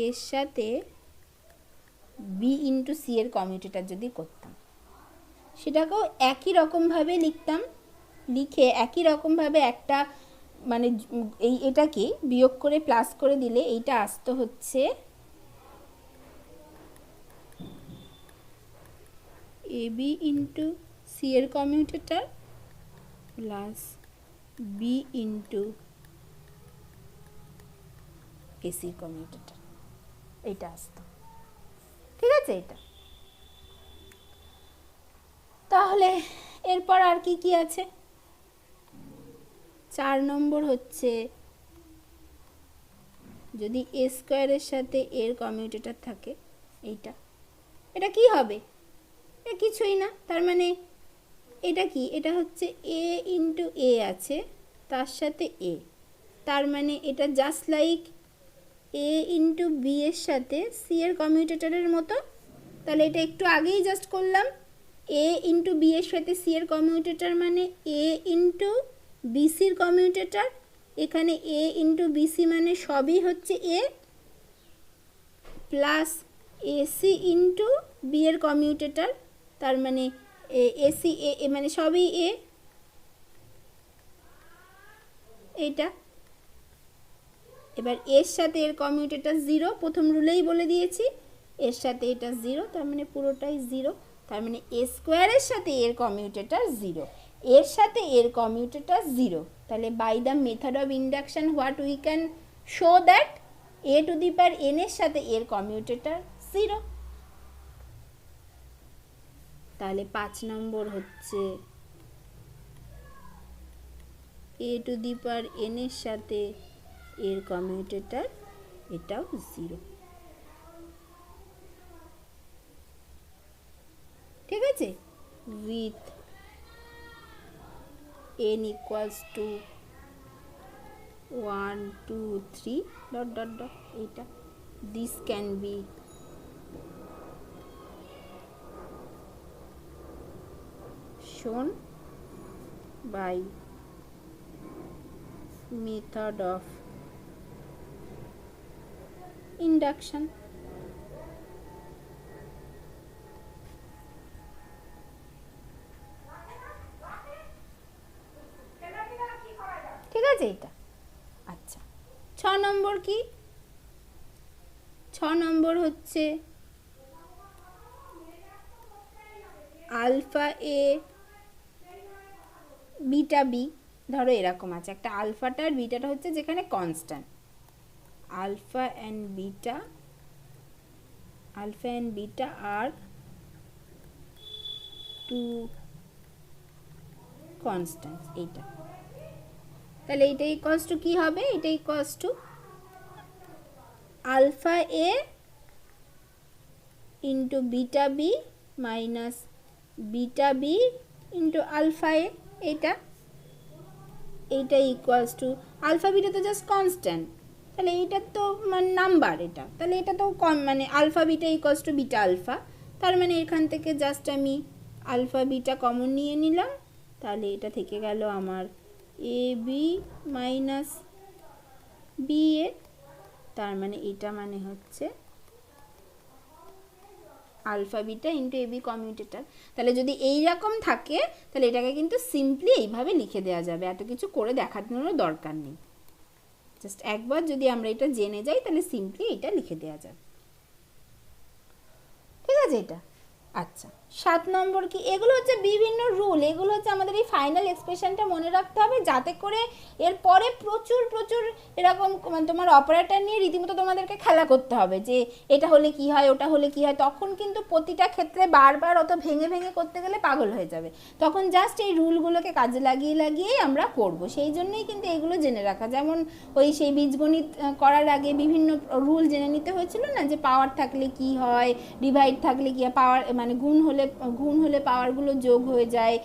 এর সাথে বি ইন্টু সি এর কমিউটেটর যদি করতাম, সেটাকেও একই রকমভাবে লিখতাম, লিখে একই রকমভাবে একটা মানে এটাকে বিয়োগ করে প্লাস করে দিলে এইটা আসতো হচ্ছে এ বি ইন্টু সি এর কমিউটেটর প্লাস বি ইন্টু এসির কমিউটেটর, এইটা আসতো। ঠিক আছে, এটা তাহলে এরপর আর কি কি আছে? 4 নম্বর হচ্ছে যদি এ স্কোয়ারের সাথে এর কমিউটেটর থাকে, এটা কি হবে? এটা কিছুই না, তার মানে এটা কি, এটা হচ্ছে এ ইন্টু এ আছে তার সাথে এ, তার মানে এটা just like a into B এর সাথে সি এর কমিউটেটরের মতো। তাহলে এটা একটু আগেই জাস্ট করলাম, এ ইন্টু বি এর সাথে সি এর কমিউটেটর মানে এ ইন্টু বিসির কমিউটেটর, এখানে এ ইন্টু বিসি মানে সবই হচ্ছে এ, প্লাস এসি ইন্টু বি এর কমিউটেটর, তার মানে এসি এ মানে সবই এ, এইটা। এবার এর সাথে এর কমিউটেটর 0, প্রথম রুলেই বলে দিয়েছি এর সাথে এটা 0, তার মানে পুরোটাই 0, তার মানে এ স্কোয়ারের সাথে এর কমিউটেটর 0, এর সাথে এর কমিউটেটর 0, তাহলে by the method of induction what we can show that a to the power n এর সাথে এর কমিউটেটর 0। তাহলে 5 নম্বর হচ্ছে এ টু দি পাওয়ার এন এর সাথে এর কমিউটেটর এটাও 0। ঠিক আছে, with n equals to 1 2 3 dot dot dot, এইটা this can be shown by method of induction. ঠিক আছে এটা। আচ্ছা 6 নম্বর কি? 6 নম্বর হচ্ছে আলফা এ বিটা বি। ধরো এরকম আছে, একটা আলফাটা আর বিটাটা হচ্ছে যেখানে কনস্ট্যান্ট, আলফা অ্যান্ড বিটা আর টু কনস্ট্যান্ট। এইটা তাহলে এইটা ইকুয়ালস টু কি হবে? এটা equals to alpha A into beta B minus beta B into alpha A. এইটা ইকুয়ালস টু আলফা বিটা তো জাস্ট কনস্ট্যান্ট, তাহলে এইটা তো মানে নাম্বার, এটা তাহলে এটা তো মানে alpha beta equals to beta alpha. তার মানে এখান থেকে জাস্ট আমি আলফা বিটা কমন নিয়ে নিলাম, তাহলে এটা থেকে গেল আমার এ বি মাইনাস বি এ। তার মানে এটা মানে হচ্ছে alpha beta into A B commutator. তাহলে যদি এই রকম থাকে তাহলে এটাকে কিন্তু সিম্পলি এইভাবে লিখে দেওয়া যাবে, এত কিছু করে দেখানোর দরকার নেই। জাস্ট একবার যদি আমরা এটা জেনে যাই তাহলে সিম্পলি এটা লিখে দেওয়া যাবে। ঠিক আছে এটা। আচ্ছা 7 নম্বর কি? এগুলো হচ্ছে বিভিন্ন রুল, এগুলো হচ্ছে আমাদের এই ফাইনাল এক্সপ্রেশনটা মনে রাখতে হবে, যাতে করে এরপরে প্রচুর প্রচুর এরকম মানে তোমার অপারেটর নিয়ে রীতিমতো তোমাদেরকে খেলা করতে হবে, যে এটা হলে কি হয়, ওটা হলে কি হয়। তখন কিন্তু প্রতিটা ক্ষেত্রে বারবার অত ভেঙে ভেঙে করতে গেলে পাগল হয়ে যাবে। তখন জাস্ট এই রুলগুলোকে কাজে লাগিয়েই আমরা করব। সেই জন্যই কিন্তু এগুলো জেনে রাখা, যেমন ওই সেই বীজগণিত করার আগে বিভিন্ন রুল জেনে নিতে হয়েছিল না, যে পাওয়ার থাকলে কি হয়, ডিভাইড থাকলে কি হয়, পাওয়ার মানে গুণ হলে পাওয়ারগুলো যোগ হয়ে যায়,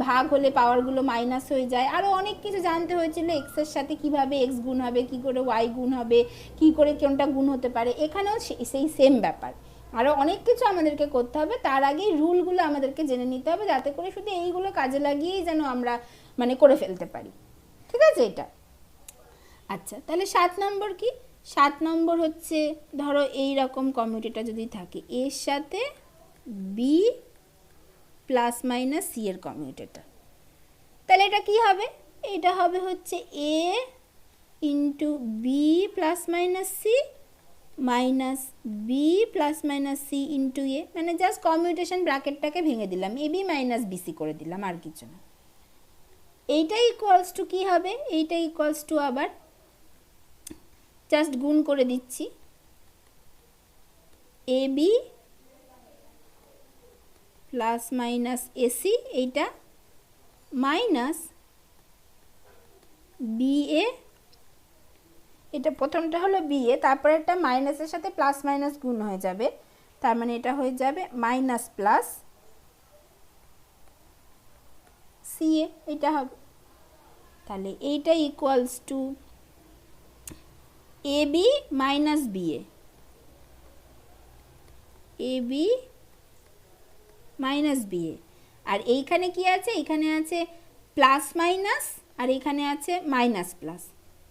ভাগ হলে পাওয়ারগুলো মাইনাস হয়ে যায়, আরও অনেক কিছু জানতে হয়েছিল। এক্সের সাথে কিভাবে এক্স গুণ হবে, কি করে ওয়াই গুণ হবে, কি করে কোনটা গুণ হতে পারে, এখানেও সেই সেম ব্যাপার। আরও অনেক কিছু আমাদেরকে করতে হবে, তার আগেই রুলগুলো আমাদেরকে জেনে নিতে হবে, যাতে করে শুধু এইগুলো কাজে লাগিয়েই যেন আমরা মানে করে ফেলতে পারি। ঠিক আছে এটা। আচ্ছা তাহলে 7 নম্বর কি? 7 নম্বর হচ্ছে ধরো এই রকম কমিউটেটর যদি থাকে, এর সাথে বি প্লাস মাইনাস সি এর কমিউটেটর, তাহলে এটা কি হবে? এটা হবে হচ্ছে A into B plus minus C minus B plus minus C into এ, মানে জাস্ট কমিউটেশন ব্র্যাকেটটাকে ভেঙে দিলাম, এ বি মাইনাস বিসি করে দিলাম, আর কিছু না। এইটা ইকুয়ালস টু কি হবে? এইটা ইকুয়ালস টু আবার জাস্ট গুণ করে দিচ্ছি, এ বি প্লাস মাইনাস এসি, এইটা মাইনাস বি এ, এটা প্রথমটা হলো বি এ, তারপরে একটা মাইনাসের সাথে প্লাস মাইনাস গুণ হয়ে যাবে, তার মানে এটা হয়ে যাবে মাইনাস প্লাস সি এ, এটা হবে। তাহলে এইটা equals to A B minus B A B minus B A. আর এইখানে কি আছে? এখানে আছে প্লাস মাইনাস, আর এখানে আছে মাইনাস প্লাস।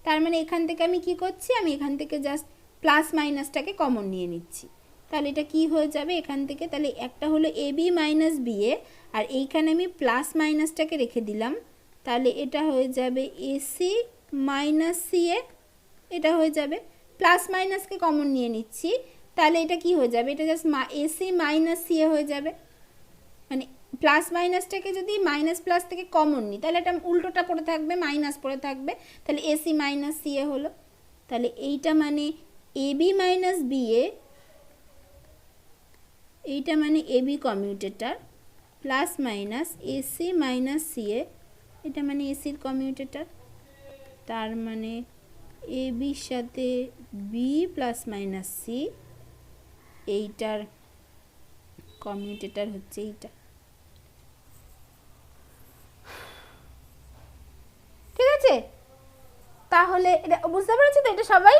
তার মানে এখান থেকে আমি কি করছি? আমি এখান থেকে জাস্ট প্লাস মাইনাসটাকে কমন নিয়ে নিচ্ছি। তাহলে এটা কি হয়ে যাবে এখান থেকে? তাহলে একটা হলো এ বি মাইনাস বি এ, আর এইখানে আমি প্লাস মাইনাসটাকে রেখে দিলাম, তাহলে এটা হয়ে যাবে এসি মাইনাস সি এ, এটা হয়ে যাবে। প্লাস মাইনাসকে কমন নিয়ে নিচ্ছি, তাহলে এটা কি হয়ে যাবে? এটা জাস্ট এসি মাইনাস সি এ হয়ে যাবে। মানে প্লাস মাইনাসটাকে যদি মাইনাস প্লাস থেকে কমন নিই, তাহলে এটা উল্টোটা পড়ে থাকবে, মাইনাস পড়ে থাকবে, তাহলে এসি মাইনাস সি এ হলো। তাহলে এইটা মানে A B minus B A, এইটা মানে A B commutator plus minus A C minus C A, এটা মানে এসির কমিউটেটর। তার মানে এ বির সাথে বি প্লাস মাইনাস সি, এইটার কমিউটেটর হচ্ছে এইটা। ঠিক আছে, তাহলে এটা বুঝতে পেরেছি তো এটা সবাই?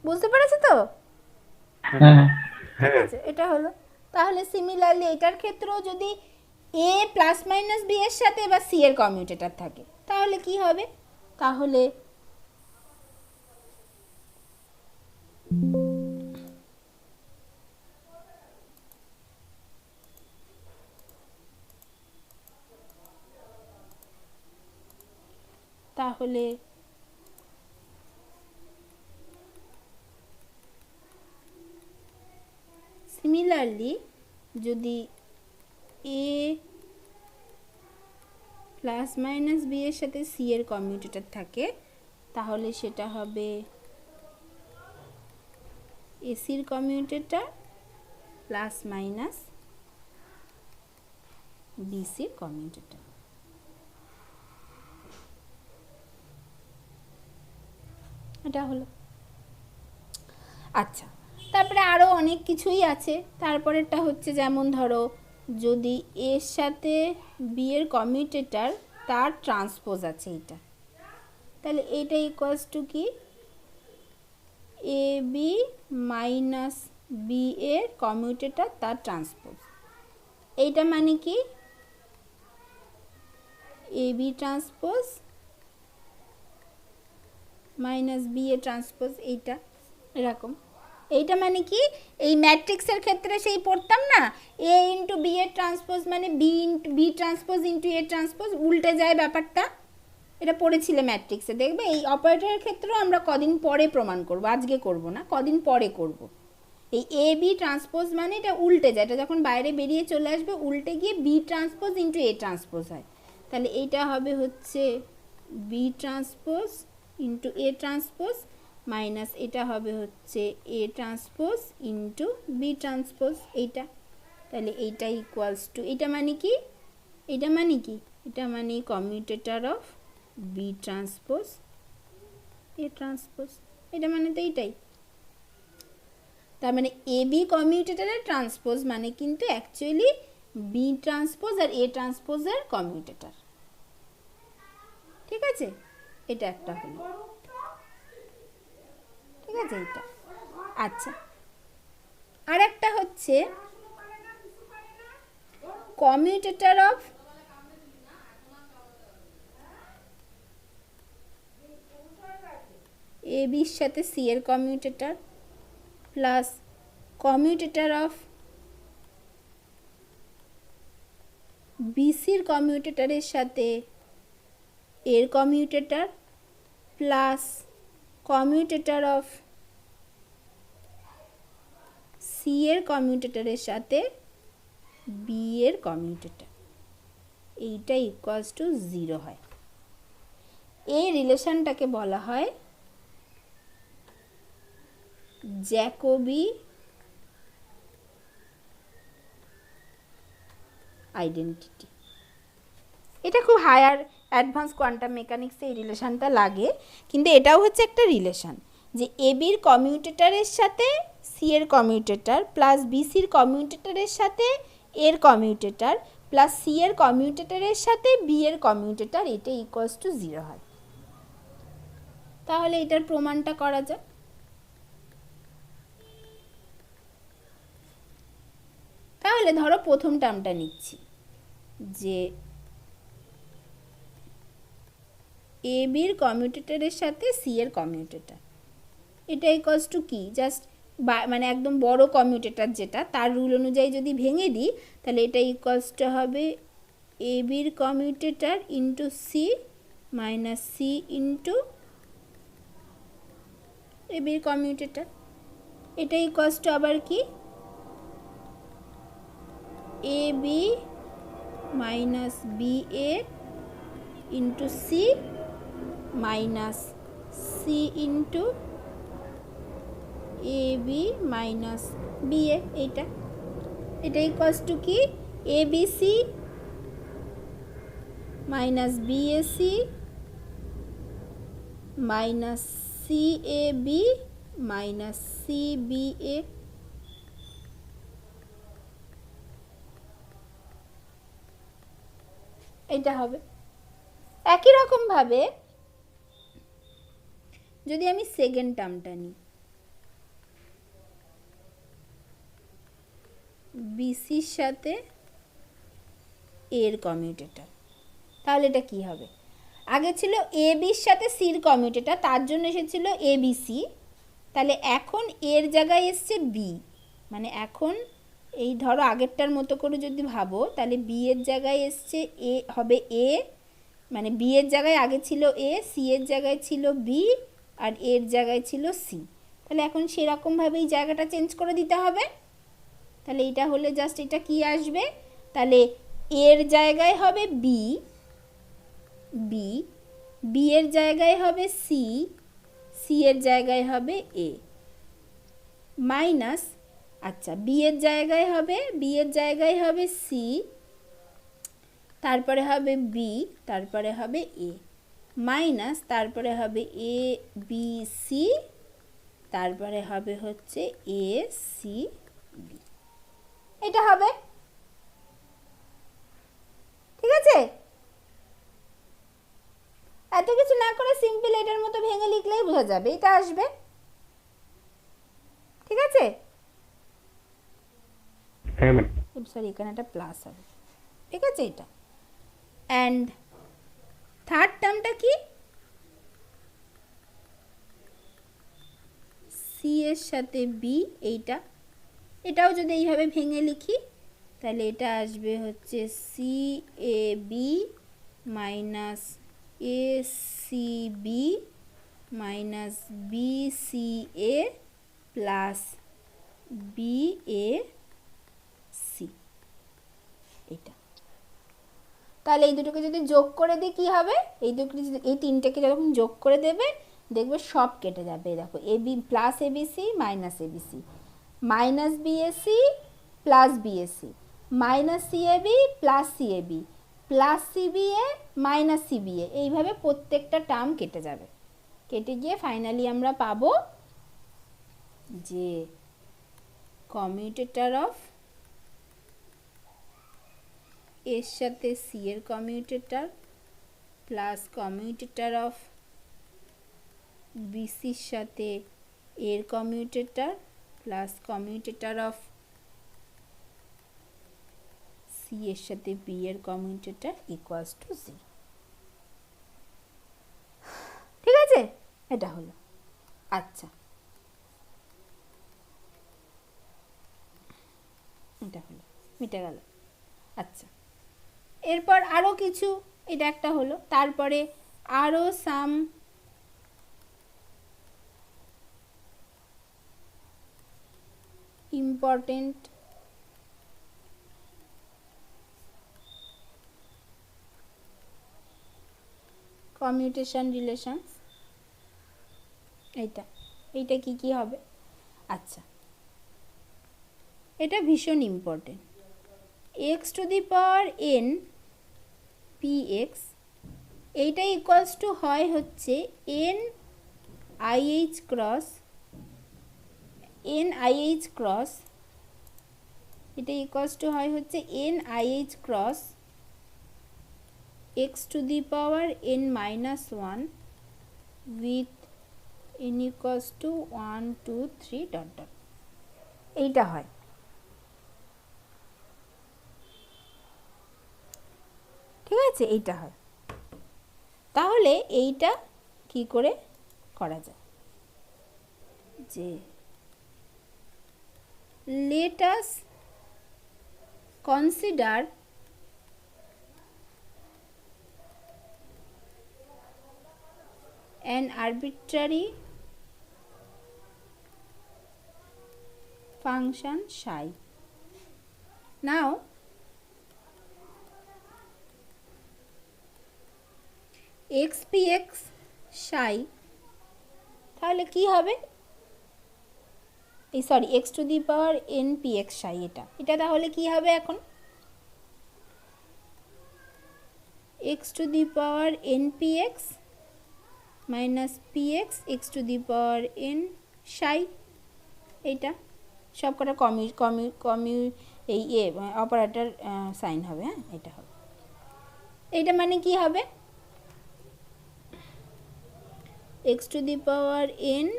বুঝতে পেরেছো তো? হ্যাঁ ঠিক আছে, এটা হলো। তাহলে সিমিলারলি এটার ক্ষেত্রেও যদি এ প্লাস মাইনাস বি এর সাথে বা সি এর কমিউটেটর থাকে তাহলে কি হবে? তাহলে তাহলে সিমিলারলি যদি এ প্লাস মাইনাস বি এর সাথে সি এর কমিউটেটর থাকে তাহলে সেটা হবে এসির কমিউটেটর প্লাস মাইনাস বিসির কমিউটেটর। এটা হলো। আচ্ছা, তারপরে আরও অনেক কিছুই আছে। তারপরেরটা হচ্ছে যেমন ধরো যদি এর সাথে বি এর কমিউটেটর তার ট্রান্সপোজ আছে এটা, তাহলে এটা ইকুয়ালস টু কি এ বি মাইনাস বি এর কমিউটেটর তার ট্রান্সপোজ। এইটা মানে কি A B transpose minus B A transpose, এইটা এরকম। এইটা মানে কি এই ম্যাট্রিক্সের ক্ষেত্রে সেই পড়তাম না এ ইন্টু বি এর ট্রান্সপোজ মানে B into B transpose into A transpose, উল্টে যায় ব্যাপারটা। এটা পড়েছিলে ম্যাট্রিক্সে, দেখবে। এই অপারেটরের ক্ষেত্রেও আমরা কদিন পরে প্রমাণ করব, আজকে করব না, কদিন পরে করব। এই এ বি ট্রান্সপোজ মানে এটা উল্টে যায়, এটা যখন বাইরে বেরিয়ে চলে আসবে উল্টে গিয়ে B transpose into A transpose হয়। তাহলে এইটা হবে হচ্ছে B transpose into A transpose minus এটা হবে হচ্ছে A transpose into B transpose, এইটা। তাহলে এইটা ইকুয়ালস টু, এটা মানে কি এটা মানে কি এটা মানে commutator of B transpose A transpose, এটা মানে তো এইটাই। তার মানে এ বি কমিউটেটরের ট্রান্সপোজ মানে কিন্তু অ্যাকচুয়ালি বি ট্রান্সপোজ আর এ ট্রান্সপোজের কমিউটেটর। ঠিক আছে, এটা একটা হলো। ঠিক আছে, এটা। আচ্ছা, আর একটা হচ্ছে কমিউটেটর অফ এ বির সাথে সি এর কমিউটেটর প্লাস কমিউটেটর অফ বিসির কমিউটেটরের সাথে এর commutator plus commutator of C এর কমিউটেটরের সাথে বি এর কমিউটেটর, এইটা ইকুয়ালস টু 0 হয়। এই রিলেশনটাকে বলা হয় জ্যাকোবি আইডেন্টিটি। এটা খুব হায়ার অ্যাডভান্স কোয়ান্টাম মেকানিক্সে এই রিলেশনটা লাগে, কিন্তু এটাও হচ্ছে একটা রিলেশন যে এ বির কমিউটেটরের সাথে সি এর কমিউটেটর প্লাস বিসির কমিউটেটরের সাথে এর কমিউটেটর প্লাস সি এর কমিউটেটরের সাথে বি এর কমিউটেটর, এটা ইকুয়ালস টু 0 হয়। তাহলে এটার প্রমাণটা করা যাক। তাহলে ধরো প্রথম টার্মটা নিচ্ছি যে এ বির কমিউটেটরের সাথে সি এর কমিউটেটর, এটা ইকুয়ালস টু কি জাস্ট মানে একদম বড় কমিউটেটর যেটা তার রুল অনুযায়ী যদি ভেঙে দিই তাহলে এটা ইকুয়ালস টু হবে এ বির commutator into C minus C into A বির কমিউটেটর, এটা ইকুয়ালস টু আবার কি A B minus B A into C minus C into A B minus B A, এইটা এটা ইকুয়ালস টু কি A B C minus B A C minus C A B minus C B A. এটা হবে একই রকমভাবে যদি আমি second টার্মটা নিই, বিসির সাথে এর কমিউটেটর। তাহলে এটা কি হবে? আগে ছিল এ বির সাথে সির কমিউটেটর, তার জন্য এসেছিল এ বি সি। তাহলে এখন এর জায়গায় এসছে বি, মানে এখন এই ধরো আগেরটার মতো করে যদি ভাবো, তাহলে বি এর জায়গায় এসছে এ, হবে এ, মানে বি এর জায়গায় আগে ছিল এ, সি এর জায়গায় ছিল বি, আর এর জায়গায় ছিল সি। তাহলে এখন সেরকমভাবেই জায়গাটা চেঞ্জ করে দিতে হবে। তাহলে এটা হলে জাস্ট এটা কি আসবে, তাহলে এর জায়গায় হবে বি, বি, বি এর জায়গায় হবে সি, সি এর জায়গায় হবে এ, মাইনাস, আচ্ছা বি এর জায়গায় হবে, বি এর জায়গায় হবে সি, তারপরে হবে বি, তারপরে হবে এ, মাইনাস তারপরে হবে এ বি সি, তারপরে হবে হচ্ছে এ সি বি। এটা হবে, ঠিক আছে? এত কিছু না করে সিম্পল এটার মতো ভেঙে লিখলেই বোঝা যাবে, এটা আসবে, ঠিক আছে? হ্যাঁ ম্যাম। সরি, এখানে একটা প্লাস হবে, ঠিক আছে? এটা অ্যান্ড থার্ড টার্মটা কি? সি এর সাথে বি, এইটা, এটাও যদি এইভাবে ভেঙে লিখি তাহলে এটা আসবে হচ্ছে C A B minus A C B minus B C A plus B A C, এটা। তাহলে এই দুটোকে যদি যোগ করে দিই কী হবে? এই দুটোকে, এই তিনটেকে যখন যোগ করে দেবে দেখবে সব কেটে যাবে। দেখো A B plus A B C minus A B C, minus B A C plus B A C, minus C A B plus C A B plus C B A minus C B A, এইভাবে প্রত্যেকটা term কেটে যাবে। কেটে গিয়ে finally আমরা পাবো যে commutator of এর সাথে সি এর কমিউটেটর প্লাস কমিউটেটর অফ বিসির সাথে এর commutator plus commutator of C এর সাথে বি এর কমিউটেটর ইকুয়ালস টু 0। ঠিক আছে? এটা হলো, আচ্ছা এটা হলো, মিটে গেল। আচ্ছা, এরপর আরও কিছু, এটা একটা হলো, তারপরে আরও সাম ইম্পর্টেন্ট কমিউটেশন রিলেশনস। এইটা কি কি হবে? আচ্ছা, এটা ভীষণ important. X to the power n p x, এইটা ইকুয়ালস টু হয় হচ্ছে N IH cross, N IH cross, এটা ইকুয়ালস টু হয় হচ্ছে N IH cross x to the power n minus one with an equals to 1 2 3 dot dot, এইটা হয়। ঠিক আছে? এইটা হয়। তাহলে এইটা কি করে করা যায়? যে let us consider an arbitrary function psi. Now xpx psi, তাহলে কি হবে? এই sorry, x to the power n p x psi, এটা তাহলে কি হবে এখন? X to the power n p x minus p x x to the power N সাই, এইটা সব কটা কমিউ এই অপারেটর সাইন হবে। হ্যাঁ, এটা হবে। এইটা মানে কি হবে? X to the power n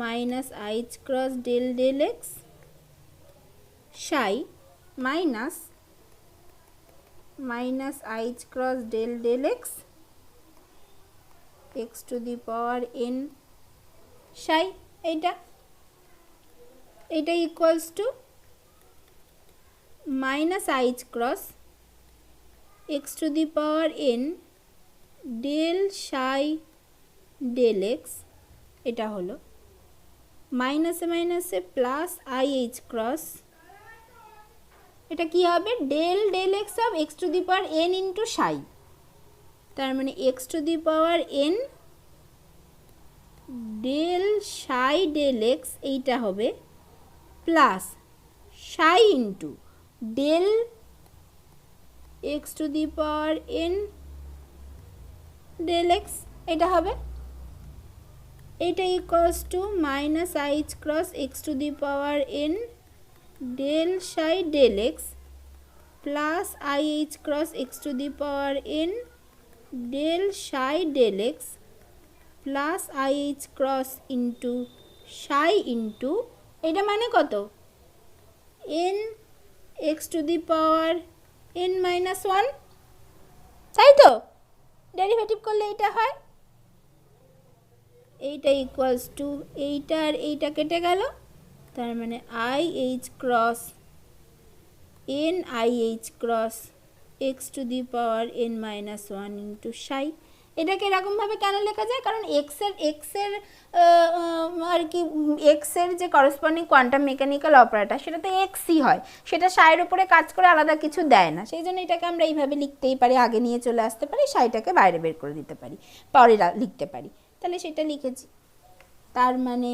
minus h cross del del x psi minus minus h cross del del x x to the power n psi, এটা equals to minus h cross x to the power n del psi del x, এটা হলো মাইনাসে মাইনাসে plus i h cross, এটা কি হবে del del x of x to the power n into psi, তার মানে x to the power n del psi del x এইটা হবে plus psi into del x to the power n del x, এটা হবে, এটা equals to minus h cross x to the power n del psi del x plus i h cross x to the power n del psi del x plus i h cross into psi into এটা মানে কত N x to the power n minus one, তাই তো? Derivative করলে এইটা হয়, এইটা equals two এইটা আর এইটা কেটে গেল, তার মানে I h cross N i h cross x to the power n minus one into psi। এটাকে এরকমভাবে কেন লেখা যায়? কারণ এক্সের আর কি এক্সের যে করসপন্ডিং কোয়ান্টাম মেকানিক্যাল অপারেটর সেটা তো এক্সই হয়, সেটা সাইয়ের উপরে কাজ করে আলাদা কিছু দেয় না, সেই জন্য এটাকে আমরা এইভাবে লিখতেই পারি, আগে নিয়ে চলে আসতে পারি, সাইটাকে বাইরে বের করে দিতে পারি, পরে লিখতে পারি, তাহলে সেটা লিখেছি। তার মানে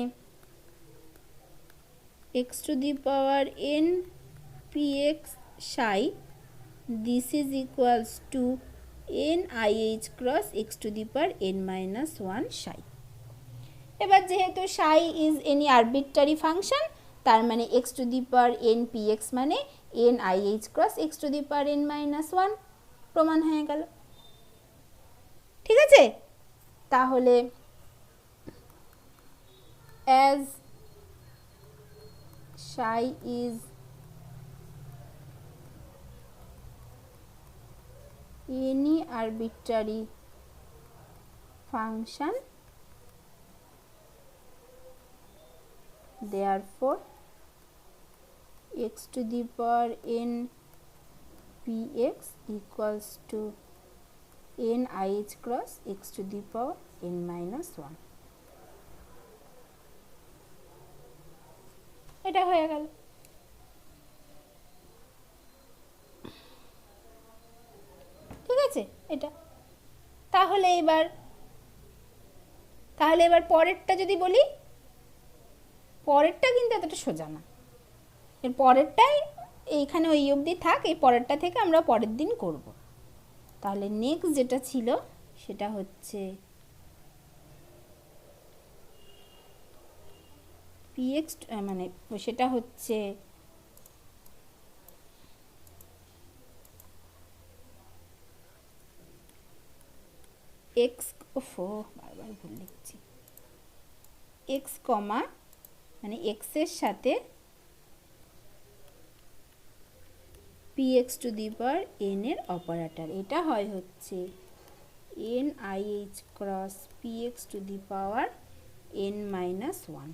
x to the power n p x psi this is equals to n i h cross x to the power n minus one psi। এবার যেহেতু psi is any arbitrary function, তার মানে x to the power n p x মানে n i h cross x to the power n minus one, প্রমাণ হয়ে গেল। ঠিক আছে, তাহলে as psi is any arbitrary function, therefore x to the power n px equals to n ih cross x to the power n minus 1। এটা হয়ে গেল। ঠিক আছে, এটা তাহলে এবার পরেরটা যদি বলি, পরেরটা কিন্তু এতটা সোজা না, এর পরেরটাই এইখানে ওই অবধি থাক, এই পরেরটা থেকে আমরা পরের দিন করব। তাহলে নেক্সট যেটা ছিল সেটা হচ্ছে px মানে সেটা হচ্ছে x, বারবার ভুল লিখছি, x কমা মানে x এর সাথে px two the power n এর অপারেটর, এটা হয় হচ্ছে n ih cross px two the power n minus one.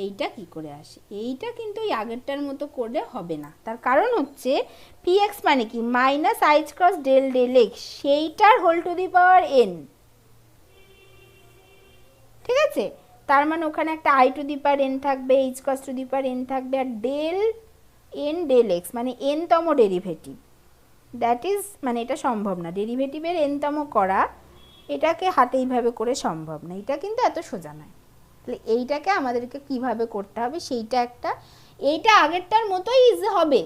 এইটা কি করে আসে? এইটা কিন্তু ওই আগেরটার মতো করলে হবে না, তার কারণ হচ্ছে px মানে কি minus h cross del del x, সেইটার whole to the power n। ঠিক আছে, তার মানে ওখানে একটা i to the power n থাকবে, h cross to the power n থাকবে, আর ডেল n ডেল এক্স মানে n তম ডেরিভেটিভ, দ্যাট ইজ মানে এটা সম্ভব না, ডেরিভেটিভের n তম করা এটাকে হাতে এইভাবে করে সম্ভব না, এটা কিন্তু এত সোজা নয়। তাহলে এইটাকে আমাদেরকে কিভাবে করতে হবে সেইটা একটা, এইটা আগেরটার মতোই ইজি হবে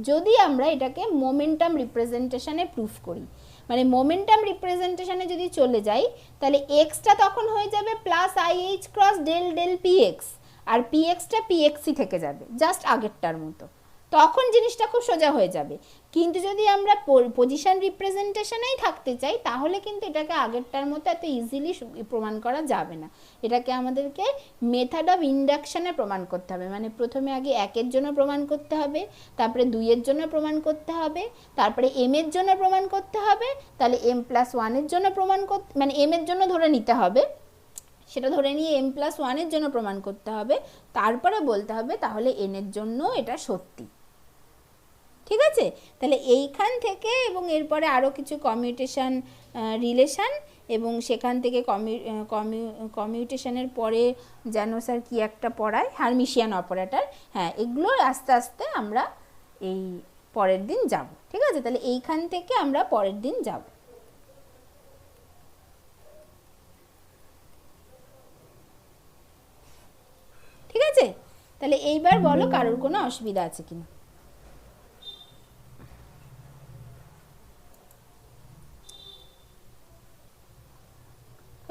যদি আমরা এটাকে মোমেন্টাম রিপ্রেজেন্টেশনে প্রুফ করি। মানে মোমেন্টাম রিপ্রেজেন্টেশনে যদি চলে যাই তাহলে এক্সটা তখন হয়ে যাবে plus i h cross del del p x, আর পি এক্সটা পি এক্সই থেকে যাবে জাস্ট আগেরটার মতো। তখন জিনিসটা খুব সোজা হয়ে যাবে। কিন্তু যদি আমরা পজিশন রিপ্রেজেন্টেশনেই থাকতে চাই তাহলে কিন্তু এটাকে আগেরটার মতো এত ইজিলি প্রমাণ করা যাবে না। এটাকে আমাদেরকে মেথড অফ ইন্ডাকশানে প্রমাণ করতে হবে, মানে প্রথমে আগে 1-এর জন্য প্রমাণ করতে হবে, তারপরে 2-এর জন্য প্রমাণ করতে হবে, তারপরে m-এর জন্য প্রমাণ করতে হবে, তাহলে m+1-এর জন্য প্রমাণ করতে, মানে m-এর জন্য ধরে নিতে হবে, সেটা ধরে নিয়ে m+1-এর জন্য প্রমাণ করতে হবে, তারপরে বলতে হবে তাহলে n-এর জন্য এটা সত্যি। ঠিক আছে? তাহলে এইখান থেকে এবং এরপরে আরও কিছু কমিউটেশন রিলেশান, এবং সেখান থেকে কমিউটেশনের পরে যেন স্যার কি একটা পড়ায়, হার্মিশিয়ান অপারেটর, হ্যাঁ, এগুলো আস্তে আস্তে আমরা এই পরের দিন যাব। ঠিক আছে? তাহলে এইখান থেকে আমরা পরের দিন যাব। ঠিক আছে? তাহলে এইবার বলো কারোর কোনো অসুবিধা আছে কিনা।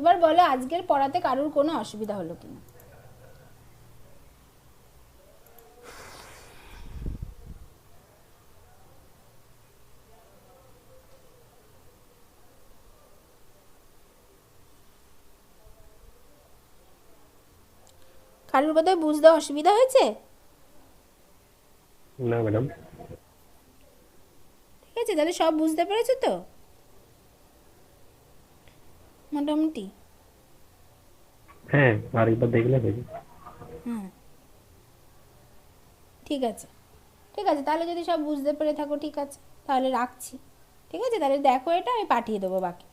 এবার বলো আজকের পড়াতে কারোর কোনো অসুবিধা হলো কিনা। কারোর বোধহয় বুঝতে অসুবিধা হয়েছে? না ম্যাডাম। ঠিক আছে, তাহলে সব বুঝতে পেরেছো তো মোটামুটি? হ্যাঁ, আরেকবার দেখলে হবে। হ্যাঁ, ঠিক আছে, ঠিক আছে, তাহলে যদি সব বুঝতে পেরে থাকো ঠিক আছে, তাহলে রাখছি। ঠিক আছে, তাহলে দেখো, এটা আমি পাঠিয়ে দেবো বাকি।